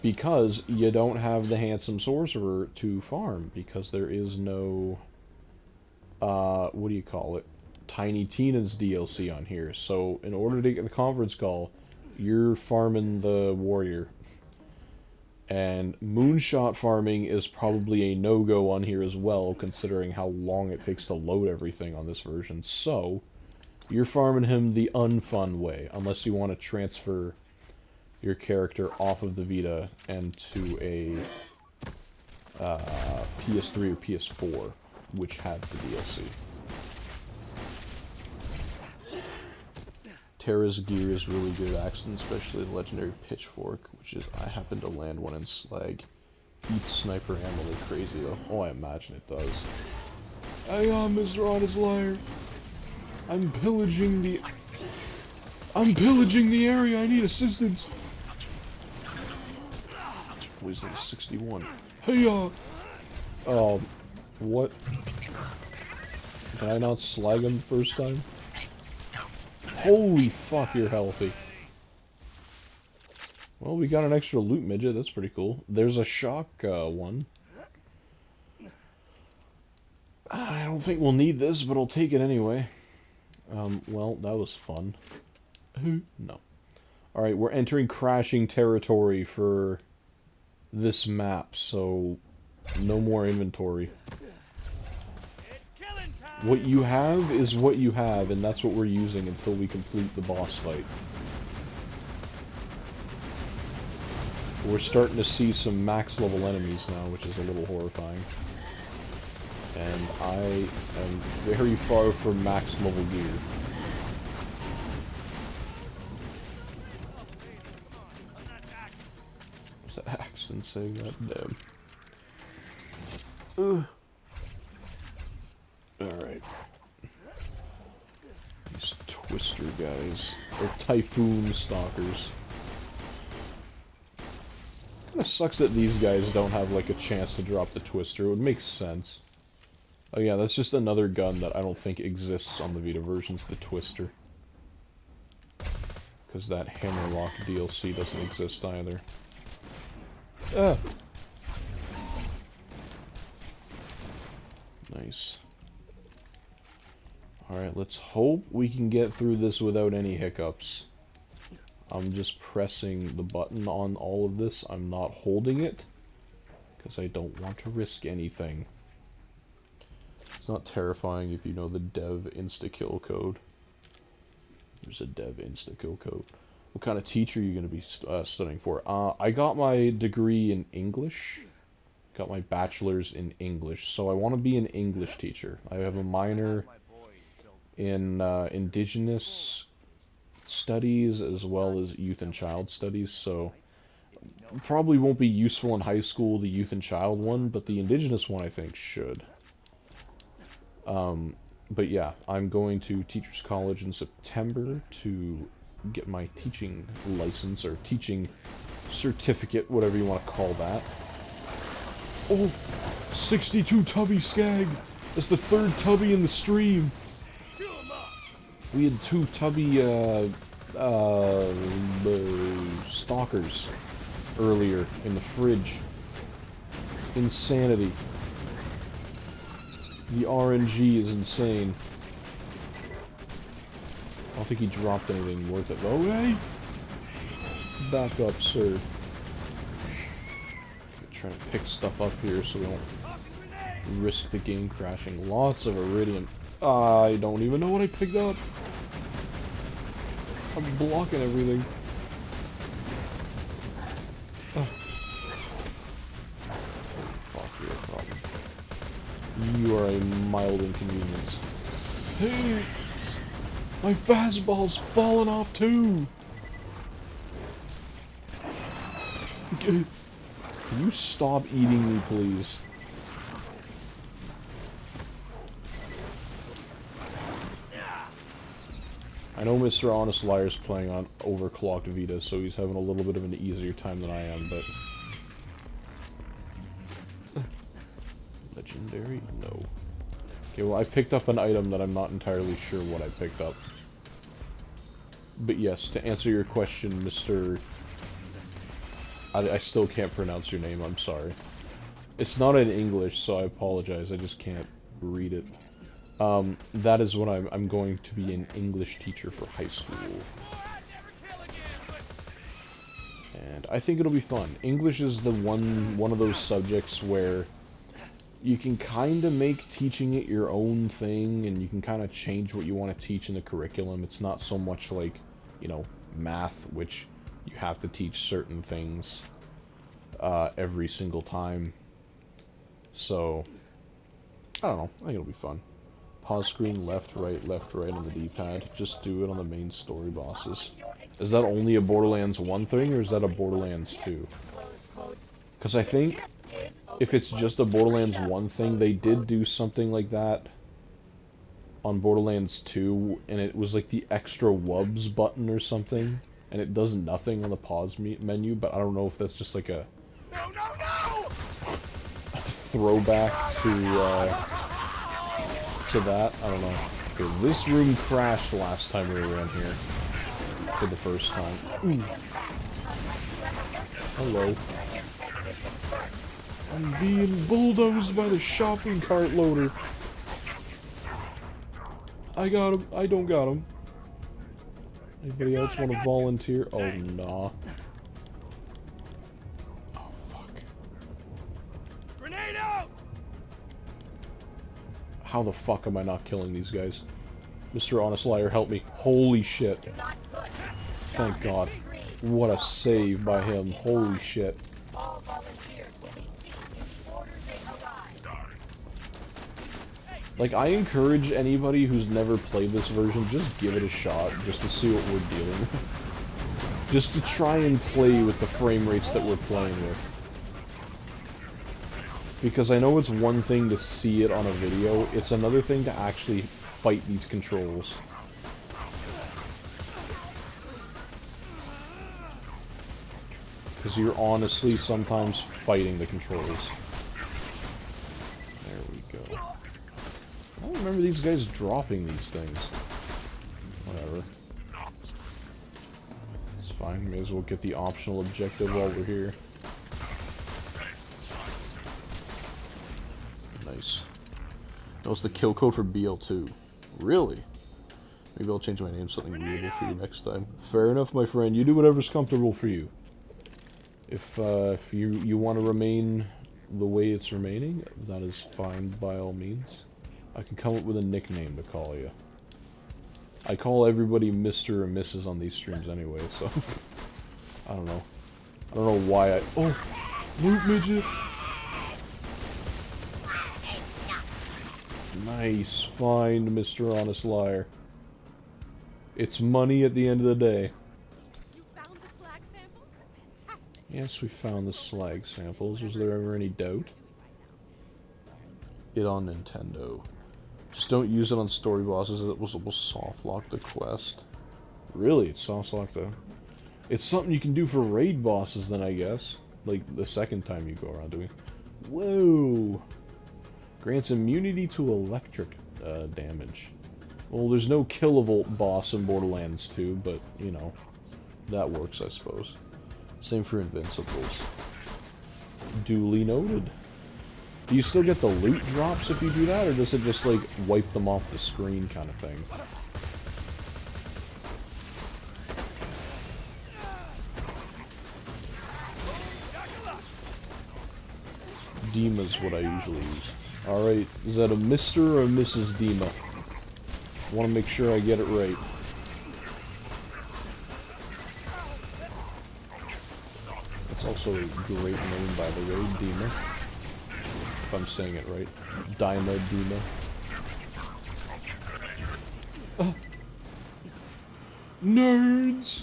Because you don't have the handsome sorcerer to farm, because there is no... what do you call it? Tiny Tina's DLC on here. So, in order to get the conference call, you're farming the warrior. And moonshot farming is probably a no-go on here as well, considering how long it takes to load everything on this version. So, You're farming him the unfun way, unless you want to transfer your character off of the Vita and to a PS3 or PS4, which have the DLC. Terra's gear is really good accent, especially the legendary pitchfork, which is, I happen to land one in Slag. Eats sniper ammo like crazy though. Oh, I imagine it does. Hang on, Mr. Honest Liar. I'm pillaging the area, I need assistance. Wisdom 61. Hey, what? Can I not slag him the first time? Holy fuck, you're healthy. Well, we got an extra loot midget, that's pretty cool. There's a shock one. I don't think we'll need this, but I'll take it anyway. Well, that was fun. No. Alright, we're entering crashing territory for this map, so no more inventory. What you have is what you have, and that's what we're using until we complete the boss fight. We're starting to see some max level enemies now, which is a little horrifying. And I am very far from max level gear. Was that Axton saying that? Damn. Alright. These Twister guys. Or Typhoon Stalkers. Kinda sucks that these guys don't have like a chance to drop the Twister. It would make sense. Oh yeah, that's just another gun that I don't think exists on the Vita versions, the Twister. Because that Hammerlock DLC doesn't exist either. Ah! Nice. Alright, let's hope we can get through this without any hiccups. I'm just pressing the button on all of this. I'm not holding it, because I don't want to risk anything. It's not terrifying if you know the dev insta-kill code. There's a dev insta-kill code. What kind of teacher are you going to be studying for? I got my degree in English. Got my bachelor's in English. So I want to be an English teacher. I have a minor in Indigenous Studies as well as Youth and Child Studies. So probably won't be useful in high school, the Youth and Child one, but the Indigenous one I think should. But yeah, I'm going to Teachers College in September to get my teaching license, or teaching certificate, whatever you want to call that. Oh, 62 Tubby Skag! That's the third Tubby in the stream! We had 2 Tubby, stalkers earlier in the fridge. Insanity. The RNG is insane. I don't think he dropped anything worth it. Oh, hey! Back up, sir. Trying to pick stuff up here so we don't risk the game crashing. Lots of Iridium. I don't even know what I picked up. I'm blocking everything. Oh. Fuck, you're a problem. You are a mild inconvenience. Hey! My fastball's falling off too! Can you stop eating me, please? I know Mr. Honest Liar's playing on overclocked Vita, so he's having a little bit of an easier time than I am, but... Legendary? No. Okay, well, I picked up an item that I'm not entirely sure what I picked up. But yes, to answer your question, Mr... I still can't pronounce your name, I'm sorry. It's not in English, so I apologize, I just can't read it. That is what I'm going to be an English teacher for high school. And I think it'll be fun. English is the one of those subjects where you can kind of make teaching it your own thing, and you can kind of change what you want to teach in the curriculum. It's not so much like, you know, math, which you have to teach certain things every single time. So, I don't know. I think it'll be fun. Pause screen, left, right on the D-pad. Just do it on the main story bosses. Is that only a Borderlands 1 thing, or is that a Borderlands 2? Because I think if it's just a Borderlands 1 thing, they did do something like that on Borderlands 2, and it was like the extra wubs button or something, and it does nothing on the pause menu, but I don't know if that's just like a throwback to that. I don't know. Okay, this room crashed last time we were in here for the first time. Ooh. Hello. I'm being bulldozed by the shopping cart loader. I got him. I don't got him. Anybody else want to volunteer? Oh, nah. Oh, fuck. Grenade out! How the fuck am I not killing these guys? Mr. Honest Liar, help me. Holy shit. Thank God. What a save by him. Holy shit. Like, I encourage anybody who's never played this version, just give it a shot, just to see what we're dealing with. Just to try and play with the frame rates that we're playing with. Because I know it's one thing to see it on a video, it's another thing to actually fight these controls. Because you're honestly sometimes fighting the controls. There we go. I don't remember these guys dropping these things. Whatever. It's fine, may as well get the optional objective while we're here. Nice. That was the kill code for BL2. Really? Maybe I'll change my name to something readable for you next time. Fair enough, my friend. You do whatever's comfortable for you. If you want to remain the way it's remaining, that is fine by all means. I can come up with a nickname to call you. I call everybody Mr. and Mrs. on these streams anyway, so... I don't know. I don't know why I... Oh! Loot midget! Nice find, Mr. Honest Liar. It's money at the end of the day. You found the slag samples? Fantastic. Yes, we found the slag samples. Was there ever any doubt? It on Nintendo. Just don't use it on story bosses. It will soft lock the quest. Really? It soft lock the... It's something you can do for raid bosses then, I guess. Like, the second time you go around doing... Whoa! Grants immunity to electric damage. Well, there's no kilovolt boss in Borderlands 2, but, you know, that works, I suppose. Same for Invincibles. Duly noted. Do you still get the loot drops if you do that, or does it just, like, wipe them off the screen kind of thing? Dima's what I usually use. Alright, is that a Mr. or a Mrs. Dima? I want to make sure I get it right. That's also a great name, by the way, Dima. If I'm saying it right. Dima, Dima. Nerds!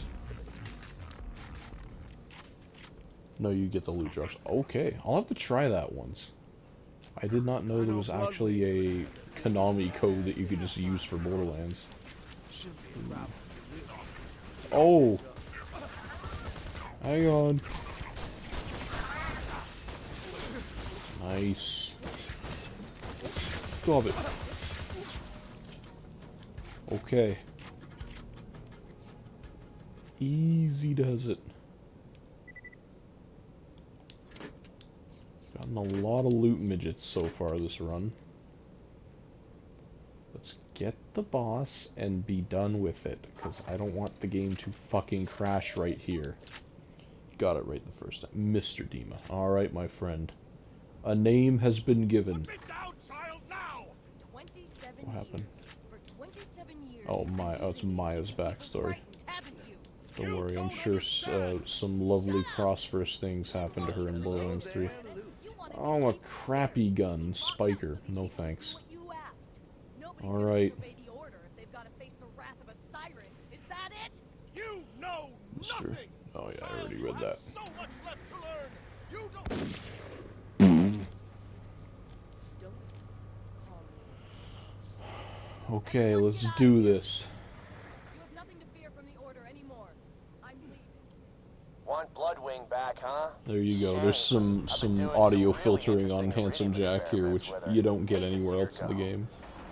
No, you get the loot drops. Okay, I'll have to try that once. I did not know there was actually a Konami code that you could just use for Borderlands. Oh! Hang on. Nice. Stop it. Okay. Easy does it. Gotten a lot of loot midgets so far this run. Let's get the boss and be done with it, because I don't want the game to fucking crash right here. Got it right the first time. Mr. Dima. Alright, my friend. A name has been given. Put me down, child, now! 27 What happened? years. For 27 years. Oh, you've been my, oh, it's using me to Maya's keep us backstory. frightened, haven't you? Don't worry, I'm sure some lovely prosperous things happened to her in Borderlands 3. Oh, a crappy gun. Spiker. No thanks. Alright. You know Mr. nothing! Oh yeah, I Child, already you read have that. so much left to learn! You don't... Okay, let's do this. You have nothing to fear from the Order anymore. I'm leaving. Want Bloodwing back, huh? There you go. Shame. There's some I've been doing audio really filtering on interesting Handsome iridium Jack here, which experiments with her. you don't get Hate to see anywhere her else in the go. game.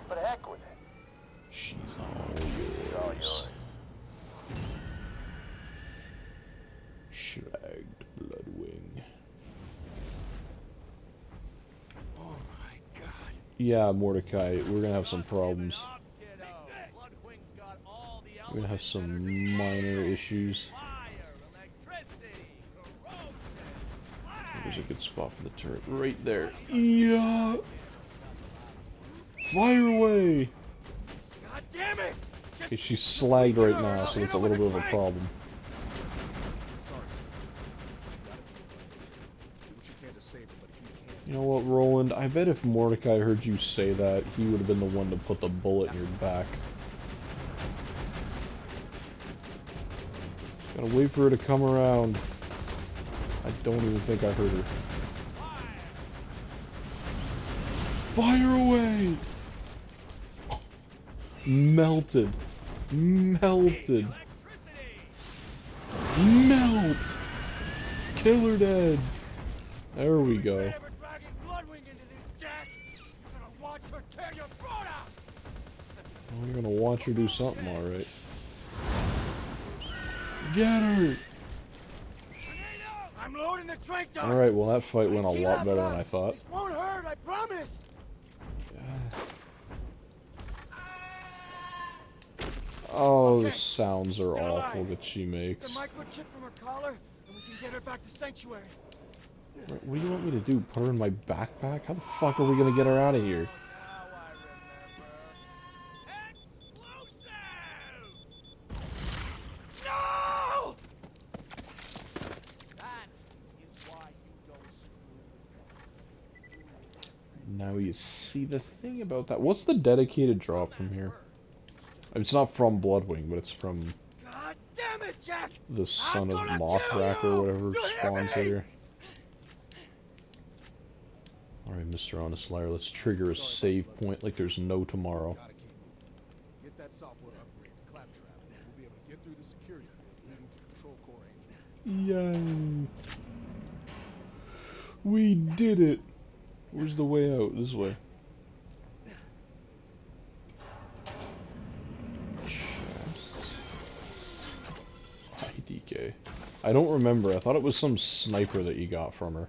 But heck with it. She's all yours. She's all yours. Shagged Bloodwing. Oh my god. Yeah, Mordecai, we're gonna have some problems. Bloodwing's got all the We're gonna have some elements of minor energy. issues. Fire, electricity, corrosion, slag. There's a good spot for the turret. Right there. Yeah! Fire away! God damn it! Okay, she's slagged right now, so it's a little bit of a problem. Sorry, sir. Do what you can to save her, but if you can't... You know what, Roland? I bet if Mordecai heard you say that, he would have been the one to put the bullet in your back. Gotta wait for her to come around. I don't even think I heard her. Fire away! Melted. Melted. Melt! Killer dead. There we go. Ever dragging Bloodwing into this, Jack? You're gonna watch her tear your throat out! Well, you're gonna watch her do something, alright. Get her! I'm loading the trank dart! Alright, well that fight went a Keep lot up, better than love. I thought. This won't hurt, I promise! Oh, the Okay, sounds are still awful alive. that she The makes. microchip from her collar, and we can get her back to Sanctuary. What do you want me to do? Put her in my backpack? How the fuck are we gonna get her out of here? Now I remember. Explosive! No! That is why you don't screw with us. Now you see the thing about that. What's the dedicated drop from here? It's not from Bloodwing, but it's from God damn it, Jack! the son of gonna Mothrack kill or you! whatever You hear spawns me? here. Alright, Mr. Honest Liar, let's trigger a save point like there's no tomorrow. Gotta keep moving. Get that software upgrade to Claptrap. We'll be able to get through the security field leading to Control Core Angel. Yay! We did it! Where's the way out? This way. IDK. I don't remember. I thought it was some sniper that you got from her.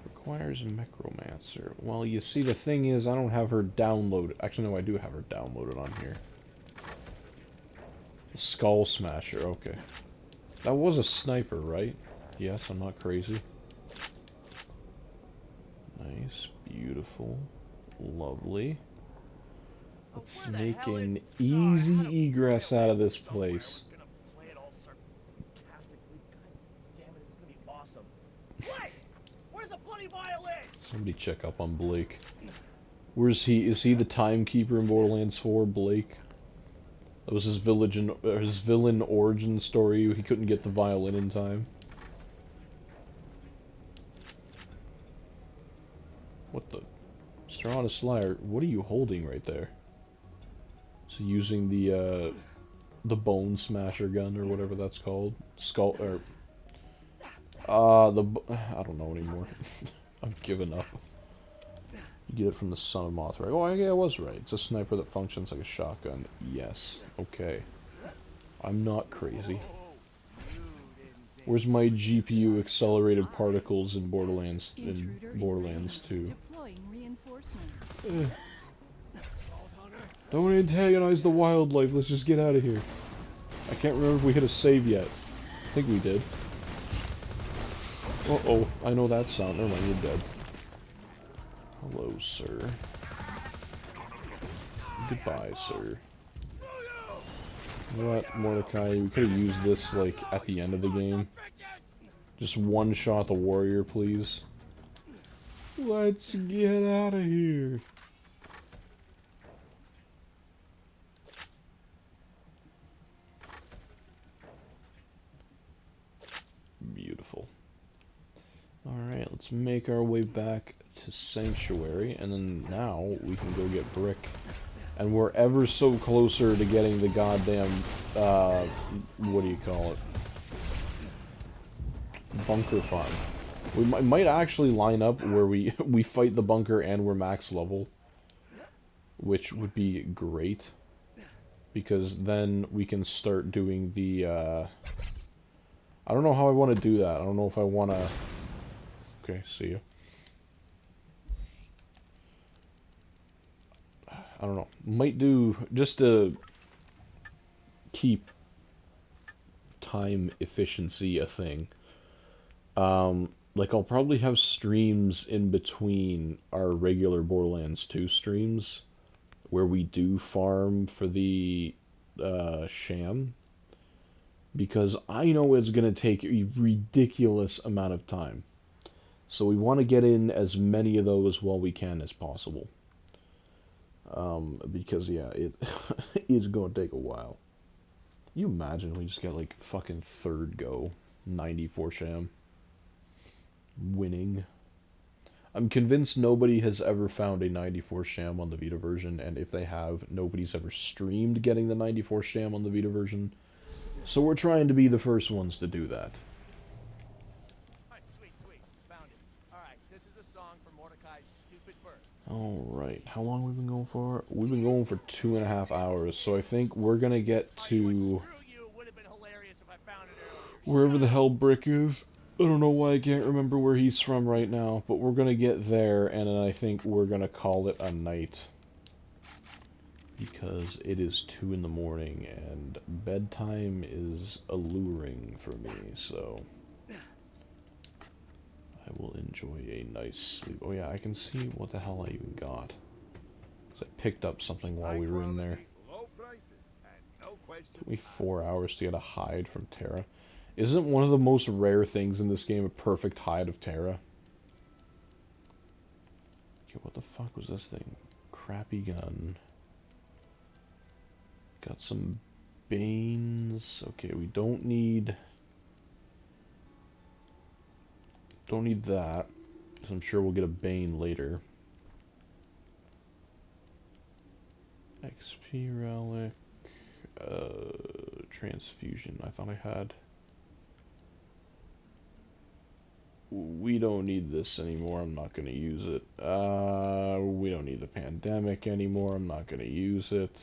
Requires a Necromancer. Well, you see, the thing is, I don't have her downloaded. Actually, no, I do have her downloaded on here. Skull Smasher, okay. That was a sniper, right? Yes, I'm not crazy. Nice, beautiful, lovely. Let's make an easy egress out of this place. Gonna play it all sarcastically. God damn it, it's gonna be awesome. Blake! Where's the bloody violin? Somebody check up on Blake. Where's he? Is he the timekeeper in Borderlands 4, Blake? That was his villain origin story. He couldn't get the violin in time. What the? Mr. Honest Liar, what are you holding right there? So using the Bone Smasher gun or whatever that's called. Skull or I don't know anymore. I've given up. You get it from the son of Mothra. Oh, yeah, I was right. It's a sniper that functions like a shotgun. Yes. Okay. I'm not crazy. Where's my GPU accelerated particles in Borderlands 2? Deploying reinforcements. Don't antagonize the wildlife. Let's just get out of here. I can't remember if we hit a save yet. I think we did. Uh-oh, I know that sound. Never mind, you're dead. Hello, sir. Goodbye, sir. You know what, Mordecai, we could have used this, like, at the end of the game. Just one-shot the warrior, please. Let's get out of here. Beautiful. Alright, let's make our way back to Sanctuary, and then now we can go get Brick. And we're ever so closer to getting the goddamn, what do you call it? Bunker farm. We might actually line up where we, we fight the bunker and we're max level. Which would be great. Because then we can start doing the, I don't know how I want to do that. I don't know if I want to... Okay, see ya. I don't know. Might do, just to keep time efficiency a thing. Like, I'll probably have streams in between our regular Borderlands 2 streams, where we do farm for the sham. Because I know it's going to take a ridiculous amount of time. So we want to get in as many of those while we can as possible. Because, yeah, it's going to take a while. You imagine we just get, like, fucking third go, 94 sham. Winning. I'm convinced nobody has ever found a 94 sham on the Vita version, and if they have, nobody's ever streamed getting the 94 sham on the Vita version. So we're trying to be the first ones to do that. Sweet, sweet. Found it. Alright, this is a song for Mordecai's stupid birth. Alright, how long have we been going for? We've been going for 2.5 hours, so I think we're gonna get to wherever the hell Brick is. I don't know why I can't remember where he's from right now, but we're gonna get there, and then I think we're gonna call it a night. Because it is 2 in the morning, and bedtime is alluring for me, so... I will enjoy a nice sleep. Oh yeah, I can see what the hell I even got. 'Cause I picked up something while we were in there. Took me 4 hours to get a hide from Terra. Isn't one of the most rare things in this game a perfect hide of Terra? Okay, what the fuck was this thing? Crappy gun. Got some Banes. Okay, we don't need... Don't need that. Because I'm sure we'll get a Bane later. XP relic. Transfusion. I thought I had. We don't need this anymore. I'm not going to use it. We don't need the pandemic anymore. I'm not going to use it.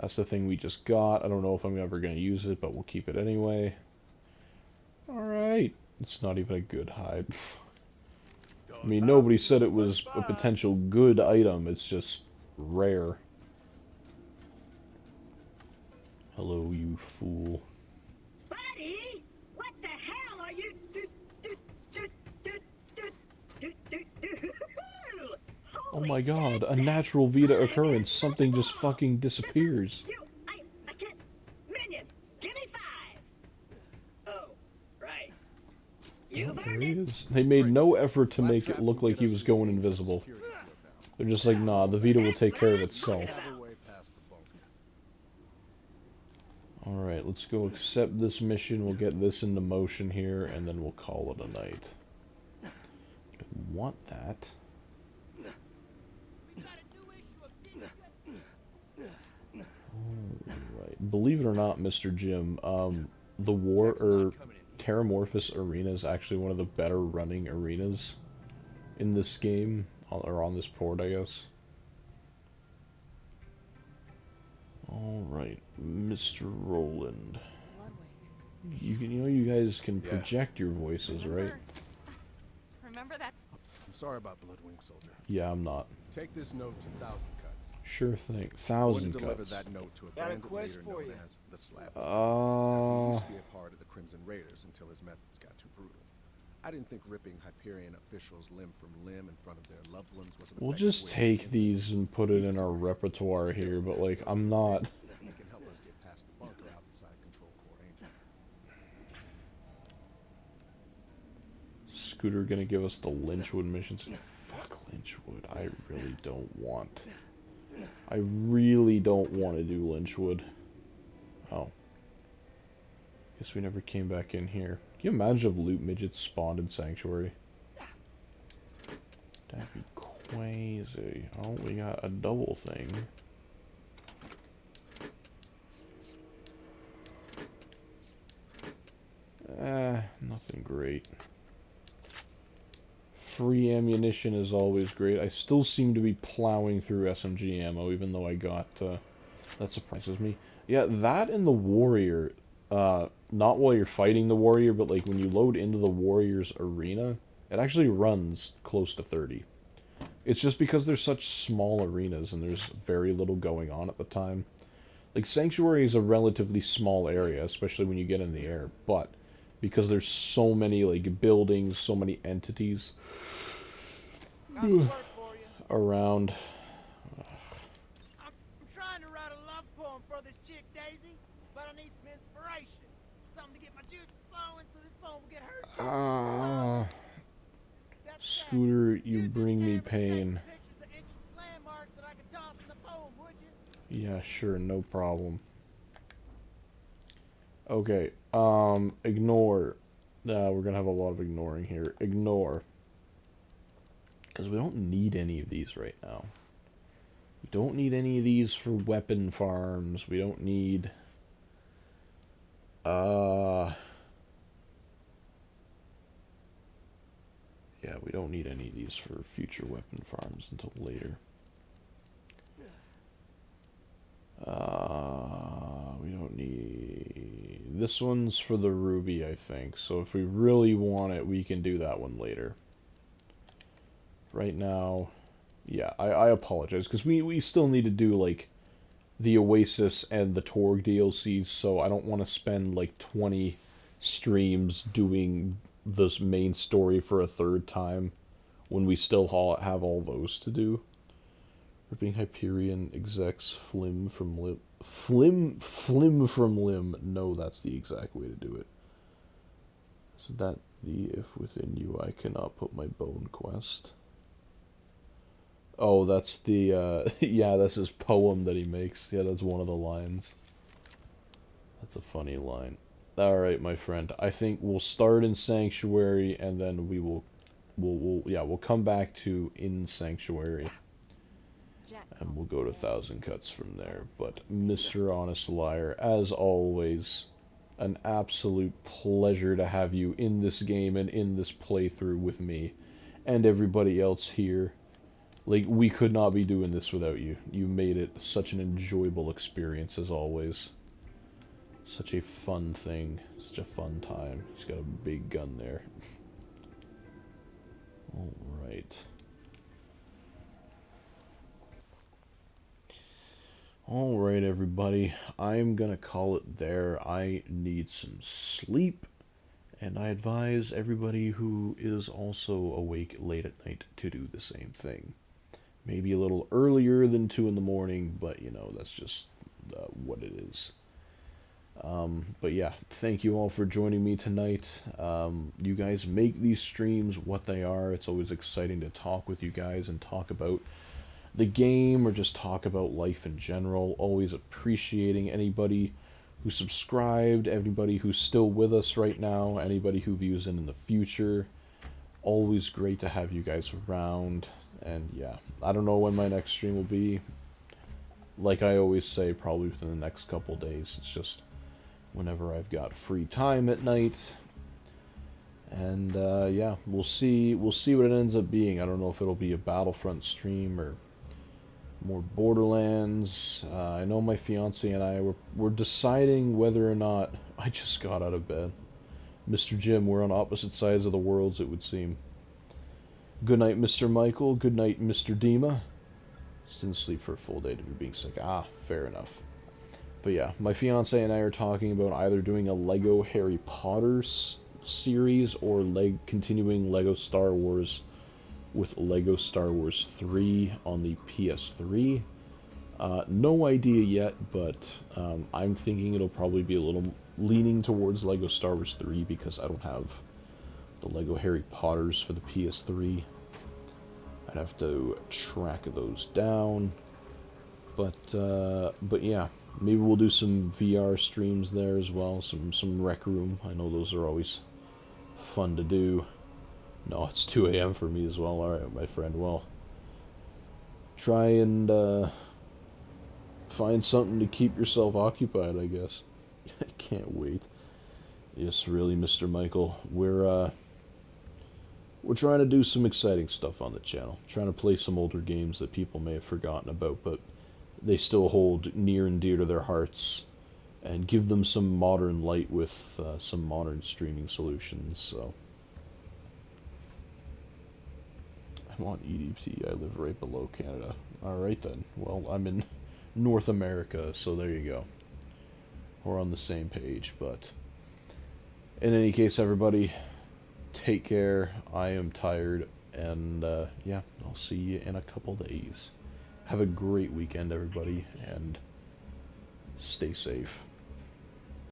That's the thing we just got. I don't know if I'm ever going to use it, but we'll keep it anyway. Alright. It's not even a good hide. I mean, nobody said it was a potential good item. It's just rare. Hello, you fool. Buddy, what the hell are you Oh my god, a natural Vita occurrence. Something just fucking disappears. I can't. Minion, give me 5. Oh, right. You There he is. They made no effort to make it look like he was going invisible. They're just like, nah, the Vita will take care of itself. Alright, let's go accept this mission. We'll get this into motion here, and then we'll call it a night. I want that. Alright. Believe it or not, Mr. Jim, the Terramorphous Arena is actually one of the better running arenas in this game, or on this port, I guess. Alright, Mr. Roland. You know you guys can project your voices, right? Remember that? I'm sorry about Bloodwing, soldier. Yeah, I'm not. Take this note to 1,000 Cuts. Sure thing. I want to 1,000 deliver cuts. that note to a Got a bandit quest leader for known you. as the Slap. He Uh... used to be a part of the criminal Crimson Raiders until his methods got too brutal. I didn't think ripping Hyperion officials limb from limb in front of their loved ones was an We'll effective just way to take end these and put it in our repertoire here, but like, I'm not... He can help us get past the bunker outside Control Core Angel. Scooter gonna give us the Lynchwood missions. Fuck Lynchwood. I really don't want. I really don't want to do Lynchwood. Oh. Guess we never came back in here. Can you imagine if loot midgets spawned in Sanctuary? That'd be crazy. Oh, we got a double thing. Nothing great. Free ammunition is always great. I still seem to be plowing through SMG ammo, even though I got, that surprises me. Yeah, that and the Warrior, not while you're fighting the Warrior, but like when you load into the Warrior's arena, it actually runs close to 30. It's just because there's such small arenas and there's very little going on at the time. Like, Sanctuary is a relatively small area, especially when you get in the air, but because there's so many, like, buildings, so many entities around. I'm trying to write a love poem for this chick, Daisy, but I need some inspiration. Something to get my juices flowing so this poem will get heard. Scooter, you bring me pain. Yeah, sure, no problem. Okay, ignore. We're gonna have a lot of ignoring here. Ignore. Because we don't need any of these right now. We don't need any of these for weapon farms. We don't need... Yeah, we don't need any of these for future weapon farms until later. We don't need... This one's for the ruby, I think. So if we really want it, we can do that one later. Right now... Yeah, I apologize, because we still need to do, like, the Oasis and the Torg DLCs, so I don't want to spend, like, 20 streams doing this main story for a third time when we still have all those to do. Ripping Hyperion execs flim from limb. Flim from limb. No, that's the exact way to do it. Is that the if within you I cannot put my bone quest? Oh, that's the, yeah, that's his poem that he makes. Yeah, that's one of the lines. That's a funny line. Alright, my friend. I think we'll start in Sanctuary, and then we'll come back to in Sanctuary. And we'll go to 1,000 Cuts from there. But, Mr. Honest Liar, as always, an absolute pleasure to have you in this game and in this playthrough with me. And everybody else here. Like, we could not be doing this without you. You made it such an enjoyable experience, as always. Such a fun thing. Such a fun time. He's got a big gun there. Alright. Alright, everybody. I'm gonna call it there. I need some sleep. And I advise everybody who is also awake late at night to do the same thing. Maybe a little earlier than 2 in the morning, but, you know, that's just what it is. But yeah, thank you all for joining me tonight. You guys make these streams what they are. It's always exciting to talk with you guys and talk about the game or just talk about life in general. Always appreciating anybody who subscribed, anybody who's still with us right now, anybody who views in the future. Always great to have you guys around. And yeah, I don't know when my next stream will be. Like I always say, probably within the next couple days. It's just whenever I've got free time at night. And yeah, we'll see what it ends up being. I don't know if it'll be a Battlefront stream or more Borderlands. I know my fiance and I we're deciding whether or not... I just got out of bed. Mr. Jim, we're on opposite sides of the worlds, it would seem. Good night, Mr. Michael. Good night, Mr. Dima. Just didn't sleep for a full day due to being sick. Ah, fair enough. But yeah, my fiance and I are talking about either doing a Lego Harry Potter series or continuing Lego Star Wars with Lego Star Wars 3 on the PS3. No idea yet, but I'm thinking it'll probably be a little leaning towards Lego Star Wars 3 because I don't have the Lego Harry Potters for the PS3. I'd have to track those down. But yeah, maybe we'll do some VR streams there as well, some Rec Room. I know those are always fun to do. No, it's 2 a.m. for me as well. Alright, my friend, well, try and find something to keep yourself occupied, I guess. I can't wait. Yes, really, Mr. Michael. We're trying to do some exciting stuff on the channel. Trying to play some older games that people may have forgotten about, but they still hold near and dear to their hearts, and give them some modern light with some modern streaming solutions, so. I'm on EDT, I live right below Canada. Alright then, well, I'm in North America, so there you go. We're on the same page, but in any case, everybody, take care. I am tired, and yeah, I'll see you in a couple days. Have a great weekend, everybody, and stay safe.